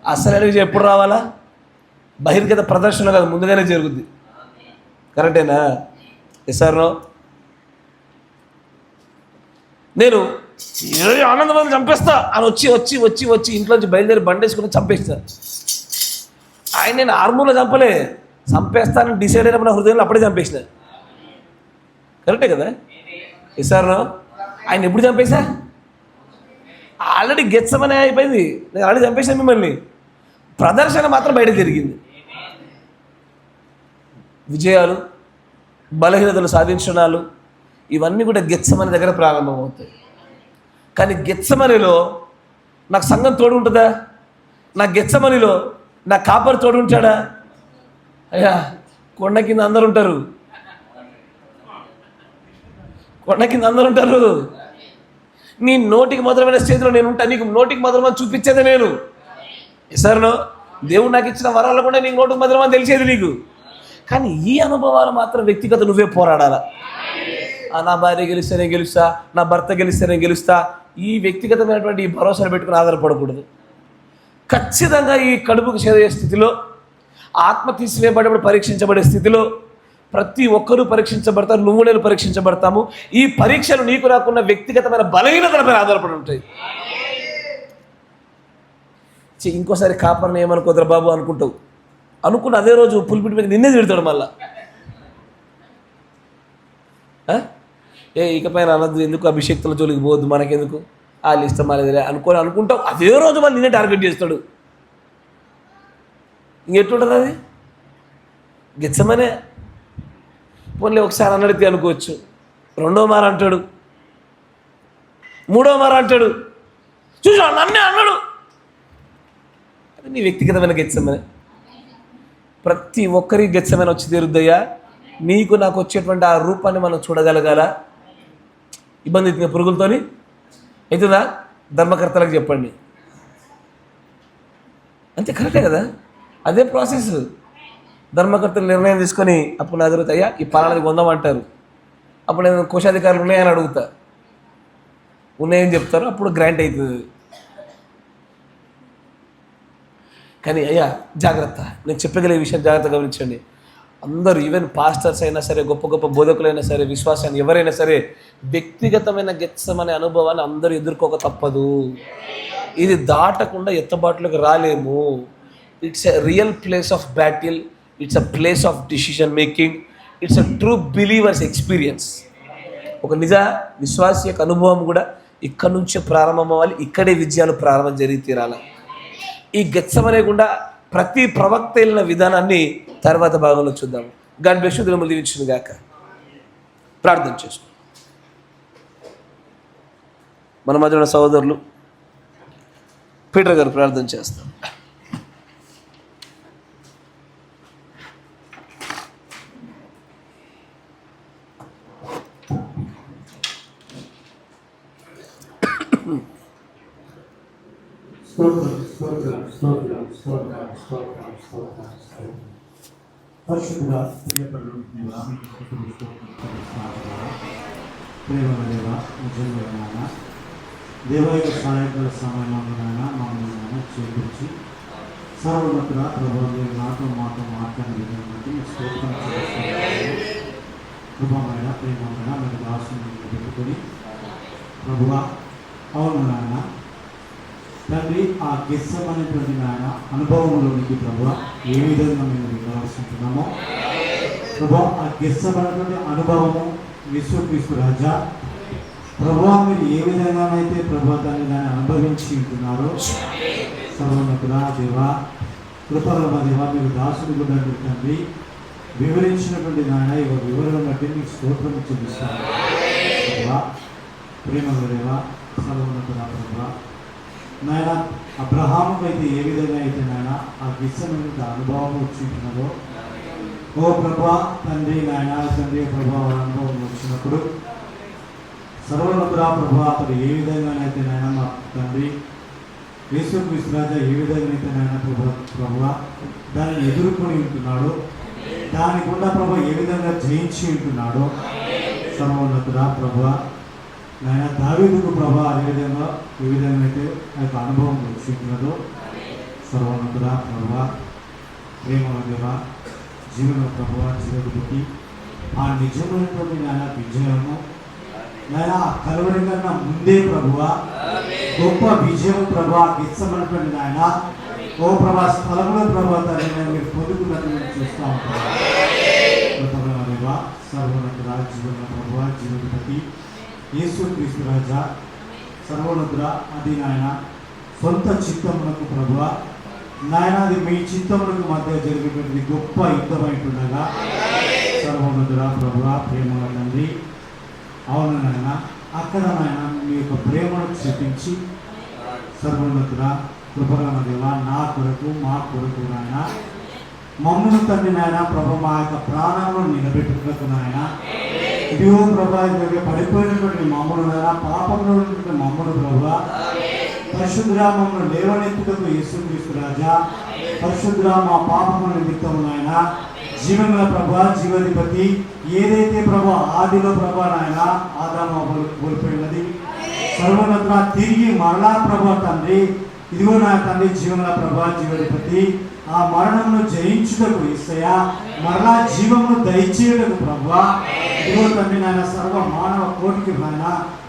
అసలైన విజయం ఎప్పుడు రావాలా? బహిర్గత ప్రదర్శన కాదు, ముందుగానే జరుగుద్ది. కరెక్టేనా? ఎసారో నేను ఆనందం చంపేస్తా అని వచ్చి వచ్చి వచ్చి వచ్చి ఇంట్లోంచి బయలుదేరి బండేసుకుని చంపేస్తా. ఆయన నేను ఆర్మూర్లో చంపలే, చంపేస్తానని డిసైడ్ అయినప్పుడు నా హృదయంలో అప్పుడే చంపేసిన. కరెక్టే కదా? ఎసారో ఆయన ఎప్పుడు చంపేశా? ఆల్రెడీ గెత్సెమనే అయిపోయింది. నేను ఆల్రెడీ చంపేశాను మిమ్మల్ని. ప్రదర్శన మాత్రం బయట జరిగింది. విజయాలు, బలహీనతలు సాధించడాలు ఇవన్నీ కూడా గెత్సెమనే దగ్గర ప్రారంభమవుతాయి. కానీ గెత్సెమనేలో నాకు సంఘం తోడు ఉంటుందా? నా గెత్సెమనేలో నా కాపరి తోడు ఉంటాడా? అయ్యా కొండ కింద అందరు ఉంటారు, కొండ కింద అందరు ఉంటారు. నీ నోటికి మధురమైన స్థితిలో నేను ఉంటాను. నీకు నోటికి మధురమని చూపించేదే నేను. సరేనో దేవుడు నాకు ఇచ్చిన వరాలు కూడా నీకు నోటికి మధురమని తెలిసేది నీకు. కానీ ఈ అనుభవాలు మాత్రం వ్యక్తిగత నువ్వే పోరాడాలా. నా భార్య గెలిస్తే నేను గెలుస్తా, నా భర్త గెలిస్తే నేను గెలుస్తా, ఈ వ్యక్తిగతమైనటువంటి ఈ భరోసాను పెట్టుకుని ఆధారపడకూడదు. ఖచ్చితంగా ఈ కడుపుకు చేరే స్థితిలో, ఆత్మ తీసివేయబడేప్పుడు పరీక్షించబడే స్థితిలో ప్రతి ఒక్కరూ పరీక్షించబడతారు. నువ్వు నేను పరీక్షించబడతాము. ఈ పరీక్షలు నీకు రాకున్న వ్యక్తిగతమైన బలహీనతలపై ఆధారపడి ఉంటాయి. ఇంకోసారి కాపర్ని ఏమనుకోదరా బాబు అనుకుంటావు. అనుకున్న అదే రోజు పులిపిటి మీద నిన్నే తిడతాడు మళ్ళా. ఇకపైన అనద్దు, ఎందుకు అభిషేక్తుల జోలికి పోవద్దు, మనకెందుకు, వాళ్ళు ఇష్టం అనేదిలే అనుకుంటావు. అదే రోజు మళ్ళీ నిన్నే టార్గెట్ చేస్తాడు. ఇంకెట్టుంటుంది అది? గెత్సెమనే. పోన్లే ఒకసారి అన్నడితే అనుకోవచ్చు, రెండో మార అంటాడు, మూడో మార అంటాడు, చూసా నన్నే అన్నాడు. అది నీ వ్యక్తిగతమైన గెత్సెమనే. ప్రతి ఒక్కరికి గెత్సెమనే వచ్చి తీరుద్దయ్యా. నీకు నాకు వచ్చేటువంటి ఆ రూపాన్ని మనం చూడగలగాల. ఇబ్బంది అవుతుంది పురుగులతోని అవుతుందా? ధర్మకర్తలకు చెప్పండి. అంతే, కరెక్టే కదా? అదే ప్రాసెస్. ధర్మకర్తలు నిర్ణయం తీసుకొని అప్పుడు నా జరుగుతాయా ఈ పాలనది కొందామంటారు. అప్పుడు నేను కోశాధికారులు ఉన్నాయని అడుగుతా, ఉన్నాయని చెప్తారు, అప్పుడు గ్రాంట్ అవుతుంది. కానీ అయ్యా జాగ్రత్త, నేను చెప్పగలిగే విషయం జాగ్రత్త గమనించండి. అందరూ ఈవెన్ పాస్టర్స్ అయినా సరే, గొప్ప గొప్ప బోధకులైనా సరే, విశ్వాసాన్ని ఎవరైనా సరే వ్యక్తిగతమైన గెత్సెమనే అనుభవాన్ని అందరూ ఎదుర్కోక తప్పదు. ఇది దాటకుండా ఎత్తబాటులోకి రాలేము. It's a real place of battle, it's a place of decision making, it's a true believers experience. ఒక నిజ విశ్వాస యొక్క అనుభవం కూడా ఇక్కడ నుంచే ప్రారంభం అవ్వాలి. ఇక్కడే విజయాలు ప్రారంభం జరిగి తీరాలి. ఈ గెత్సెమనే గుండా ప్రతి ప్రవక్త వెళ్ళిన విధానాన్ని తర్వాత భాగంలో చూద్దాము. God bless you. దినములు దీవించును గాక. ప్రార్థన చేసుకో. మన మధ్య సహోదరులు పీటర్ గారు ప్రార్థన చేస్తాం. పరిశుద్ధుడా, ప్రేమదేవ, నిజంగా దేవైక సాయంకాల సమయంలో మమ్మల్ని చేకూర్చి సర్వోన్నతుడా ప్రభు నాతో మాతో మాట్లాడిన బట్టి స్తోత్రం చేస్తున్నాను. కృపమైన ప్రేమమైన మీరు దాసుని పెట్టుకొని ప్రభువా, అవును నాయన తండ్రి, ఆ గెత్సెమనేటువంటి నాయన అనుభవంలోనికి ప్రభువా ఏ విధంగా మేము వివరిస్తున్నామో ప్రభు, ఆ గెత్సెమనేటువంటి అనుభవము యేసుక్రీస్తు రాజా ప్రభువా మీరు ఏ విధంగానైతే ప్రభు తండ్రి దాన్ని అనుభవించి ఉంటున్నారో సర్వోన్నతుడా దేవా కృపగల దేవా మీరు దాసుడు కూడా తండ్రి వివరించినటువంటి నాయన ఈ వివరణ బట్టి మీకు స్తోత్రం చూపిస్తాను ప్రభా ప్రేమగల దేవా సర్వోన్నతుడా ప్రభా నాయన అబ్రహాముకు అయితే ఏ విధంగా అయితే నాయన ఆ గిచ్చమైన అనుభవం వచ్చింటున్నదో ఓ ప్రభా తండ్రి నాయన తండ్రి ప్రభా అనుభవం వచ్చినప్పుడు సర్వోన్నతుడా ప్రభా అతడు ఏ విధంగానైతే నాయన మా తండ్రి యేసుక్రీస్తు రాజా ఏ విధంగానైతే నాయన ప్రభువా దాన్ని ఎదుర్కొని ఉంటున్నాడు దాని గుండా ప్రభు ఏ విధంగా జయించి ఉంటున్నాడో సర్వోన్నతుడా ప్రభువా నాయన దావీదుకు ప్రభా అదేవిధంగా ఏ విధంగా అయితే ఆ యొక్క అనుభవం వచ్చింటున్నదో సర్వోన్నతుడా ప్రభువా ప్రేమ దేవా జీవన ప్రభువా జీవకుడికి ఆ నిజమైనటువంటి నాయన విజయము నాయన కలవరి కన్నా ముందే ప్రభువా గొప్ప విజయం ప్రభా గిచ్చమైనటువంటి నాయన ఓ ప్రభా స్థలంలో ప్రభా తల్లి మీరు పొందుకున్నట్టు మేము చూస్తూ ఉంటాం దేవా సర్వోన్నతుడా జీవన ప్రభువా జీవకుడికి యేసుక్రీస్తు రాజా సర్వోన్నతుడా అది నాయన సొంత చిత్తమునకు ప్రభువా నాయన అది మీ చిత్తములకు మధ్య జరిగేటువంటి గొప్ప యుద్ధమైంటుండగా సర్వోన్నతుడా ప్రభువా ప్రేమ తండ్రి అవును నాయన అక్కడ నాయన మీ యొక్క ప్రేమను చూపించి సర్వోన్నతుడా కృపగల దేవా నా కొరకు మా కొరకు నాయన మమ్మల్ని తండ్రి నాయన ప్రభు మా యొక్క ప్రాణాలను నిలబెట్టుకున్నట్టు నాయన ఇదిగో ప్రభా పడిపోయినటువంటి మమ్మల్ని నాయన పాపంలో ఉన్నటువంటి మమ్మల్ని ప్రభా పరిశుద్ధుడా మమ్మల్ని లేవనెత్తుటకు యేసుక్రీస్తు రాజా పరిశుద్ధుడా మా పాపముల నిమిత్తం నాయన జీవన ప్రభా జీవాధిపతి ఏదైతే ప్రభా ఆదిలో ప్రభా నాయన ఆదాము కోల్పోయినది సర్వోన్నతుడా తిరిగి మరలా ప్రభా తండ్రి ఇదిగో నా తండ్రి జీవన ప్రభా జీవాధిపతి ఆ మరణమును జయించుటకు యేసయ్య మరలా జీవమును దయచేయుటకు ప్రభువా ఇదిగో తండ్రి నాయన సర్వ మానవ కోటికి నాయన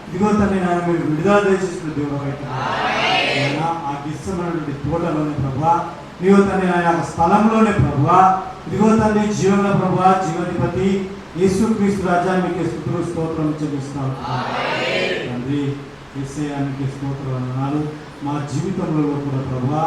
ఇదిగో తండ్రి నాయన మీరు విడుదల దయచేసిన దేవుడు ఆయన ఆ గిష్టమైనటువంటి తోటలోని ప్రభువా ఇదిగో తండ్రి నాయన స్థలంలోనే ప్రభువా ఇదిగో తండ్రి జీవన ప్రభువా జీవాధిపతి యేసుక్రీస్తు రాజా మీకు స్తుతులు స్తోత్రం చెల్లిస్తాను తండ్రి యేసయ్య మీకు స్తోత్రం అన్నారు మా జీవితంలో కూడా ప్రభువా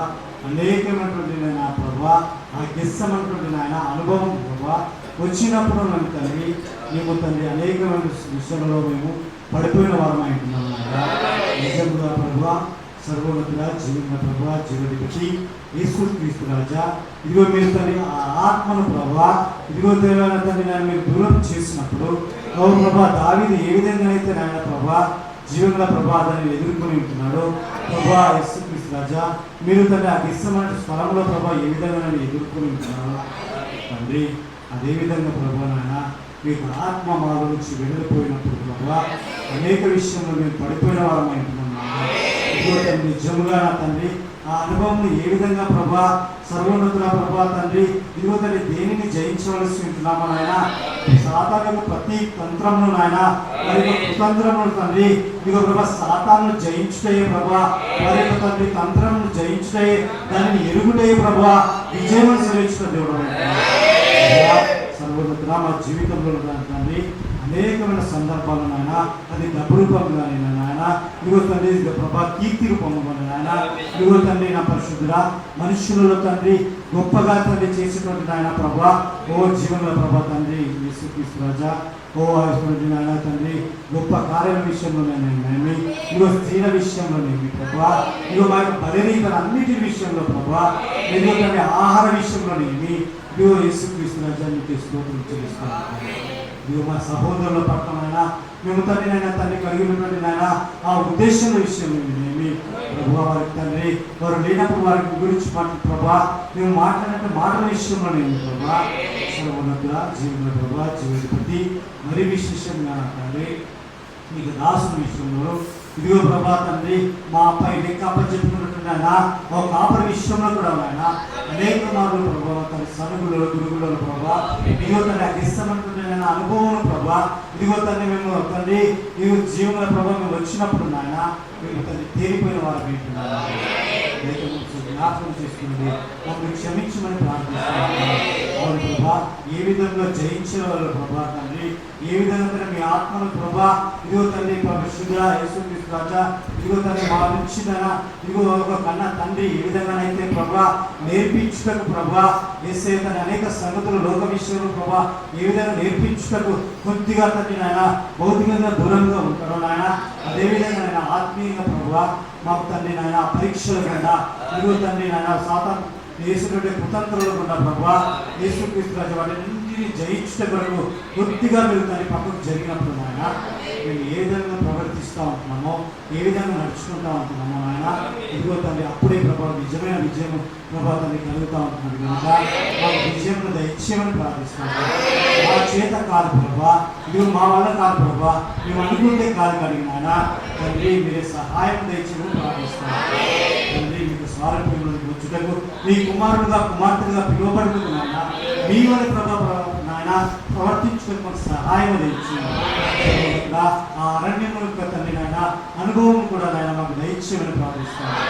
అనేకమైనటువంటి నాయన ప్రభా ఆ గిష్టమైనటువంటి నాయన అనుభవం ప్రభా వచ్చినప్పుడు నన్ను తండ్రి మేము తండ్రి అనేకమైన విషయంలో మేము పడిపోయిన వారమై ఉంటున్నాము నిజంగా ప్రభువా సర్వోన్నతుడా జీవన ప్రభువా జీవధిపతి యేసుక్రీస్తు రాజా ఇదిగో మీరు తండ్రి ఆ ఆత్మను ప్రభా ఇదిగో దేవైన తండ్రి నాయన మీరు దూరం చేసినప్పుడు అవును ప్రభా దావీదు ఏ విధంగా అయితే నాయన ప్రభా జీవన ప్రభా దాన్ని ఎదుర్కొని ఉంటున్నాడు ప్రభా యేసుక్రీస్తు రాజా మీరు తండ్రి ఆ ఇష్టమైన స్థలంలో ప్రభా ఏ విధంగా నన్ను ఎదుర్కొని ఉంటున్నారు తండ్రి అదేవిధంగా ప్రభా నాయన మీకు ఆత్మ మాల నుంచి వెళ్ళిపోయినప్పుడు ప్రభా అనేక విషయంలో మేము పడిపోయిన వారమై ఉంటున్నాం ఇదిగో తండ్రి నిజముగా నా తండ్రి ఆ అనుభవం ఏ విధంగా ప్రభా సర్వోన్నతుల ప్రభా తండ్రి ఇదిగో తండ్రి దేనిని జయించవలసి ఉంటున్నామో నాయన సాతాను ప్రతి తంత్రంలో నాయన మరి కుతంత్రములు తండ్రి ఇదిగో ప్రభా సాతాను జయించుటే ప్రభా వారి యొక్క తండ్రి తంత్రమును జయించుటే దానిని ఎరుగుటే ప్రభా విజయం సెలవించిన దేవుడు సర్వోన్నతుల మా జీవితంలో తండ్రి అనేకమైన సందర్భాలు నాయన అది డబ్బు రూపంగా నాయన ఇదిగో తండ్రి ప్రభా కీర్తి రూపంలో నాయన ఇదిగో తండ్రి నా పరిశుద్ధుడా మనుషులలో తండ్రి గొప్పగా తండ్రి చేసేటువంటి నాయన ప్రభా ఓ జీవన ప్రభా తండ్రి యేసుక్రీస్తు రాజా ఓ ఆయుష్మంటి నాయన తండ్రి గొప్ప కార్యాల విషయంలోనేమి ఇదిగో స్త్రీల విషయంలోనేమి ప్రభా ఇదిగో మా యొక్క బలిరీతల అన్నిటి విషయంలో ప్రభా ఇదిగో తండ్రి ఆహార విషయంలోనేమి ఇదిగో యేసుక్రీస్తు రాజా నీకు స్తోత్రం చెల్లిస్తున్నాను ఇదిగో మా సహోదరుల పట్లనైనా మేము తండ్రినైనా తండ్రి కలిగినటువంటి నాయన ఆ ఉద్దేశం విషయంలో ఏమి ప్రభు వారికి తండ్రి వారు లేనప్పుడు వారికి గురించి ప్రభా మేము మాట్లాడినట్టు మాటల విషయంలో నేను ప్రభా సర్వోన్నతుడా జీవన ప్రభా జీవధిపతి మరి విశేషంగా తండ్రి మీకు దాసుని విషయంలో ఇదిగో ప్రభా తండ్రి మా పై లెక్క అప్పచెప్పుకున్నట్టు నాయన ఒక కాపరి విషయంలో కూడా నాయన అనేక మార్లు ప్రభావ తన సనుగులలో గురుగులలో ప్రభా ఇదిగో తండ్రి అది ఇష్టమంటుంటే నేను అనుభవం ప్రభా ఇదిగో తండ్రి మేము తండ్రి ఇదిగో జీవన ప్రభావ మేము వచ్చినప్పుడు నాయన మేము తండ్రి తేలిపోయిన వారు పెట్టున్నాను దయచేసి జ్ఞాపకం చేసుకుని మమ్మల్ని క్షమించమని ప్రార్థిస్తున్నాను. అవును ప్రభా, ఏ విధంగా జయించిన వాళ్ళు ప్రభా తండ్రి, ఏ విధంగా మీ ఆత్మను ప్రభా ఇదిగో తండ్రి పరిశుద్ధ యేసుక్రీస్తు రాజా ఇదిగో తండ్రి మా నుంచి ఇదిగో ఒక కన్న తండ్రి ఏ విధంగానైతే ప్రభా నేర్పించుటకు ప్రభా యేసయ్య తన అనేక సంగతులు లోక విషయంలో ప్రభా ఏ విధంగా నేర్పించుటకు కొద్దిగా తండ్రి నాయన భౌతికంగా దూరంగా ఉంటాడు నాయన, అదేవిధంగా నాయన ఆత్మీయంగా ప్రభా మాకు తండ్రి నాయన పరీక్షల కన్నా ఇదిగో తండ్రి నాయన సాతాను వేసినటువంటి కుతంత్రాలు కూడా ప్రభా యేసుక్రీస్తు రాజు వాటిని జయించుట కొరకు కొద్దిగా మీరు తన పక్కకు జరిగినప్పుడు నాయన మేము ఏ విధంగా ప్రవర్తిస్తూ ఉంటున్నామో, ఏ విధంగా నడుచుకుంటూ ఉంటున్నామో నాయన ఇదిగో తండ్రి అప్పుడే ప్రభావ నిజమైన విజయం ప్రభావ తండ్రి కలుగుతూ ఉంటున్నాడు కనుక మాకు విజయంలో దయచేయమని ప్రార్థిస్తున్నాము. మా చేత కాదు ప్రభా, ఇదిగో మా వల్ల కాదు ప్రభా, మేము అనుకుంటే కాదు కలిగినాయన తండ్రి మీరే సహాయం దయచేయమని ప్రార్థిస్తున్నాము. తండ్రి మీకు స్వారూప్యంలోకి వచ్చుటకు మీ కుమారుడుగా కుమార్తెగా పిలువబడుతున్నాయన మీ వల్ల ప్రభావ నాయన ప్రవర్తించుకొని మాకు సహాయం దయచేయండి. ఆ అరణ్యంలో తండ్రి నాయన అనుభవం కూడా నాయన మాకు దయచేయమని ప్రార్థిస్తున్నాను.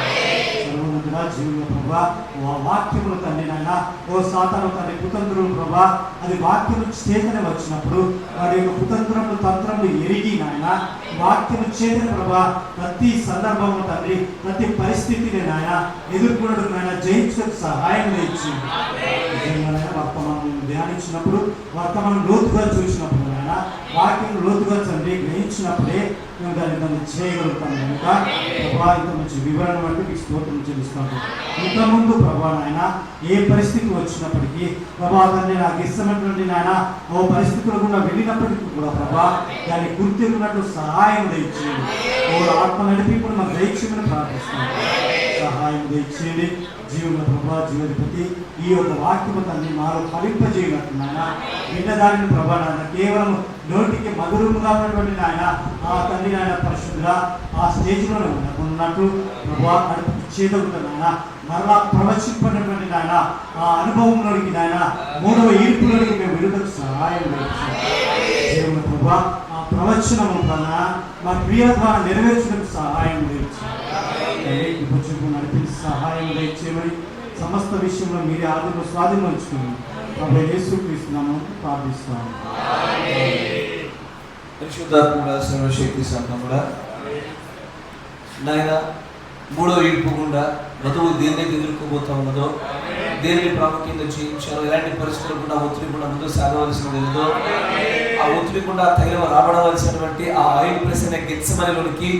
సర్వోన్నతుడా జీవుల ప్రభా ఆ వాక్యములు తండ్రి నాయన ఓ సాతాను తండ్రి కుతంత్రులు ప్రభా అది వాక్యము చేతనే వచ్చినప్పుడు వాడి యొక్క కుతంత్రములు తంత్రములు ఎరిగి నాయన వాక్యము చేతనే ప్రభా ప్రతి సందర్భము తండ్రి ప్రతి పరిస్థితిని నాయన ఎదుర్కొనడం నాయన జయించడానికి సహాయం దయచేయండి. వర్తమానం ధ్యానించినప్పుడు వర్తమానం లోతుగా చూసినప్పుడు నాయన వాక్యం లోతుగా తండ్రి గ్రహించినప్పుడే మేము దాన్ని చేయగలుగుతాం కనుక ప్రభా ఇంత మంచి వివరణ బట్టి మీకు స్తోత్రం చెల్లిస్తాము. ఇంతకుముందు ప్రభా నాయన ఏ పరిస్థితి వచ్చినప్పటికీ ప్రభా తండ్రి నాకు ఇష్టమైనటువంటి నాయన ఓ పరిస్థితులు కూడా వెళ్ళినప్పటికీ కూడా ప్రభా దాన్ని గుర్తించినట్లు సహాయం దయచేయండి. ఓ ఆత్మ నడిపింపుడు మాకు దయచేయమని ప్రార్థిస్తున్నాం. సహాయం దయచేయండి. జీవుల ప్రభా జీవధిపతి ఈ యొక్క వాక్యము తండ్రి మాలో ఫలింపజేయనట్టు నాయన విన్న దానిని ప్రభా నాయన కేవలం నోటికి మధురముగా ఉన్నటువంటి నాయన ఆ తండ్రి నాయన పరిశుద్ధుగా ఆ స్టేజ్లోనే ఉన్నట్టు ప్రభా కడుపు చేదవుతుంది నాయన మరలా ప్రవచింపడినటువంటి నాయన ఆ అనుభవంలోనికి నాయన మూడవ ఈర్పులోనికి మేము వెలుగుకు సహాయం దేవుని ప్రభా ఆ ప్రవచనము కన్నా మా క్రియ ద్వారా నెరవేర్చడానికి సహాయం చెప్పు నడిపించి సహాయం దయచేయమని సమస్త విషయంలో మీరే ఆదరణ స్వాధీనం ఉంచుకుని ప్రభు యేసుక్రీస్తునామమున ప్రార్థిస్తున్నాము. పరిశుద్ధాత్మ సర్వశక్తి సంఘముడా నాయన మూడో ఈడ్పు గుండా వధువు దేనికి ఎదుర్కోబోతా ఉన్నదో, దేన్ని ప్రాముఖ్యంగా చేయించాలో, ఎలాంటి పరిస్థితులు కూడా ఒత్తిడి కూడా ముందు సాగవలసినది ఏదో ఆ ఒత్తిడి కూడా తగిన రాబడవలసినటువంటి ఆ ఆయిల్ ప్రెస్ అనే గెత్సెమనీలోనికి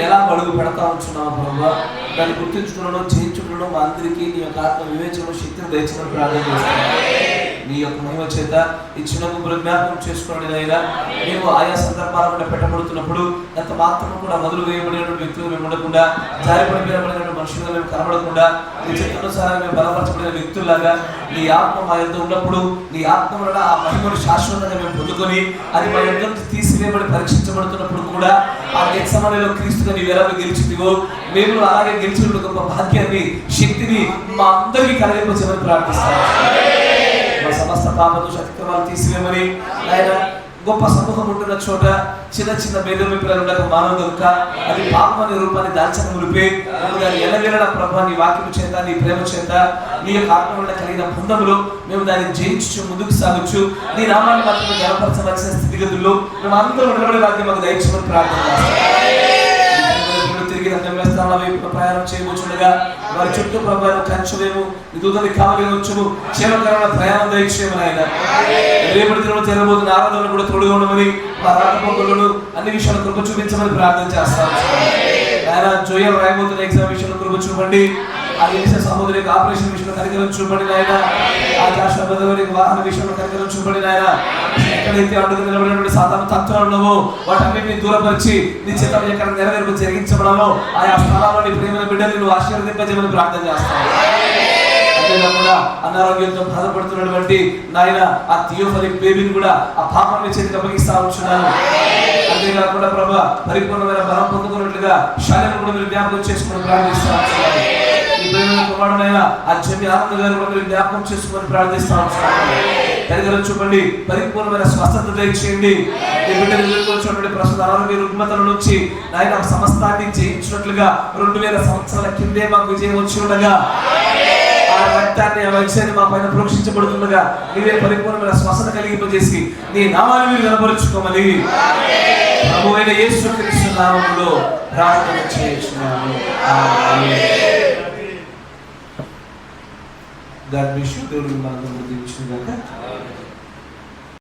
ఎలా అడుగు పెడతా ఉంటున్నాము ప్రభావ దాన్ని గుర్తించుకున్నాడో చేయించుకున్నాడో మా అందరికీ నీ యొక్క ఆత్మ వివేచన శక్తిని దయచేయమని ప్రార్థన చేస్తున్నాను. నీ యొక్క మహిమ చేత ఈ చిన్న గుంపులు జ్ఞాపకం చేసుకోండి అయినా మేము ఆయా సందర్భాల మీద పెట్టబడుతున్నప్పుడు ఎంత మాత్రం కూడా మొదలు వేయబడినటువంటి వ్యక్తులు మేము ఉండకుండా జారిపడిపోయినటువంటి మనుషులుగా మేము కనబడకుండా నీ చిత్తానుసారంగా మేము బలపరచబడిన వ్యక్తుల్లాగా నీ ఆత్మ మా యొక్క ఉన్నప్పుడు నీ ఆత్మ వలన ఆ మహిమను శాశ్వతంగా మేము పొందుకొని అది మా యొక్క తీసివేయబడి పరీక్షించబడుతున్నప్పుడు కూడా ఆ గెత్సెమనీలో క్రీస్తుగా నీవు ఎలా గెలిచిదివో మేము అలాగే గెలిచిన గొప్ప భాగ్యాన్ని శక్తిని మా అందరికీ కలగింపచేయమని ప్రార్థిస్తాను. మా సమస్త పాపదోష అతిక్రమాలు తీసివేయమని ఆయన గొప్ప సమూహం ఉంటున్న చోట చిన్న చిన్న భేదమి పిల్లలు ఉండక మానవ కనుక అది పాపం అనే రూపాన్ని దాల్చక మురిపే మేము దాన్ని ఎలవేళ ప్రభావ నీ వాక్యం చేత నీ ప్రేమ చేత నీ యొక్క ఆత్మ వల్ల కలిగిన బంధములో మేము దాన్ని జయించు ముందుకు సాగొచ్చు నీ నామాన్ని మాత్రమే గణపరచవలసిన స్థితిగతుల్లో మేము అందరూ నిలబడే వాక్యం మాకు దయచేయమని ప్రార్థన తిరిగి గమ్యస్థానాల వైపు ప్రయాణం చేయవచ్చుండగా వారి చుట్టూ ప్రభావం కంచులేము దూతని కావలేవచ్చును క్షేమకరమైన ప్రయాణం దయచేయమని ఆయన రేపటి దినంలో తెరబోతున్న ఆరాధనలు కూడా తోడుగా ఉండమని మా రాకపోకలను అన్ని విషయాలు కృప చూపించమని ప్రార్థన చేస్తాను. ఆయన జోయల్ రాయబోతున్న ఎగ్జామ్ విషయంలో కృప చూపండి. ఆ ఎలిసా సహోదరి ఆపరేషన్ విషయంలో కనికరం చూపండి నాయన. ఆ జాషువా బ్రదర్ వాహన విషయంలో కనికరం చూపండి నాయన. ఎక్కడైతే అడ్డుగా నిలబడినటువంటి సాతాను తంత్రాలు ఉన్నావో వాటన్నిటిని దూరపరిచి నీ చిత్తం ఎక్కడ నెరవేర్పు జరిగించబడాలో ఆయా స్థలాల్లో నీ ప్రేమ బిడ్డలు నువ్వు ఆశీర్వదింపజేయమని ప్రార్థన చేస్తాను. అంతేకాకుండా అనారోగ్యంతో బాధపడుతున్నటువంటి నాయన ఆ థియోఫనీ బేబీని కూడా ఆ పాపాన్ని చేతికి అప్పగిస్తా ఉంటున్నాను. అంతేకాకుండా ప్రభా పరిపూర్ణమైన బలం పొందుకున్నట్లుగా శాలను కూడా మీరు జ్ఞాపకం చేసుకుని ప్రార్థిస్తా ఉంటున్నాను. ఈ ప్రేమ కుమారుడైన ఆ జమి ఆనంద గారు కూడా మీరు జ్ఞాపకం చేసుకుని ప్రార్థిస్తా ఉంటున్నాను. కనికరం చూపండి, పరిపూర్ణమైన స్వస్థత దయచేయండి. ఈ బిడ్డలు ఎదుర్కొన్నటువంటి ప్రస్తుత అనారోగ్య రుగ్మతల నుంచి నాయన సమస్తాన్ని జయించినట్లుగా 2000 సంవత్సరాల కిందే మాకు విజయం వచ్చి ఉండగా ఆ రక్తాన్ని ఆ వైద్యాన్ని మా పైన ప్రోక్షించబడుతుండగా నీవే పరిపూర్ణమైన స్వస్థత కలిగింపజేసి నీ నామాన్ని మీరు కనపరుచుకోమని ప్రభువైన యేసుక్రీస్తు నామములో ప్రార్థన చేయుచున్నాము. ఆమేన్. God bless you. దేవుడు మనందరిని దీవించును గాక.